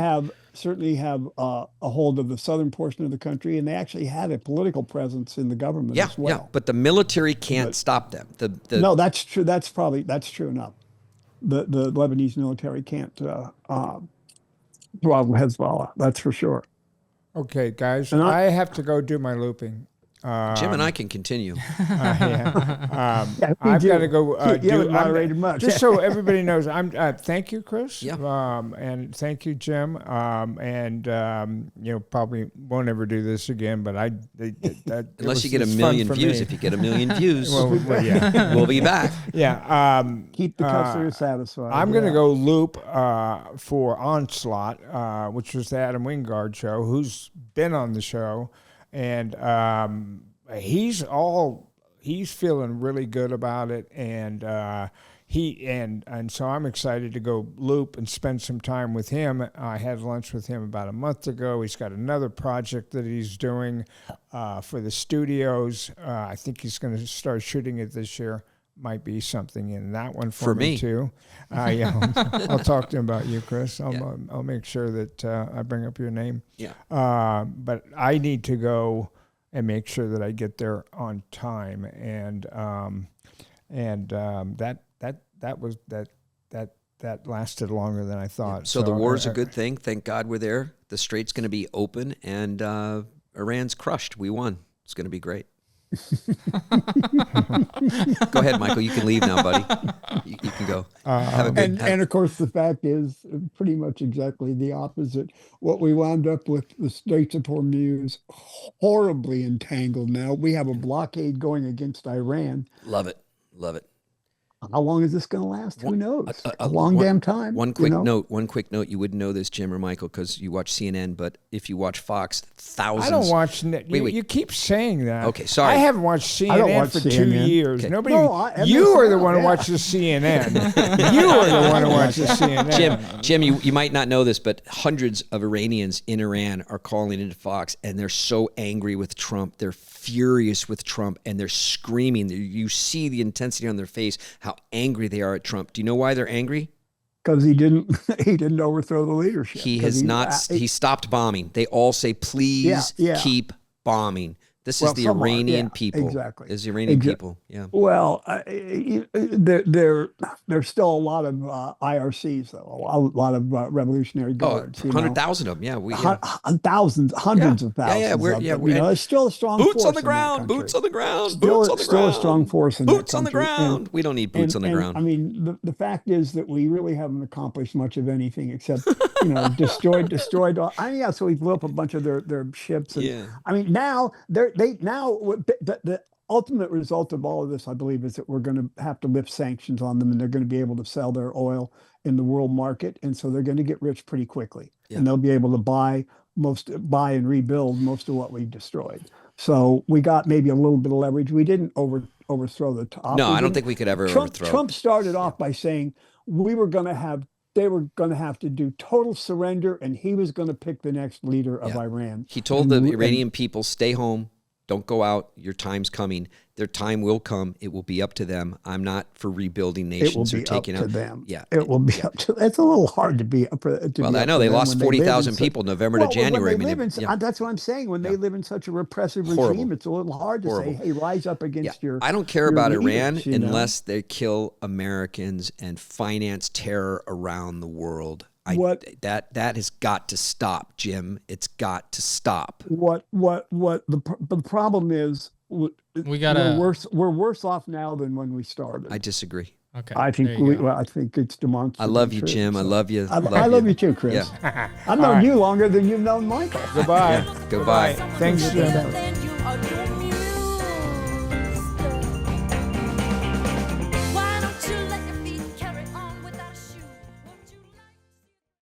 certainly have a hold of the southern portion of the country, and they actually have a political presence in the government as well. Yeah, but the military can't stop them. No, that's true. That's true enough. The Lebanese military can't throttle Hezbollah. That's for sure. Okay, guys, I have to go do my looping. Jim and I can continue. I've got to go do moderated much. Just so everybody knows, I'm. Thank you, Chris. Yeah. And thank you, Jim. Probably won't ever do this again. But unless you get a million views. If you get a million views, yeah, we'll be back. Yeah. Keep the customer satisfied. I'm going to go loop for Onslaught, which was the Adam Wingard show, who's been on the show. And he's feeling really good about it, and so I'm excited to go loop and spend some time with him. I had lunch with him about a month ago. He's got another project that he's doing for the studios. I think he's going to start shooting it this year. Might be something in that one for me too. Yeah, I'll talk to him about you, Chris. I'll make sure that I bring up your name. Yeah. But I need to go and make sure that I get there on time, and that lasted longer than I thought. Yeah. So the war's a good thing. Thank God we're there. The strait's going to be open, and Iran's crushed. We won. It's going to be great. Go ahead, Michael. You can leave now, buddy. You can go. Have a good. And of course, the fact is pretty much exactly the opposite. What we wound up with the Straits of Hormuz, horribly entangled now. We have a blockade going against Iran. Love it. Love it. How long is this going to last? Who knows? A long damn time. One quick note. One quick note. You wouldn't know this, Jim or Michael, because you watch CNN. But if you watch Fox, thousands. I don't watch. Wait. You keep saying that. Okay, sorry. I haven't watched CNN for 2 years. Okay. Nobody. No, you are the one who watches CNN. You are the one who watches CNN. Jim, you might not know this, but hundreds of Iranians in Iran are calling into Fox, and they're so angry with Trump. They're furious with Trump, and they're screaming. You see the intensity on their face, how angry they are at Trump. Do you know why they're angry? Because he didn't overthrow the leadership. He stopped bombing. They all say, please keep bombing. This is the Iranian people. Exactly. It's the Iranian people. Yeah. Well, there's still a lot of IRCs, though, a lot of Revolutionary Guards. 100,000 of them. Yeah. Thousands, hundreds of thousands. It's still a strong boots force on the ground. Boots on the ground. Still, boots on the still ground. a strong force in boots that on the country. ground. We don't need boots on the ground. I mean, the fact is that we really haven't accomplished much of anything except, destroyed. So we blew up a bunch of their ships. And, I mean, now the ultimate result of all of this, I believe, is that we're going to have to lift sanctions on them, and they're going to be able to sell their oil in the world market, and so they're going to get rich pretty quickly, and they'll be able to buy and rebuild most of what we destroyed. So we got maybe a little bit of leverage. We didn't overthrow the top. No, I don't think we could ever overthrow. Trump started off by saying they were going to have to do total surrender, and he was going to pick the next leader of Iran. He told the Iranian people, stay home. Don't go out. Your time's coming. Their time will come. It will be up to them. I'm not for rebuilding nations or taking out. It will be up to them. Yeah. It will be up to. It's a little hard to be up. I know they lost 40,000 people November to January. That's what I'm saying. When they live in such a repressive regime, it's a little hard to say, "Hey, rise up against your." I don't care about Iran unless they kill Americans and finance terror around the world. That has got to stop, Jim. It's got to stop. The problem is we're worse off now than when we started. I disagree. Okay. I think it's demonstrable. I love you, Jim. I love you. I love you too, Chris. Yeah. I've known you longer than you've known Michael. Goodbye. Goodbye. Thanks, Jim.